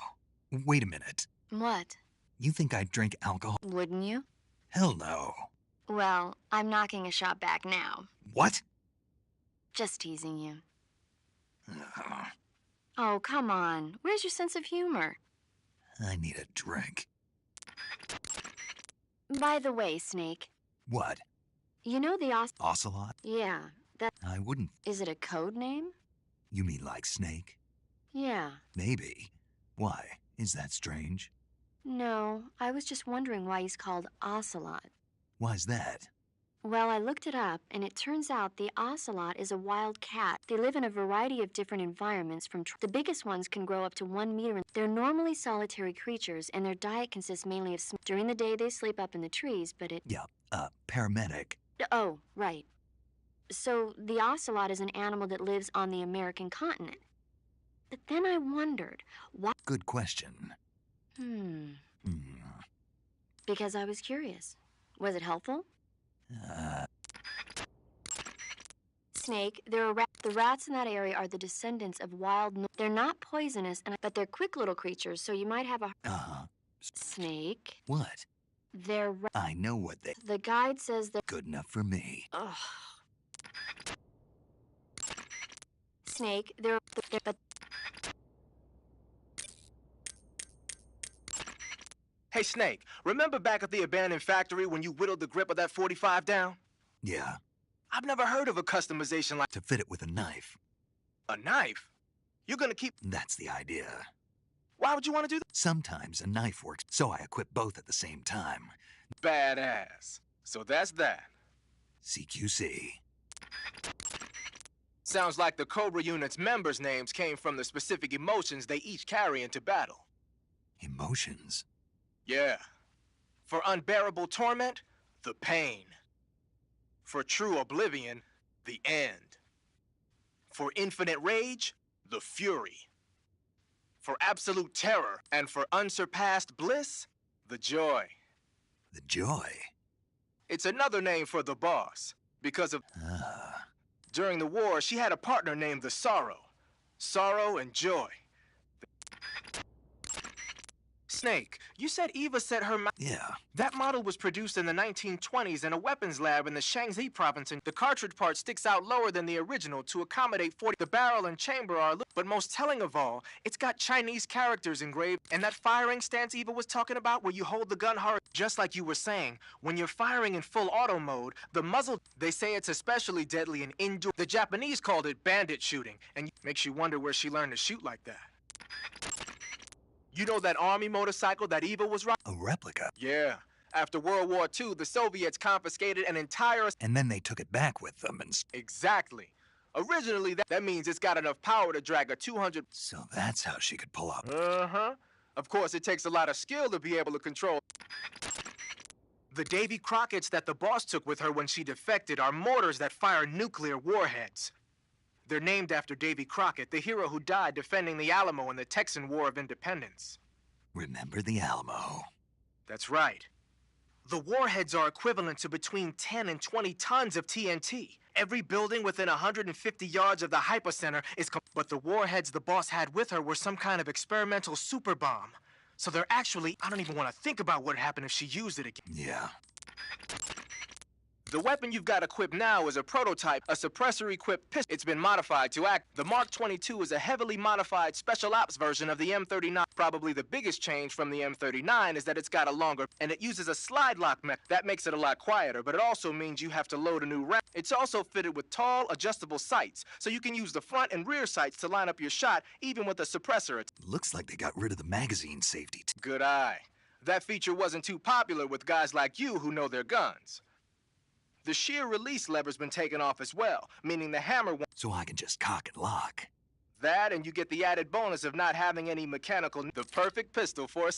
Wait a minute. What? You think I'd drink alcohol? Wouldn't you? Hell no. Well, I'm knocking a shot back now. What? Just teasing you. Oh, come on. Where's your sense of humor? I need a drink. By the way, Snake. What? You know the Ocelot? Yeah, that... I wouldn't. Is it a code name? You mean like Snake? Yeah. Maybe. Why? Is that strange? No, I was just wondering why he's called Ocelot. Why's that? Well, I looked it up, and it turns out the ocelot is a wild cat. They live in a variety of different environments. The biggest ones can grow up to 1 meter. They're normally solitary creatures, and their diet consists mainly of during the day they sleep up in the trees, but Yeah, paramedic. Oh, right. So the ocelot is an animal that lives on the American continent. But then I wondered, why... Good question. Because I was curious. Was it helpful? Snake, the rats in that area are the descendants of wild... They're not poisonous, but they're quick little creatures, so you might have a... Snake? What? They're... I know what they... The guide says they're... Good enough for me. Ugh. Snake, they're... Hey, Snake, remember back at the abandoned factory when you whittled the grip of that 45 down? Yeah. I've never heard of a customization like... To fit it with a knife. A knife? You're gonna keep... That's the idea. Why would you want to do that? Sometimes a knife works, so I equip both at the same time. Badass. So that's that. CQC. Sounds like the Cobra Unit's members' names came from the specific emotions they each carry into battle. Emotions? Yeah. For unbearable torment, the pain. For true oblivion, the end. For infinite rage, the fury. For absolute terror, and for unsurpassed bliss, the joy. The joy? It's another name for the boss, because of... During the war, she had a partner named the Sorrow. Sorrow and joy. Snake, you said Eva set her... Yeah. That model was produced in the 1920s in a weapons lab in the Shaanxi province, and the cartridge part sticks out lower than the original to accommodate 40. The barrel and chamber are... But most telling of all, it's got Chinese characters engraved, and that firing stance Eva was talking about where you hold the gun hard, just like you were saying, when you're firing in full auto mode, the muzzle... They say it's especially deadly in indoor... The Japanese called it bandit shooting, and makes you wonder where she learned to shoot like that. You know that army motorcycle that Eva was riding? A replica? Yeah. After World War II, the Soviets confiscated an entire... And then they took it back with them and... Exactly. Originally, that means it's got enough power to drag a 200... So that's how she could pull up. Uh-huh. Of course, it takes a lot of skill to be able to control... The Davy Crockett's that the boss took with her when she defected are mortars that fire nuclear warheads. They're named after Davy Crockett, the hero who died defending the Alamo in the Texan War of Independence. Remember the Alamo. That's right. The warheads are equivalent to between 10 and 20 tons of TNT. Every building within 150 yards of the hypocenter is... But the warheads the boss had with her were some kind of experimental super bomb. So they're actually... I don't even want to think about what would happen if she used it again. Yeah. The weapon you've got equipped now is a prototype, a suppressor-equipped pistol. It's been modified to act. The Mark 22 is a heavily modified special ops version of the M39. Probably the biggest change from the M39 is that it's got a longer, and it uses a slide lock method. That makes it a lot quieter, but it also means you have to load a new round. It's also fitted with tall, adjustable sights, so you can use the front and rear sights to line up your shot, even with a suppressor. Looks like they got rid of the magazine safety. Good eye. That feature wasn't too popular with guys like you who know their guns. The sheer release lever's been taken off as well, meaning the hammer won't... So I can just cock and lock. That, and you get the added bonus of not having any mechanical... The perfect pistol for a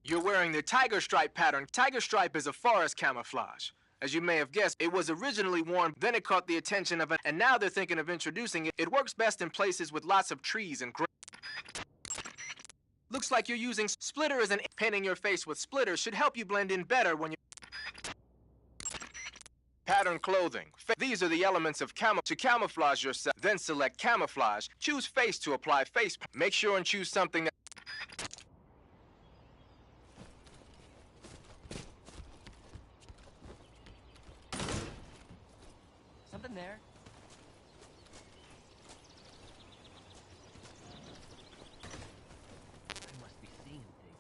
You're wearing the Tiger Stripe pattern. Tiger Stripe is a forest camouflage. As you may have guessed, it was originally worn, then it caught the attention of and now they're thinking of introducing it. It works best in places with lots of trees and Looks like you're using splitter as an... Painting your face with splitter should help you blend in better when you... Pattern clothing. These are the elements of to camouflage yourself. Then select camouflage. Choose face to apply face. Make sure and choose something that... Something there. I must be seeing things.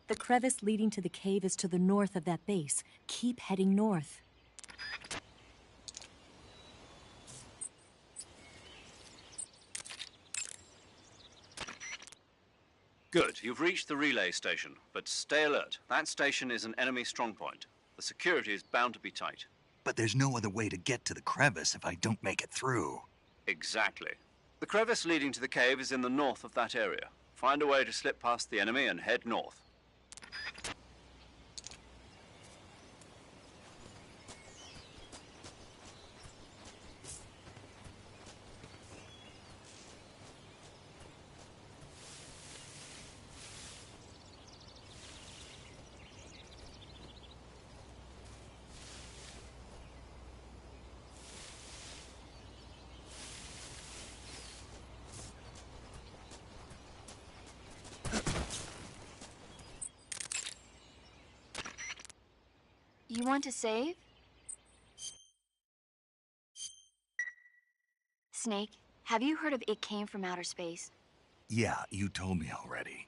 The crevice leading to the cave is to the north of that base. Keep heading north. Good. You've reached the relay station, but stay alert. That station is an enemy strongpoint. The security is bound to be tight. But there's no other way to get to the crevice if I don't make it through. Exactly. The crevice leading to the cave is in the north of that area. Find a way to slip past the enemy and head north. You want to save? Snake, have you heard of It Came from Outer Space? Yeah, you told me already.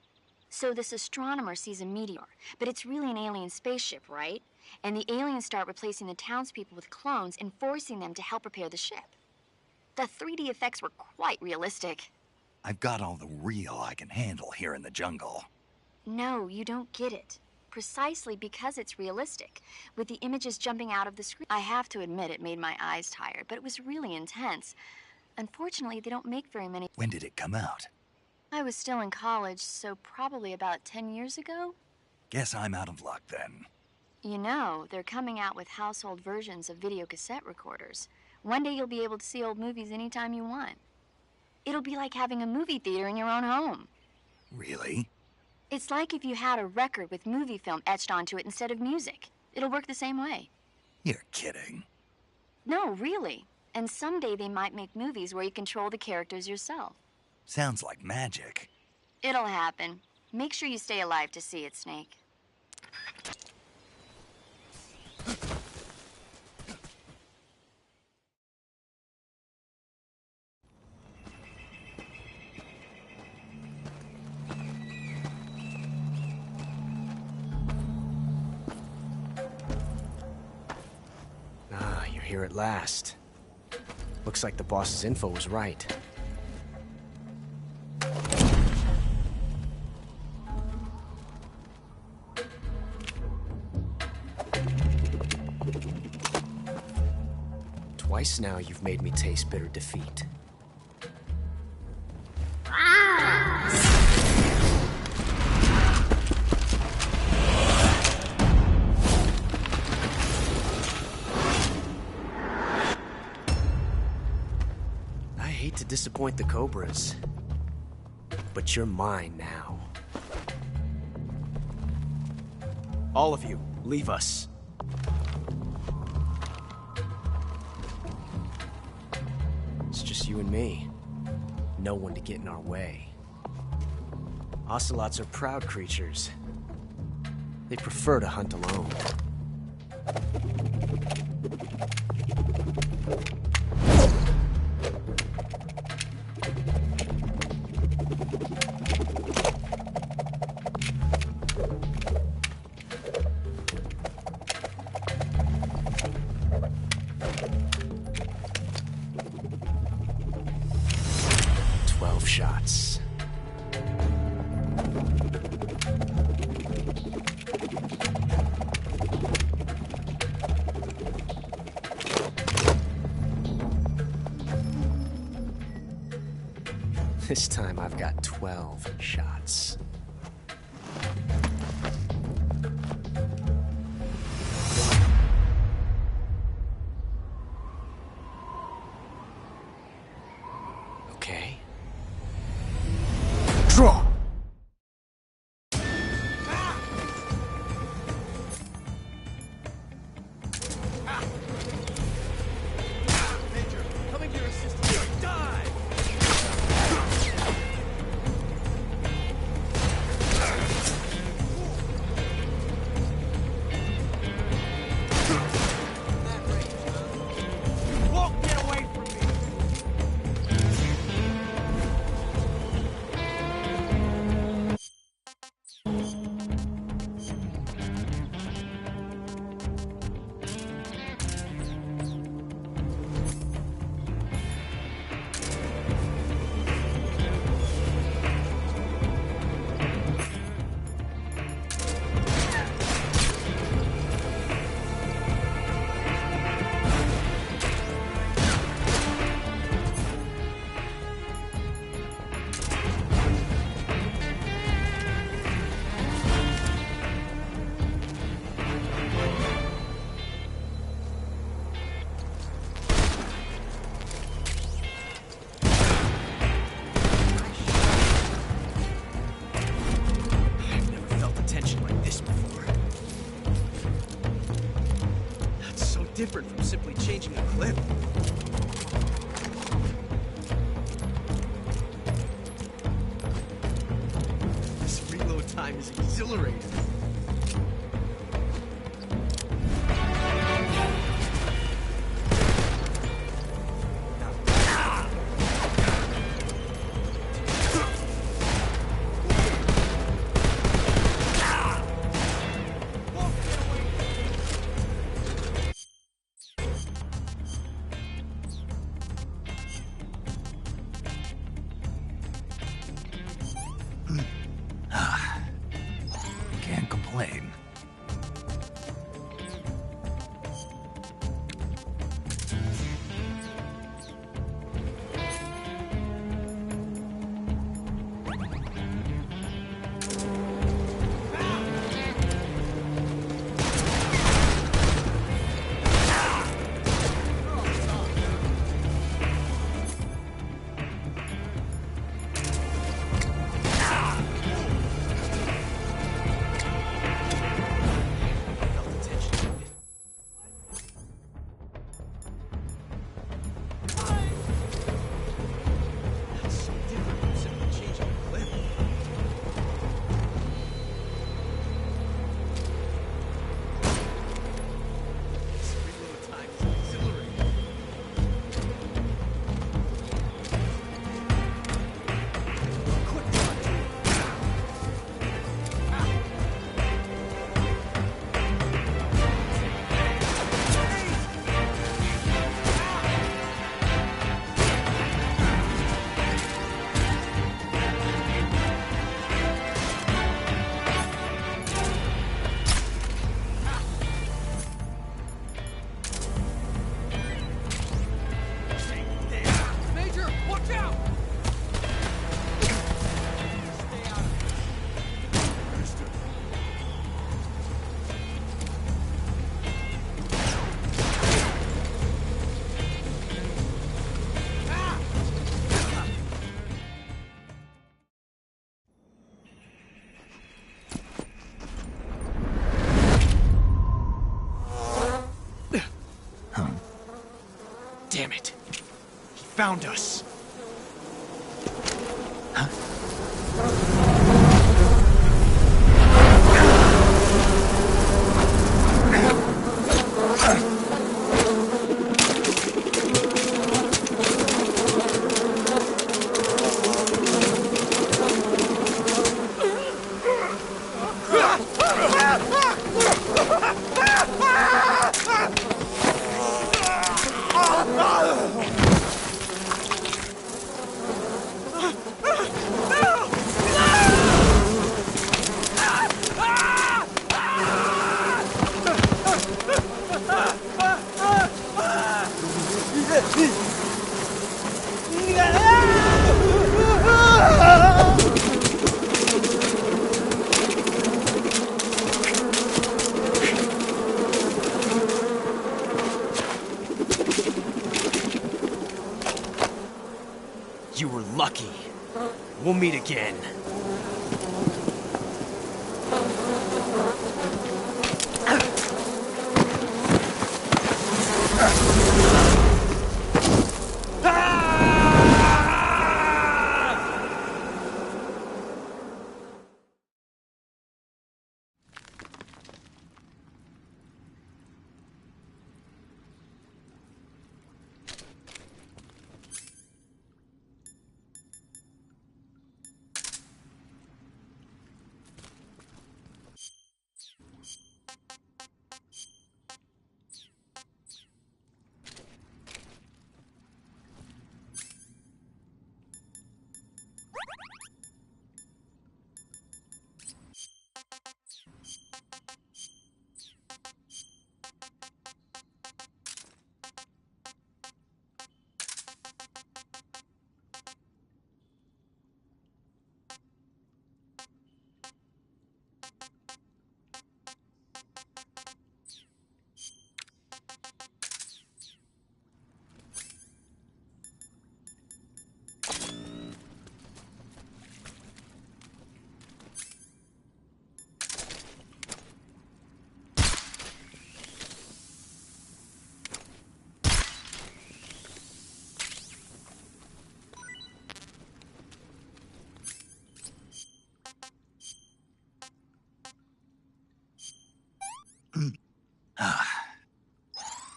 So this astronomer sees a meteor, but it's really an alien spaceship, right? And the aliens start replacing the townspeople with clones and forcing them to help repair the ship. The 3D effects were quite realistic. I've got all the real I can handle here in the jungle. No, you don't get it. Precisely because it's realistic, with the images jumping out of the screen. I have to admit it made my eyes tired, but it was really intense. Unfortunately, they don't make very many. When did it come out? I was still in college, so probably about 10 years ago. Guess I'm out of luck then. You know, they're coming out with household versions of video cassette recorders. One day you'll be able to see old movies anytime you want. It'll be like having a movie theater in your own home. Really? It's like if you had a record with movie film etched onto it instead of music. It'll work the same way. You're kidding. No, really. And someday they might make movies where you control the characters yourself. Sounds like magic. It'll happen. Make sure you stay alive to see it, Snake. Here at last. Looks like the boss's info was right. Twice now you've made me taste bitter defeat. To disappoint the Cobras, but you're mine now. All of you, leave us. It's just you and me. No one to get in our way. Ocelots are proud creatures. They prefer to hunt alone. Shots. This time I've got 12 shots. different from simply changing a clip. This reload time is exhilarating. Can't complain. Damn it. He found us. You were lucky. We'll meet again.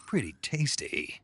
Pretty tasty.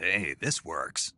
Hey, this works.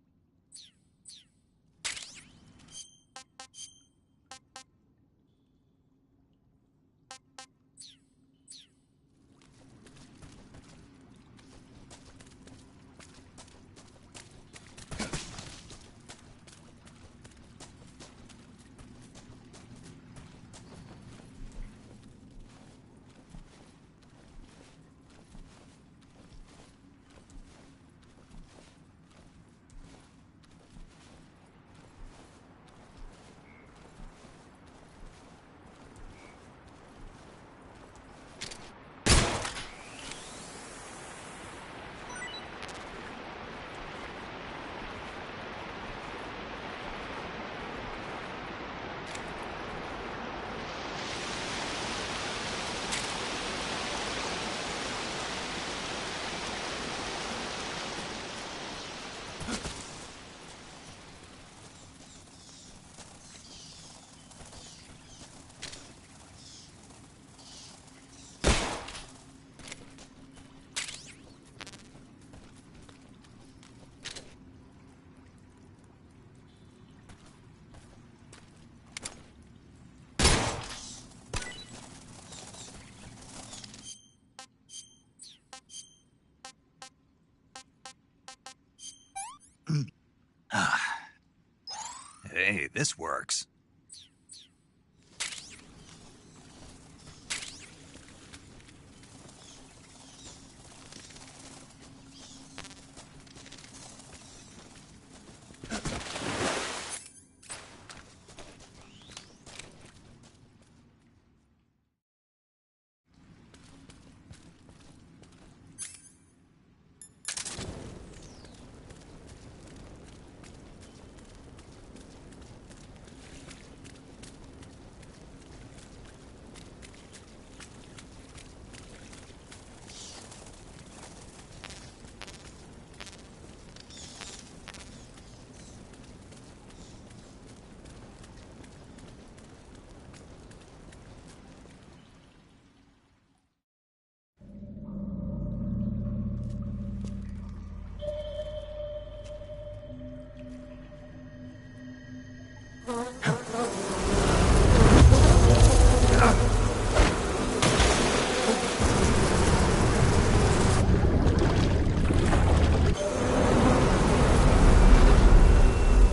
Hey, this works.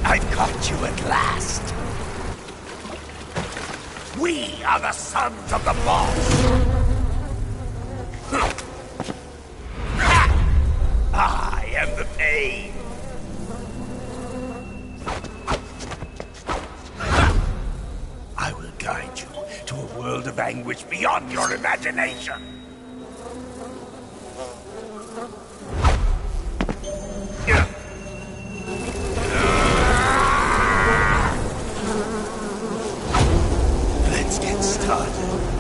I've caught you at last. We are the sons of the boss. I am the pain. I will guide you to a world of anguish beyond your imagination. Let's get started.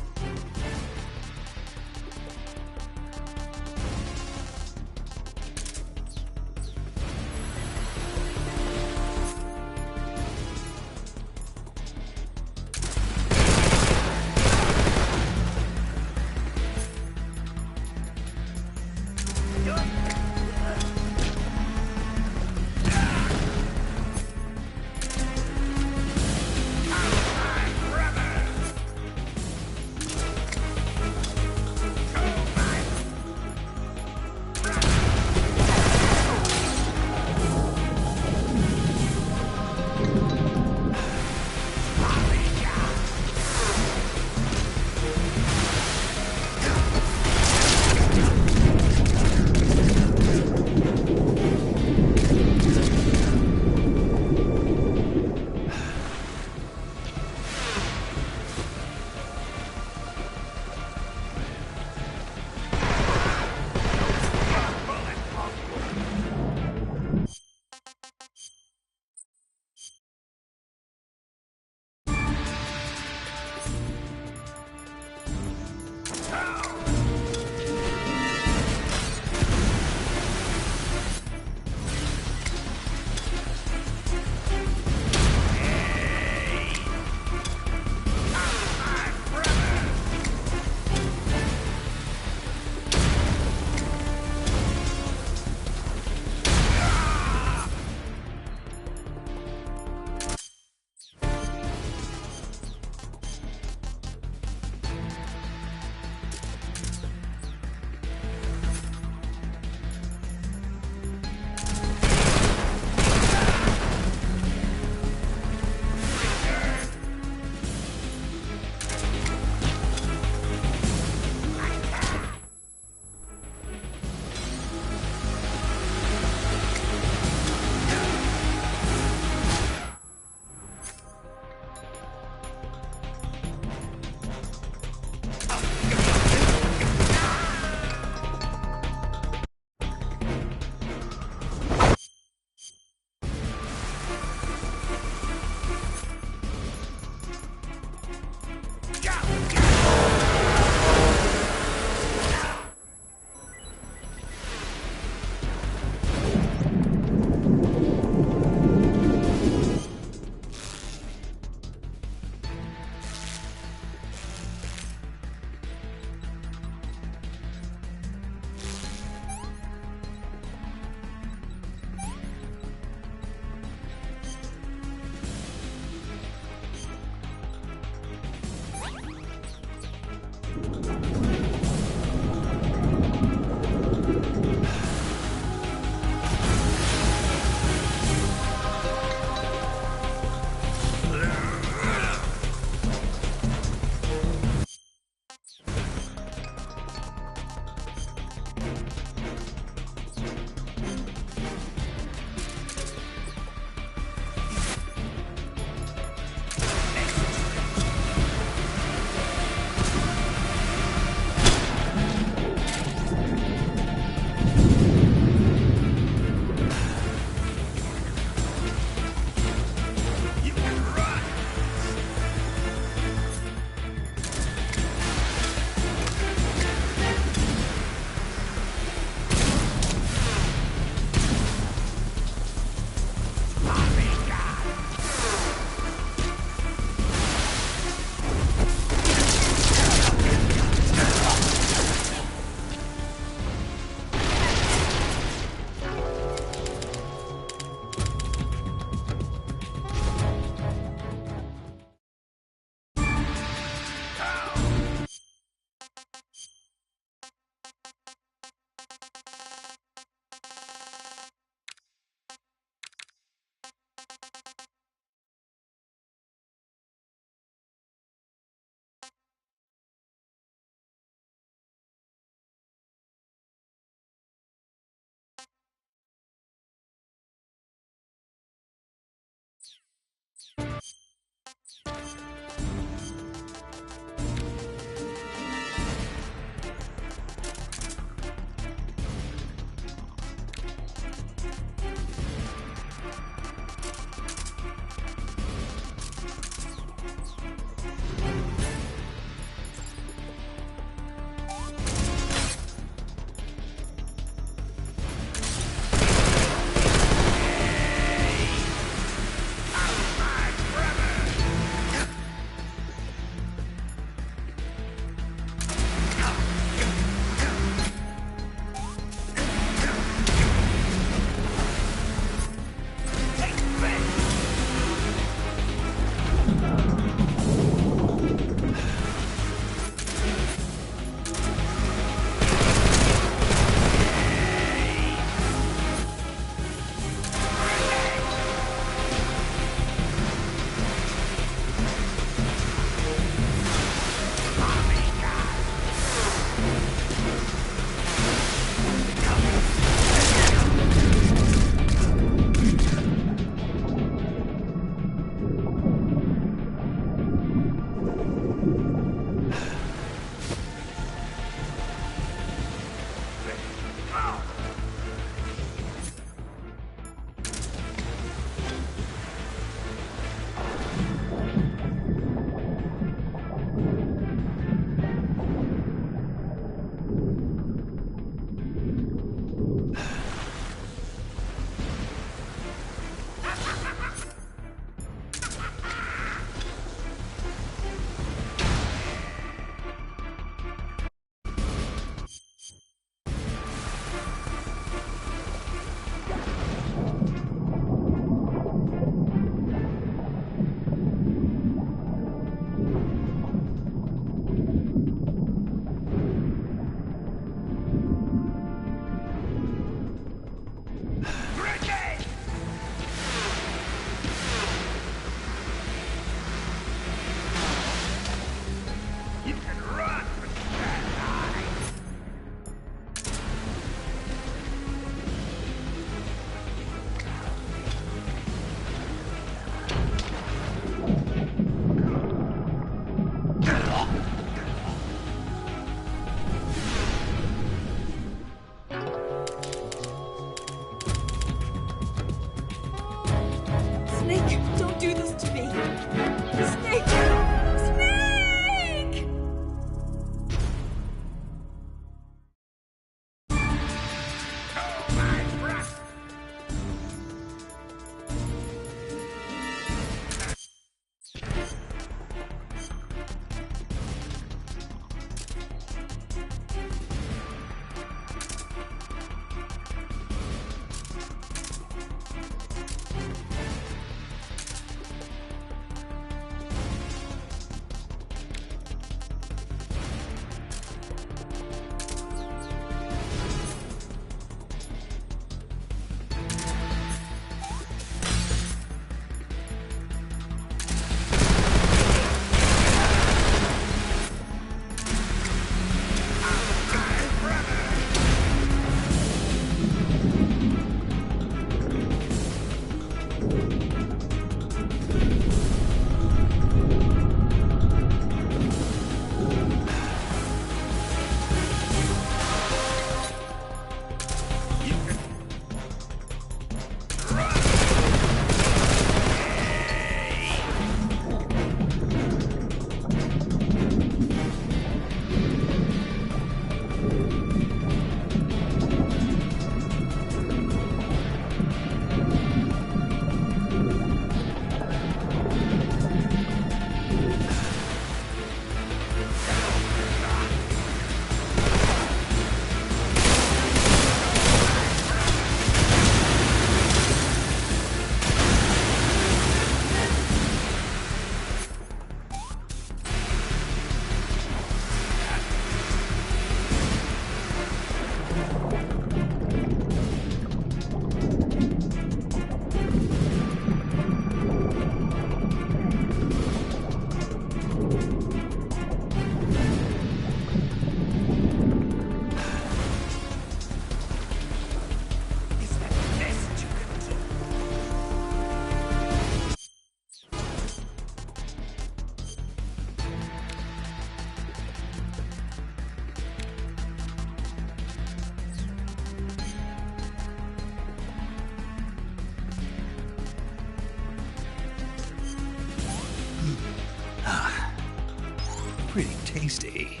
Pretty tasty.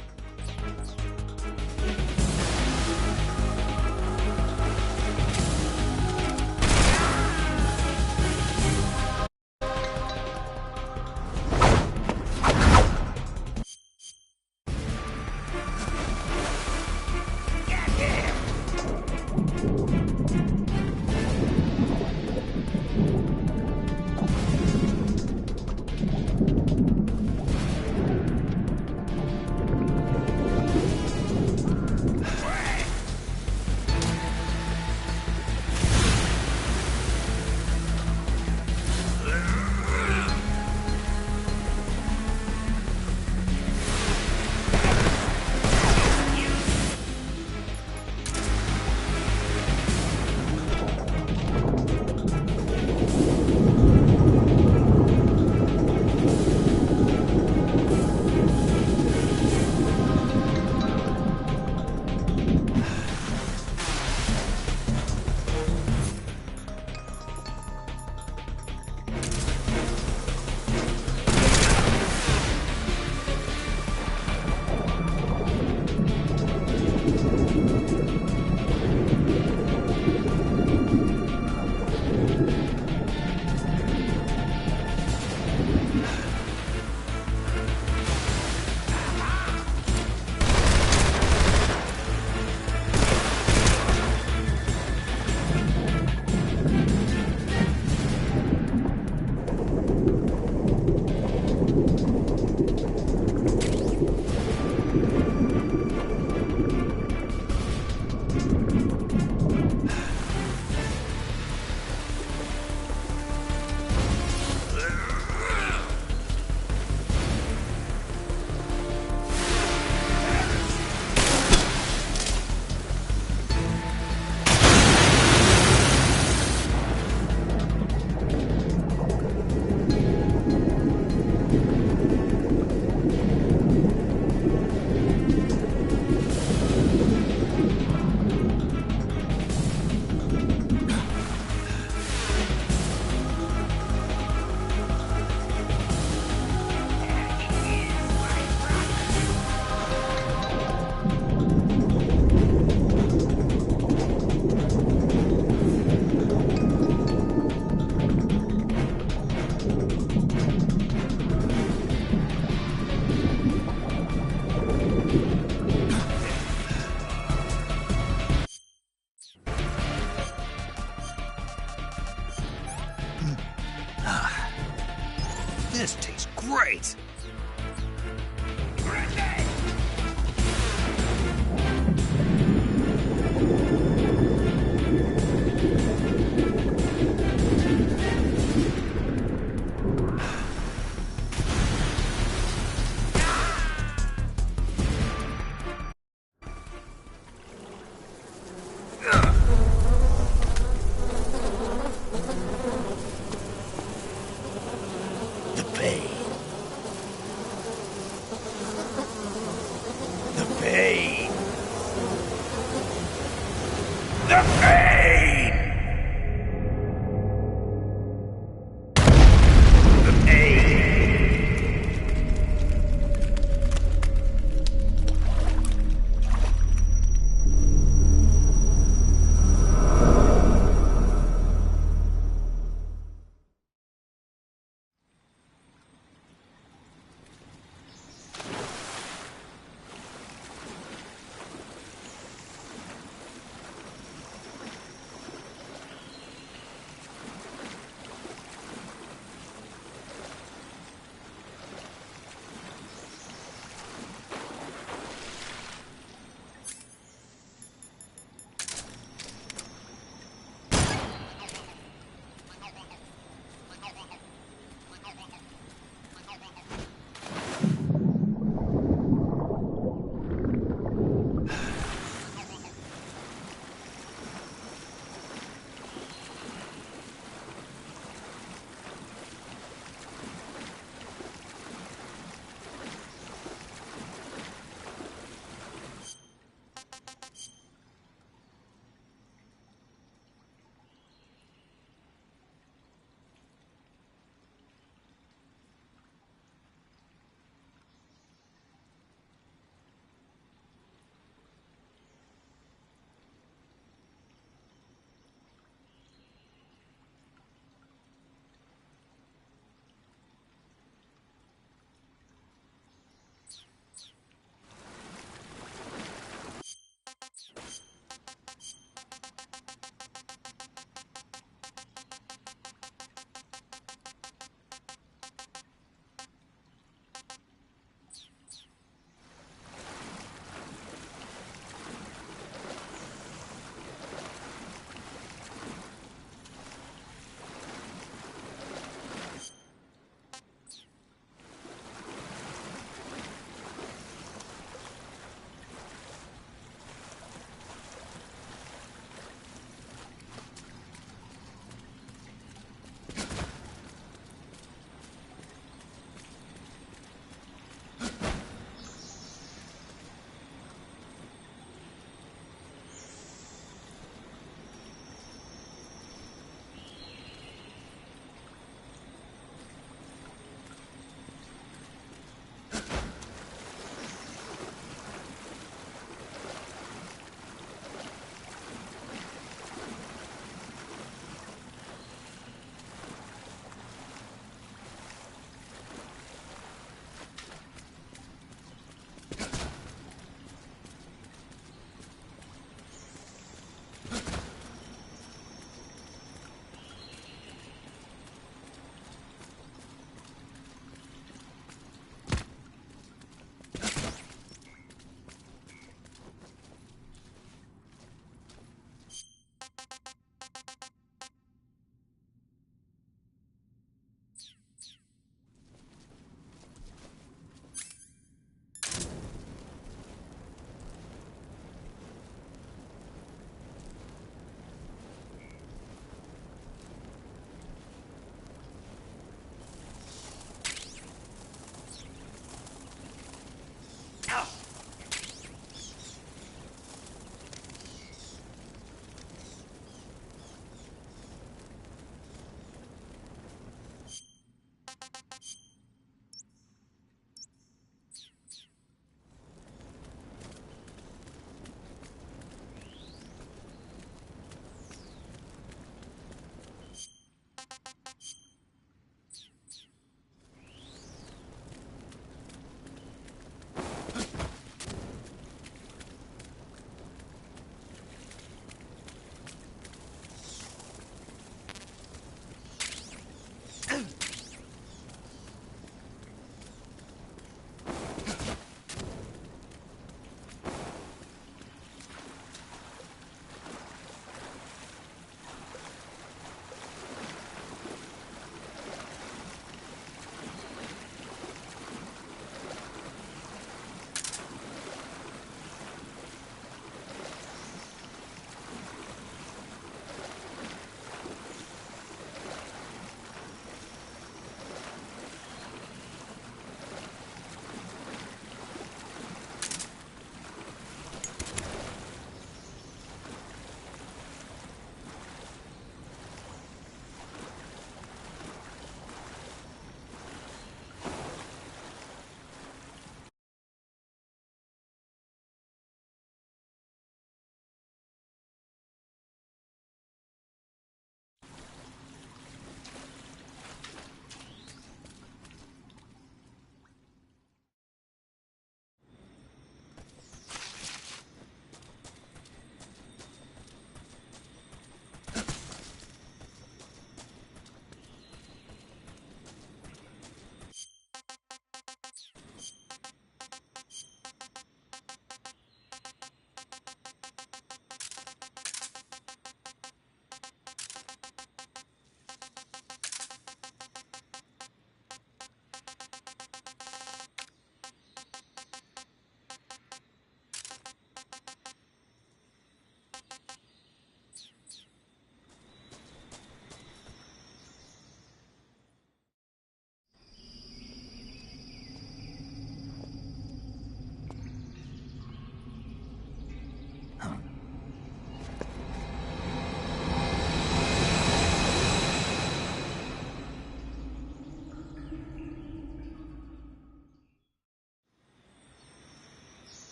This tastes great!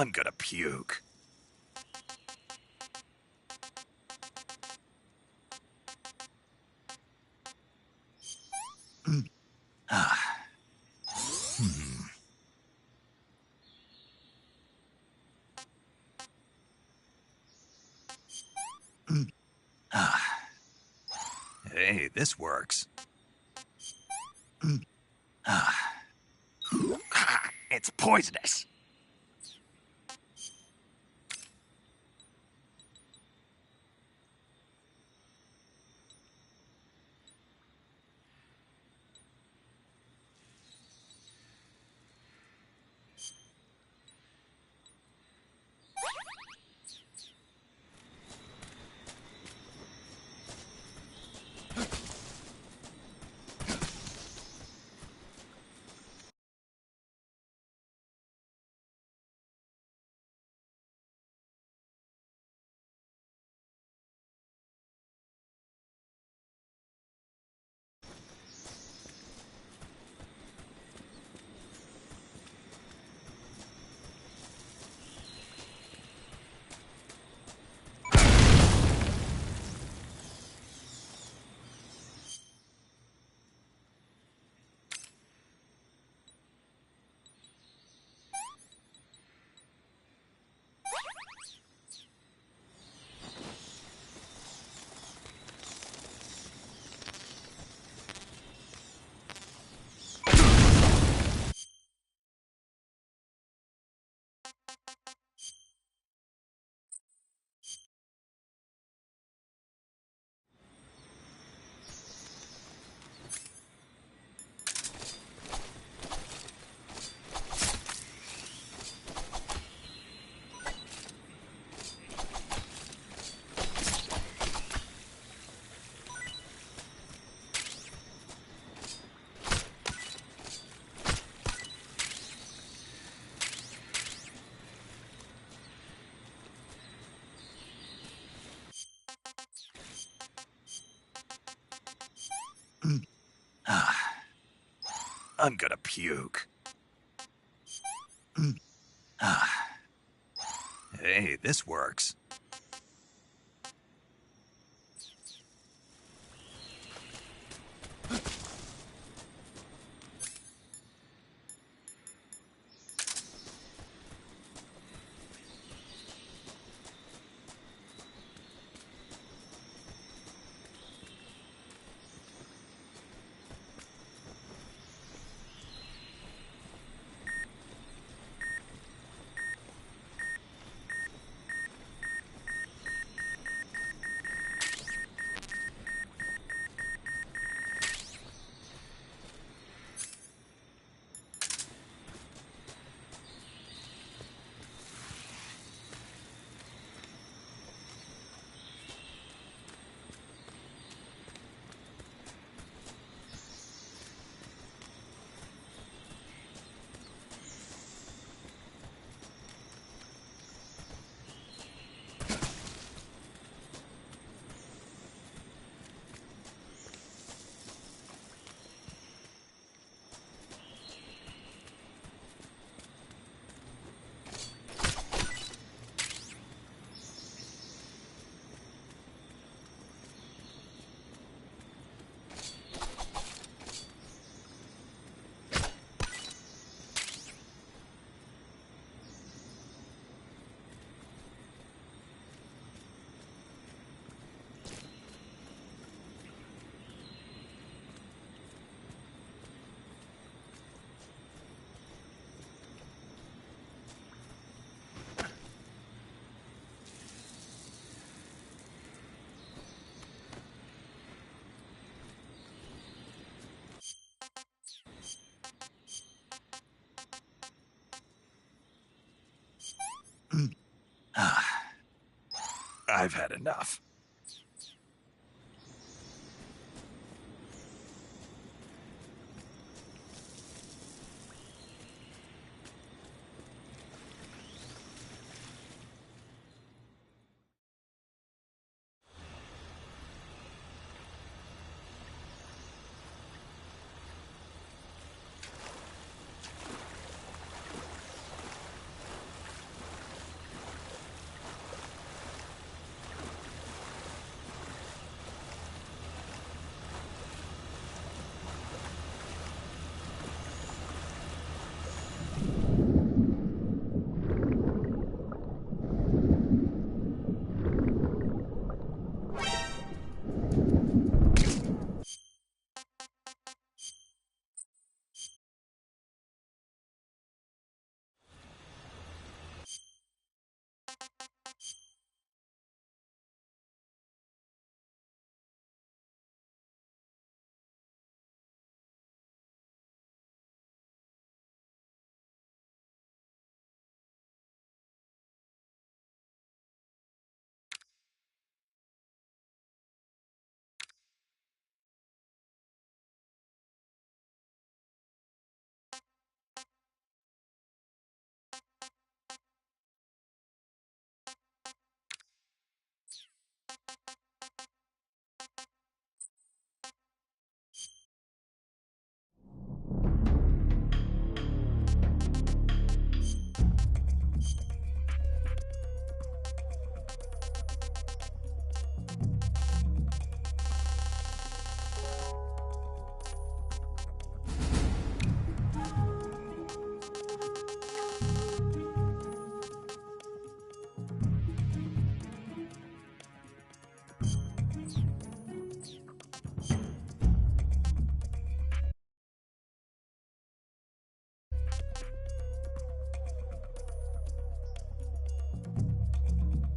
I'm gonna puke. Hey, this works. It's poisonous. I'm gonna puke. Hey, this works. I've had enough.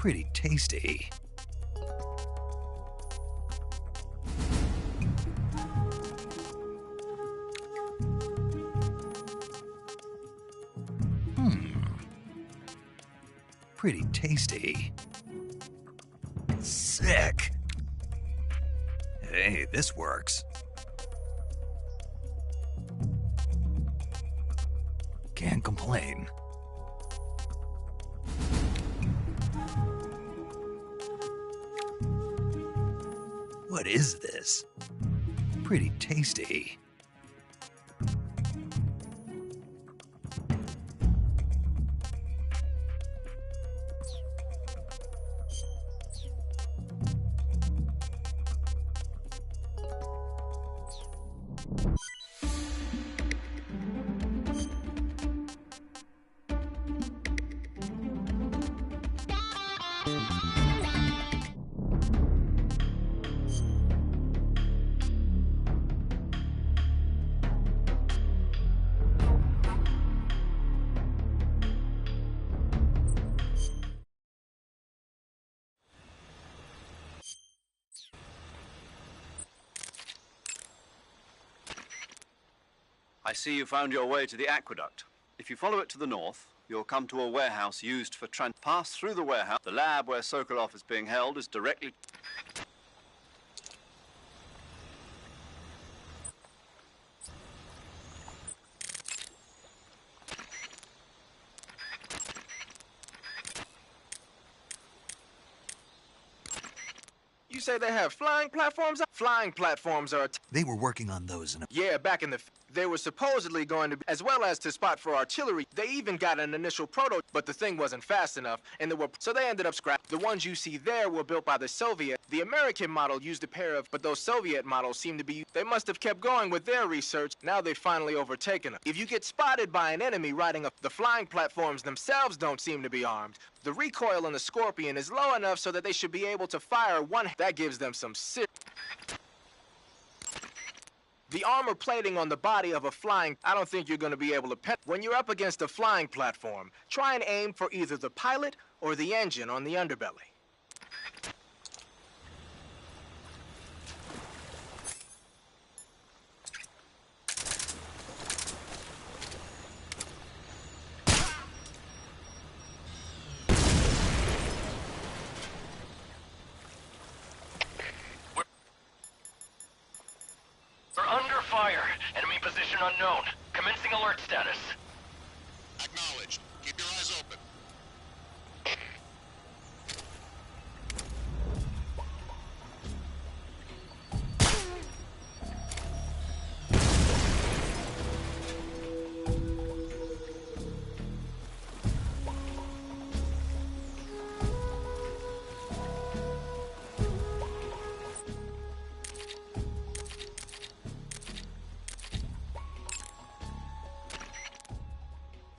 Pretty tasty. Pretty tasty. Sick. Hey, this works. Can't complain. What is this? Pretty tasty. I see you found your way to the aqueduct. If you follow it to the north, you'll come to a warehouse used for pass through the warehouse. The lab where Sokolov is being held is directly... You say they have flying platforms? Flying platforms are... They were working on those in a... Yeah, back in the... They were supposedly going to be... As well as to spot for artillery. They even got an initial proto, but the thing wasn't fast enough, and they were... So they ended up scrap. The ones you see there were built by the Soviet. The American model used a pair of... But those Soviet models seem to be... They must have kept going with their research. Now they've finally overtaken them. If you get spotted by an enemy riding the flying platforms themselves don't seem to be armed. The recoil on the Scorpion is low enough so that they should be able to fire one... That gives them some serious... The armor plating on the body of a flying... I don't think you're going to be able to... When you're up against a flying platform, try and aim for either the pilot or the engine on the underbelly. Enemy position unknown. Commencing alert status. Acknowledged. Keep your eyes open.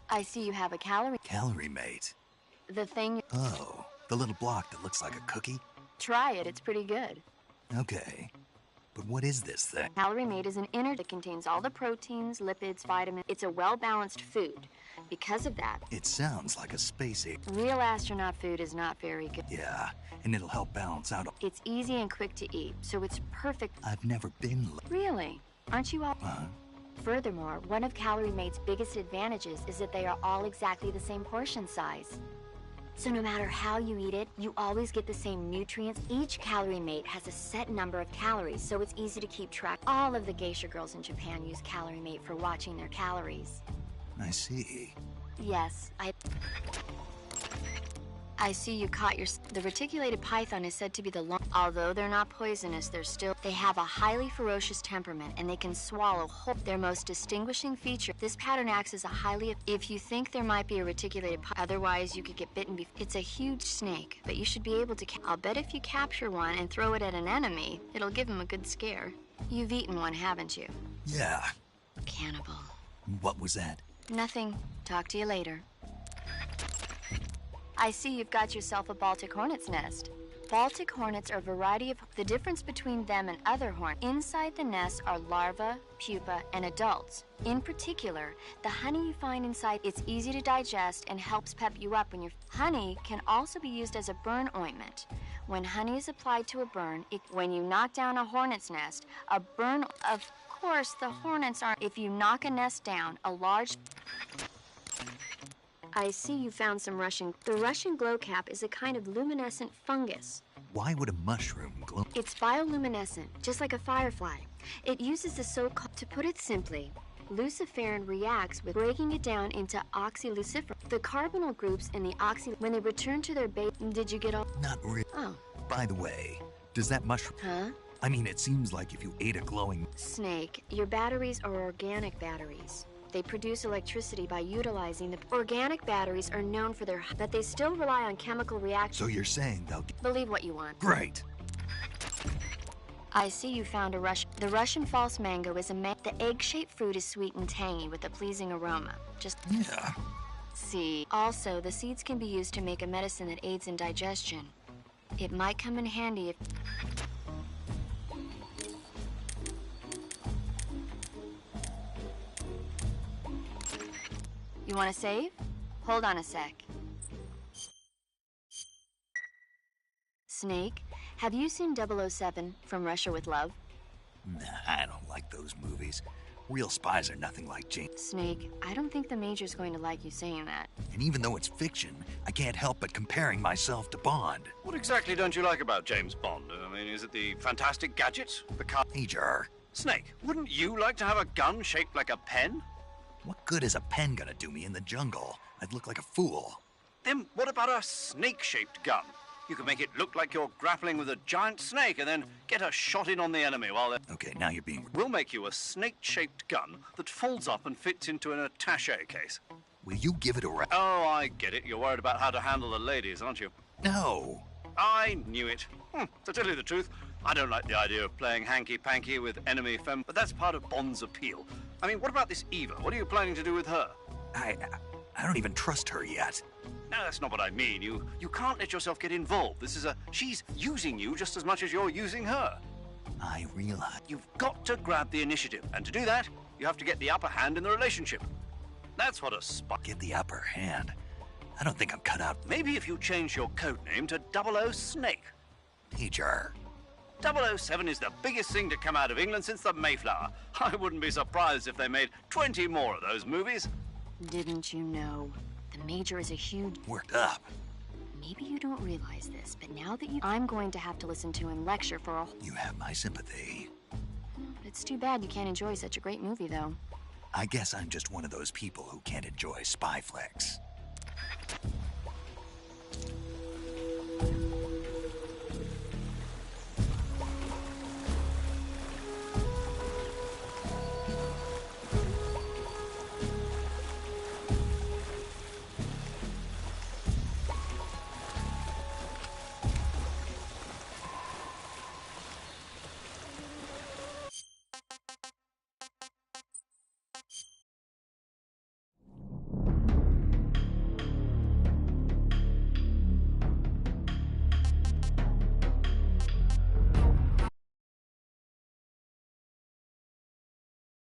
I see you have a calorie... Calorie mate. The thing... Oh, the little block that looks like a cookie? Try it, it's pretty good. Okay. But what is this thing? Calorie mate is an inner that contains all the proteins, lipids, vitamins. It's a well-balanced food. Because of that... It sounds like a space ape. Real astronaut food is not very good. Yeah, and it'll help balance out... It's easy and quick to eat, so it's perfect... I've never been... Really? Aren't you all... Huh? Furthermore, one of Calorie Mate's biggest advantages is that they are all exactly the same portion size. So no matter how you eat it, you always get the same nutrients. Each Calorie Mate has a set number of calories, so it's easy to keep track. All of the geisha girls in Japan use Calorie Mate for watching their calories. I see. Yes, I see you caught your... The reticulated python is said to be the long... Although they're not poisonous, they have a highly ferocious temperament, and they can swallow whole... Their most distinguishing feature, this pattern acts as a highly... If you think there might be a reticulated python, otherwise you could get bitten before... It's a huge snake, but you should be able to... I'll bet if you capture one and throw it at an enemy, it'll give him a good scare. You've eaten one, haven't you? Yeah. Cannibal. What was that? Nothing. Talk to you later. I see you've got yourself a Baltic hornet's nest. Baltic hornets are a variety of... The difference between them and other hornets, inside the nest are larvae, pupa, and adults. In particular, the honey you find inside, it's easy to digest and helps pep you up when you're... Honey can also be used as a burn ointment. When honey is applied to a burn, when you knock down a hornet's nest, a burn... Of course, the hornets aren't... If you knock a nest down, a large... I see you found some Russian... The Russian glowcap is a kind of luminescent fungus. Why would a mushroom glow? It's bioluminescent, just like a firefly. It uses the so-called... To put it simply, luciferin reacts with breaking it down into oxyluciferin. The carbonyl groups in the oxy... When they return to their base... Did you get all... Not really. Oh. By the way, does that mushroom... Huh? I mean, it seems like if you ate a glowing... Snake, your batteries are organic batteries. They produce electricity by utilizing the... Organic batteries are known for their... But they still rely on chemical reactions. So you're saying they'll... Believe what you want. Great. I see you found a Russian... The Russian false mango is a The egg-shaped fruit is sweet and tangy with a pleasing aroma. Just... Yeah. See. Also, the seeds can be used to make a medicine that aids in digestion. It might come in handy if... You want to save? Hold on a sec. Snake, have you seen 007 From Russia with Love? Nah, I don't like those movies. Real spies are nothing like James. Snake, I don't think the Major's going to like you saying that. And even though it's fiction, I can't help but comparing myself to Bond. What exactly don't you like about James Bond? I mean, is it the fantastic gadgets? The car... Major. Snake, wouldn't you like to have a gun shaped like a pen? What good is a pen gonna do me in the jungle? I'd look like a fool. Then what about a snake-shaped gun? You could make it look like you're grappling with a giant snake and then get a shot in on the enemy while they're... Okay, now you're being... We'll make you a snake-shaped gun that folds up and fits into an attaché case. Will you give it a rest? Oh, I get it. You're worried about how to handle the ladies, aren't you? No. I knew it. To tell you the truth, I don't like the idea of playing hanky-panky with enemy femme, but that's part of Bond's appeal. I mean, what about this Eva? What are you planning to do with her? I don't even trust her yet. No, that's not what I mean. You can't let yourself get involved. She's using you just as much as you're using her. I realize. You've got to grab the initiative, and to do that, you have to get the upper hand in the relationship. That's what a spy... Get the upper hand? I don't think I'm cut out. Maybe if you change your code name to 00 Snake. Major. 007 is the biggest thing to come out of England since the Mayflower. I wouldn't be surprised if they made 20 more of those movies. Didn't you know? The Major is a huge... Worked up. Maybe you don't realize this, but now that you... I'm going to have to listen to him lecture for a... You have my sympathy. It's too bad you can't enjoy such a great movie, though. I guess I'm just one of those people who can't enjoy spy flicks.